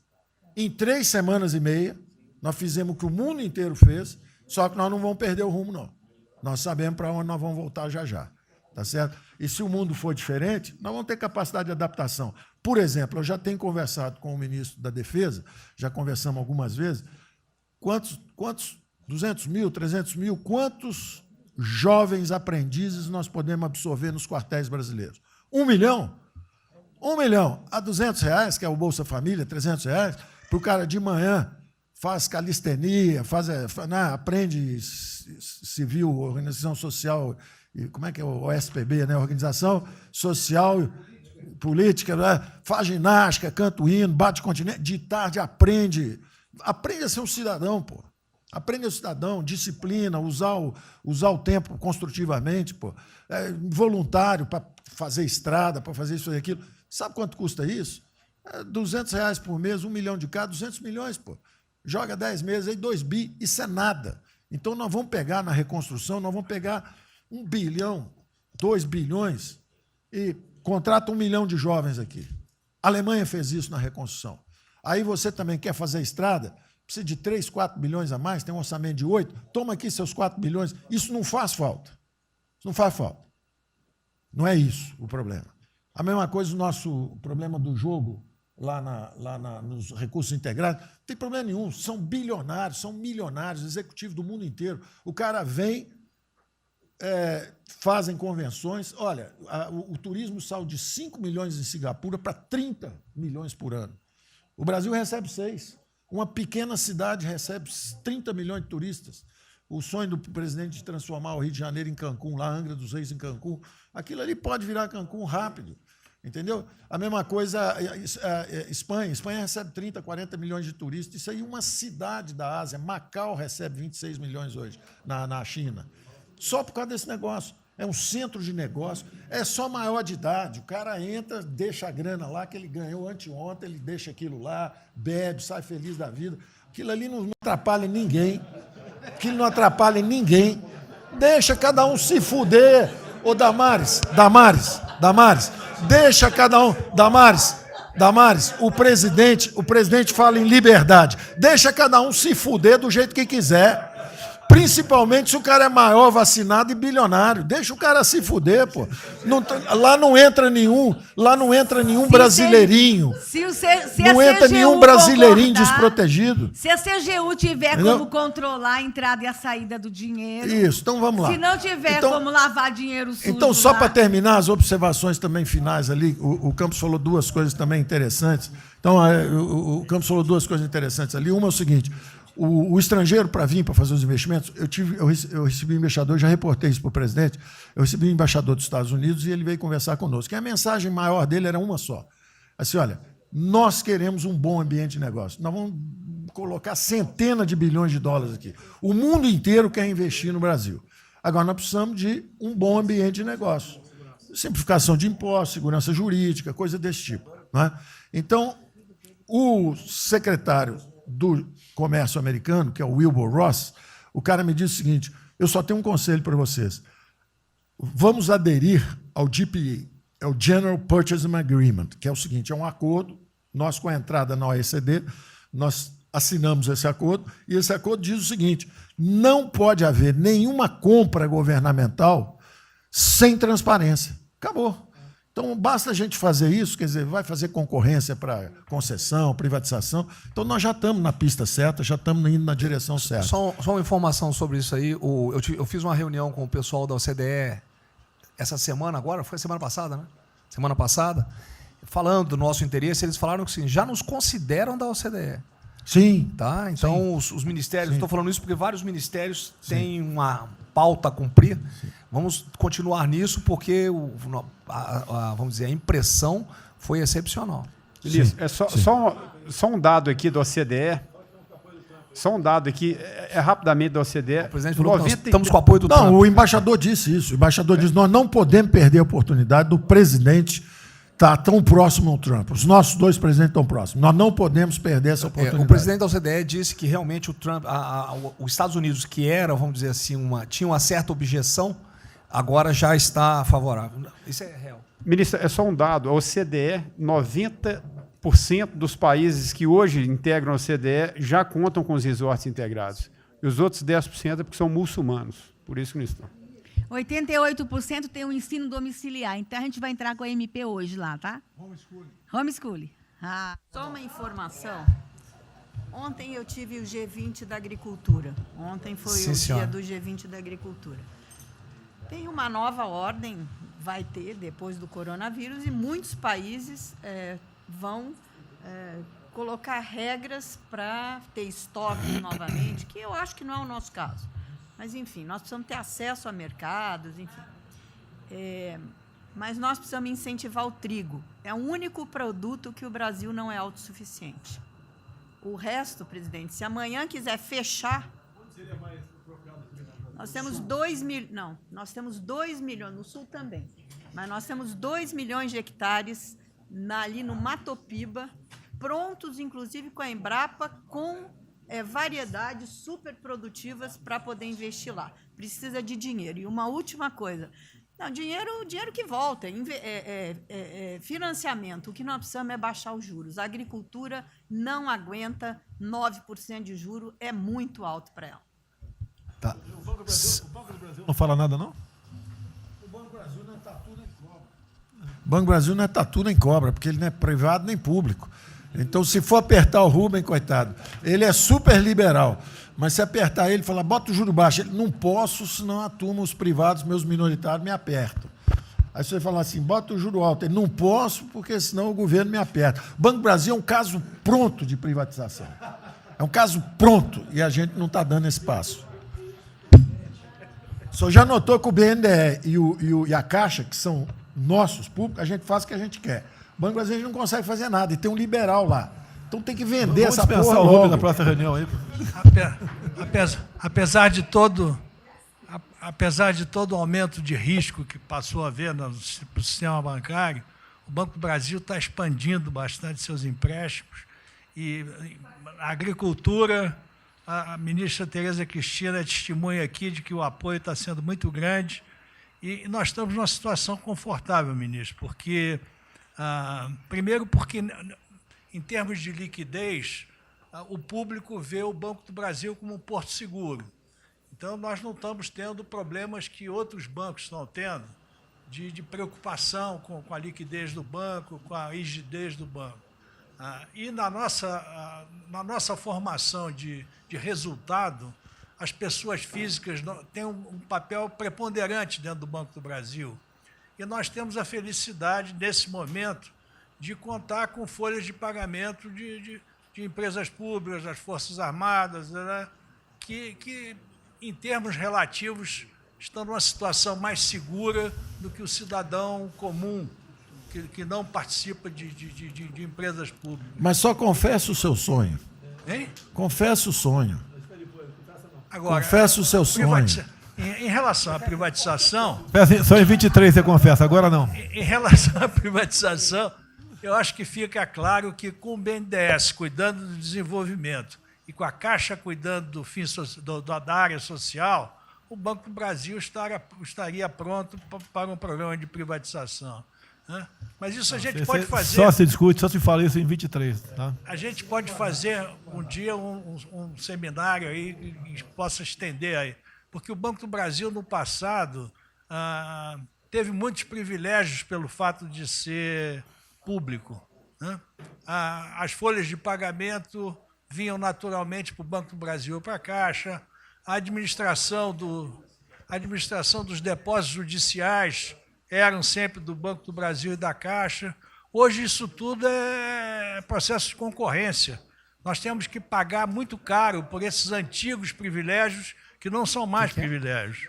[SPEAKER 3] em 3 semanas e meia, nós fizemos o que o mundo inteiro fez, só que nós não vamos perder o rumo, não. Nós sabemos para onde nós vamos voltar já já, tá certo? E se o mundo for diferente, nós vamos ter capacidade de adaptação. Por exemplo, eu já tenho conversado com o ministro da Defesa, já conversamos algumas vezes, quantos 200 mil, 300 mil, quantos jovens aprendizes nós podemos absorver nos quartéis brasileiros? 1 milhão? 1 milhão a R$200, que é o Bolsa Família, R$300, para o cara de manhã faz calistenia, aprende civil, organização social, como é que é o OSPB, né? Organização Social Política, né? Faz ginástica, canta o hino, bate continente, de tarde aprende a ser um cidadão, pô. Aprende a ser cidadão, disciplina, usar o tempo construtivamente, pô. Voluntário para fazer estrada, para fazer isso e aquilo. Sabe quanto custa isso? R$200 por mês, 1 milhão de cada, 200 milhões, pô. Joga 10 meses aí, 2 bi, isso é nada. Então, nós vamos pegar na reconstrução, nós vamos pegar 1 bilhão, 2 bilhões e contrata 1 milhão de jovens aqui. A Alemanha fez isso na reconstrução. Aí você também quer fazer estrada, precisa de 3, 4 bilhões a mais, tem um orçamento de 8, toma aqui seus 4 bilhões. Isso não faz falta. Isso não faz falta. Não é isso o problema. A mesma coisa o nosso problema do jogo, lá nos recursos integrados, não tem problema nenhum, são bilionários, são milionários, executivos do mundo inteiro. O cara vem, fazem convenções. Olha, o turismo saiu de 5 milhões em Singapura para 30 milhões por ano. O Brasil recebe 6. Uma pequena cidade recebe 30 milhões de turistas. O sonho do presidente de transformar o Rio de Janeiro em Cancún, lá Angra dos Reis em Cancún, aquilo ali pode virar Cancún rápido. Entendeu? A mesma coisa, Espanha. Espanha recebe 30, 40 milhões de turistas. Isso aí é uma cidade da Ásia. Macau recebe 26 milhões hoje na China. Só por causa desse negócio. É um centro de negócio. É só maior de idade. O cara entra, deixa a grana lá, que ele ganhou anteontem, ele deixa aquilo lá, bebe, sai feliz da vida. Aquilo ali não atrapalha ninguém. Aquilo não atrapalha ninguém. Deixa cada um se fuder. Ô, Damares, deixa cada um... Damares, o presidente fala em liberdade. Deixa cada um se fuder do jeito que quiser. Principalmente se o cara é maior, vacinado e bilionário. Deixa o cara se fuder, pô. Lá não entra nenhum brasileirinho. Não entra nenhum brasileirinho desprotegido.
[SPEAKER 15] Se a CGU tiver como controlar a entrada e a saída do dinheiro...
[SPEAKER 3] Isso, então vamos lá.
[SPEAKER 15] Se não tiver como lavar dinheiro sujo...
[SPEAKER 3] Então, só para terminar, as observações também finais ali, o Campos falou duas coisas também interessantes. Então, o Campos falou duas coisas interessantes ali. Uma é o seguinte... O estrangeiro, para vir, para fazer os investimentos, eu recebi um embaixador, já reportei isso para o presidente, eu recebi um embaixador dos Estados Unidos e ele veio conversar conosco. E a mensagem maior dele era uma só. Assim, olha, nós queremos um bom ambiente de negócio. Nós vamos colocar centenas de bilhões de dólares aqui. O mundo inteiro quer investir no Brasil. Agora, nós precisamos de um bom ambiente de negócio. Simplificação de impostos, segurança jurídica, coisa desse tipo. Não é? Então, o secretário do Comércio americano, que é o Wilbur Ross, o cara me disse o seguinte, eu só tenho um conselho para vocês. Vamos aderir ao GPA, é o General Purchasing Agreement, que é o seguinte, é um acordo, nós com a entrada na OECD, nós assinamos esse acordo, e esse acordo diz o seguinte, não pode haver nenhuma compra governamental sem transparência. Acabou. Então, basta a gente fazer isso, quer dizer, vai fazer concorrência para concessão, privatização. Então, nós já estamos na pista certa, já estamos indo na direção certa.
[SPEAKER 1] Só uma informação sobre isso aí. Eu fiz uma reunião com o pessoal da OCDE essa semana agora, foi semana passada, né? Semana passada, falando do nosso interesse, eles falaram que sim, já nos consideram da OCDE.
[SPEAKER 3] Sim.
[SPEAKER 1] Tá? Então, os ministérios, estou falando isso porque vários ministérios têm uma pauta a cumprir. Sim. Vamos continuar nisso porque, vamos dizer, a impressão foi excepcional.
[SPEAKER 16] Ministro, é só um dado aqui da OCDE. Só um dado aqui, rapidamente da OCDE.
[SPEAKER 1] O presidente falou que nós estamos com o apoio do Trump.
[SPEAKER 3] Não, o embaixador disse isso. O embaixador disse nós não podemos perder a oportunidade do presidente estar tão próximo ao Trump. Os nossos dois presidentes estão próximos. Nós não podemos perder essa oportunidade.
[SPEAKER 1] O presidente da OCDE disse que realmente o Trump, os Estados Unidos, que era, vamos dizer assim, tinha uma certa objeção, agora já está favorável. Isso é real.
[SPEAKER 16] Ministro, é só um dado. A OCDE, 90% dos países que hoje integram a OCDE já contam com os resorts integrados. E os outros 10% é porque são muçulmanos. Por isso que não estão.
[SPEAKER 15] 88% tem o ensino domiciliar. Então, a gente vai entrar com a MP hoje lá, tá? Homeschooling.
[SPEAKER 18] Só uma informação. Ontem eu tive o G20 da Agricultura. Ontem foi o dia do G20 da Agricultura. Tem uma nova ordem, vai ter, depois do coronavírus, e muitos países vão colocar regras para ter estoque novamente, que eu acho que não é o nosso caso. Mas, enfim, nós precisamos ter acesso a mercados, enfim. Mas nós precisamos incentivar o trigo. É o único produto que o Brasil não é autossuficiente. O resto, presidente, se amanhã quiser fechar... Nós temos 2 milhões... Não, nós temos 2 milhões, no Sul também, mas nós temos 2 milhões de hectares ali no Matopiba, prontos, inclusive, com a Embrapa, com... variedades super produtivas para poder investir lá. Precisa de dinheiro. E uma última coisa. Não, dinheiro que volta. Financiamento. O que nós precisamos é baixar os juros. A agricultura não aguenta 9% de juros. É muito alto para ela.
[SPEAKER 2] Tá. O Banco do Brasil não fala nada, não?
[SPEAKER 3] O Banco do Brasil não é tatu nem cobra. O Banco do Brasil não é tatu nem cobra, porque ele não é privado nem público. Então, se for apertar o Rubem, coitado, ele é super liberal, mas se apertar ele, falar, bota o juro baixo, ele, não posso, senão a turma, os privados, meus minoritários, me apertam. Aí você fala assim, bota o juro alto, ele, não posso, porque senão o governo me aperta. O Banco do Brasil é um caso pronto de privatização. É um caso pronto, e a gente não está dando esse passo. O senhor já notou que o BNDE e a Caixa, que são nossos públicos, a gente faz o que a gente quer. O Banco Brasileiro não consegue fazer nada, e tem um liberal lá. Então tem que vender essa porra logo.
[SPEAKER 2] Na próxima reunião aí.
[SPEAKER 19] Apesar de todo apesar de todo o aumento de risco que passou a haver no sistema bancário, o Banco do Brasil está expandindo bastante seus empréstimos. E a agricultura, a ministra Tereza Cristina é testemunha aqui de que o apoio está sendo muito grande. E nós estamos numa situação confortável, ministro, porque, primeiro, porque, em termos de liquidez, o público vê o Banco do Brasil como um porto seguro. Então, nós não estamos tendo problemas que outros bancos estão tendo, de preocupação com a liquidez do banco, com a rigidez do banco. E na nossa formação de resultado, as pessoas físicas têm um papel preponderante dentro do Banco do Brasil. E nós temos a felicidade, nesse momento, de contar com folhas de pagamento de empresas públicas, das Forças Armadas, né, que, em termos relativos, estão numa situação mais segura do que o cidadão comum, que não participa de empresas públicas.
[SPEAKER 3] Mas só confessa o seu sonho.
[SPEAKER 19] Hein?
[SPEAKER 3] Confessa o sonho.
[SPEAKER 19] Agora,
[SPEAKER 3] confessa o seu sonho.
[SPEAKER 19] Em relação à privatização...
[SPEAKER 2] Só em 23 você confessa, agora não.
[SPEAKER 19] Em relação à privatização, eu acho que fica claro que com o BNDES cuidando do desenvolvimento e com a Caixa cuidando do fim da área social, o Banco do Brasil estaria pronto para um programa de privatização. Né? Mas isso a gente pode fazer...
[SPEAKER 2] Só se discute, só se fala isso em 23. Tá?
[SPEAKER 19] A gente pode fazer um dia um seminário aí que possa estender aí. Porque o Banco do Brasil, no passado, teve muitos privilégios pelo fato de ser público. Né? As folhas de pagamento vinham naturalmente para o Banco do Brasil ou para a Caixa. A administração dos depósitos judiciais eram sempre do Banco do Brasil e da Caixa. Hoje isso tudo é processo de concorrência. Nós temos que pagar muito caro por esses antigos privilégios que não são mais privilégios.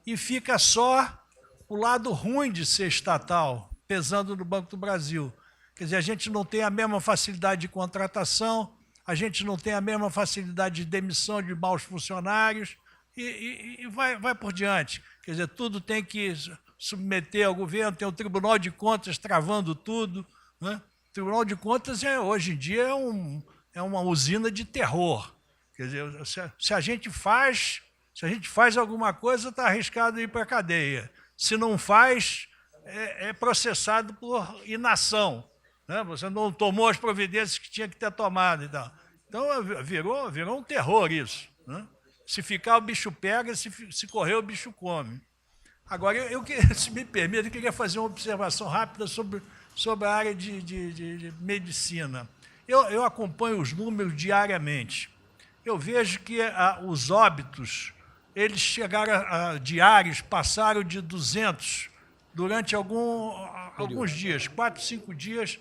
[SPEAKER 19] E fica só o lado ruim de ser estatal, pesando no Banco do Brasil. Quer dizer, a gente não tem a mesma facilidade de contratação, a gente não tem a mesma facilidade de demissão de maus funcionários e vai por diante. Quer dizer, tudo tem que submeter ao governo, tem o Tribunal de Contas travando tudo. Né? O Tribunal de Contas, hoje em dia, é uma usina de terror. Quer dizer, se a gente faz alguma coisa, está arriscado ir para a cadeia. Se não faz, é processado por inação. Né? Você não tomou as providências que tinha que ter tomado. Então virou um terror isso. Né? Se ficar, o bicho pega, se correr, o bicho come. Agora, se me permite, eu queria fazer uma observação rápida sobre a área de medicina. Eu acompanho os números diariamente. Eu vejo que os óbitos, eles chegaram diários, passaram de 200 durante alguns dias, 4, 5 dias,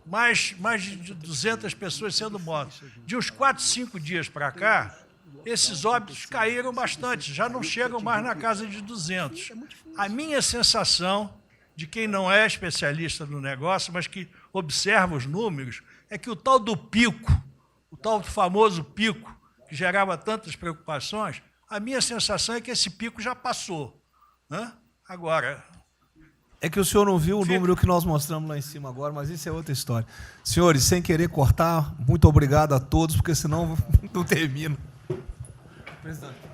[SPEAKER 19] mais de 200 pessoas sendo mortas. De uns 4, 5 dias para cá, esses óbitos caíram bastante, já não chegam mais na casa de 200. A minha sensação, de quem não é especialista no negócio, mas que observa os números, é que o tal do pico, o tal do famoso pico, que gerava tantas preocupações, a minha sensação é que esse pico já passou. Né? Agora...
[SPEAKER 1] É que o senhor não viu o número que nós mostramos lá em cima agora, mas isso é outra história. Senhores, sem querer cortar, muito obrigado a todos, porque senão não termino. Presidente.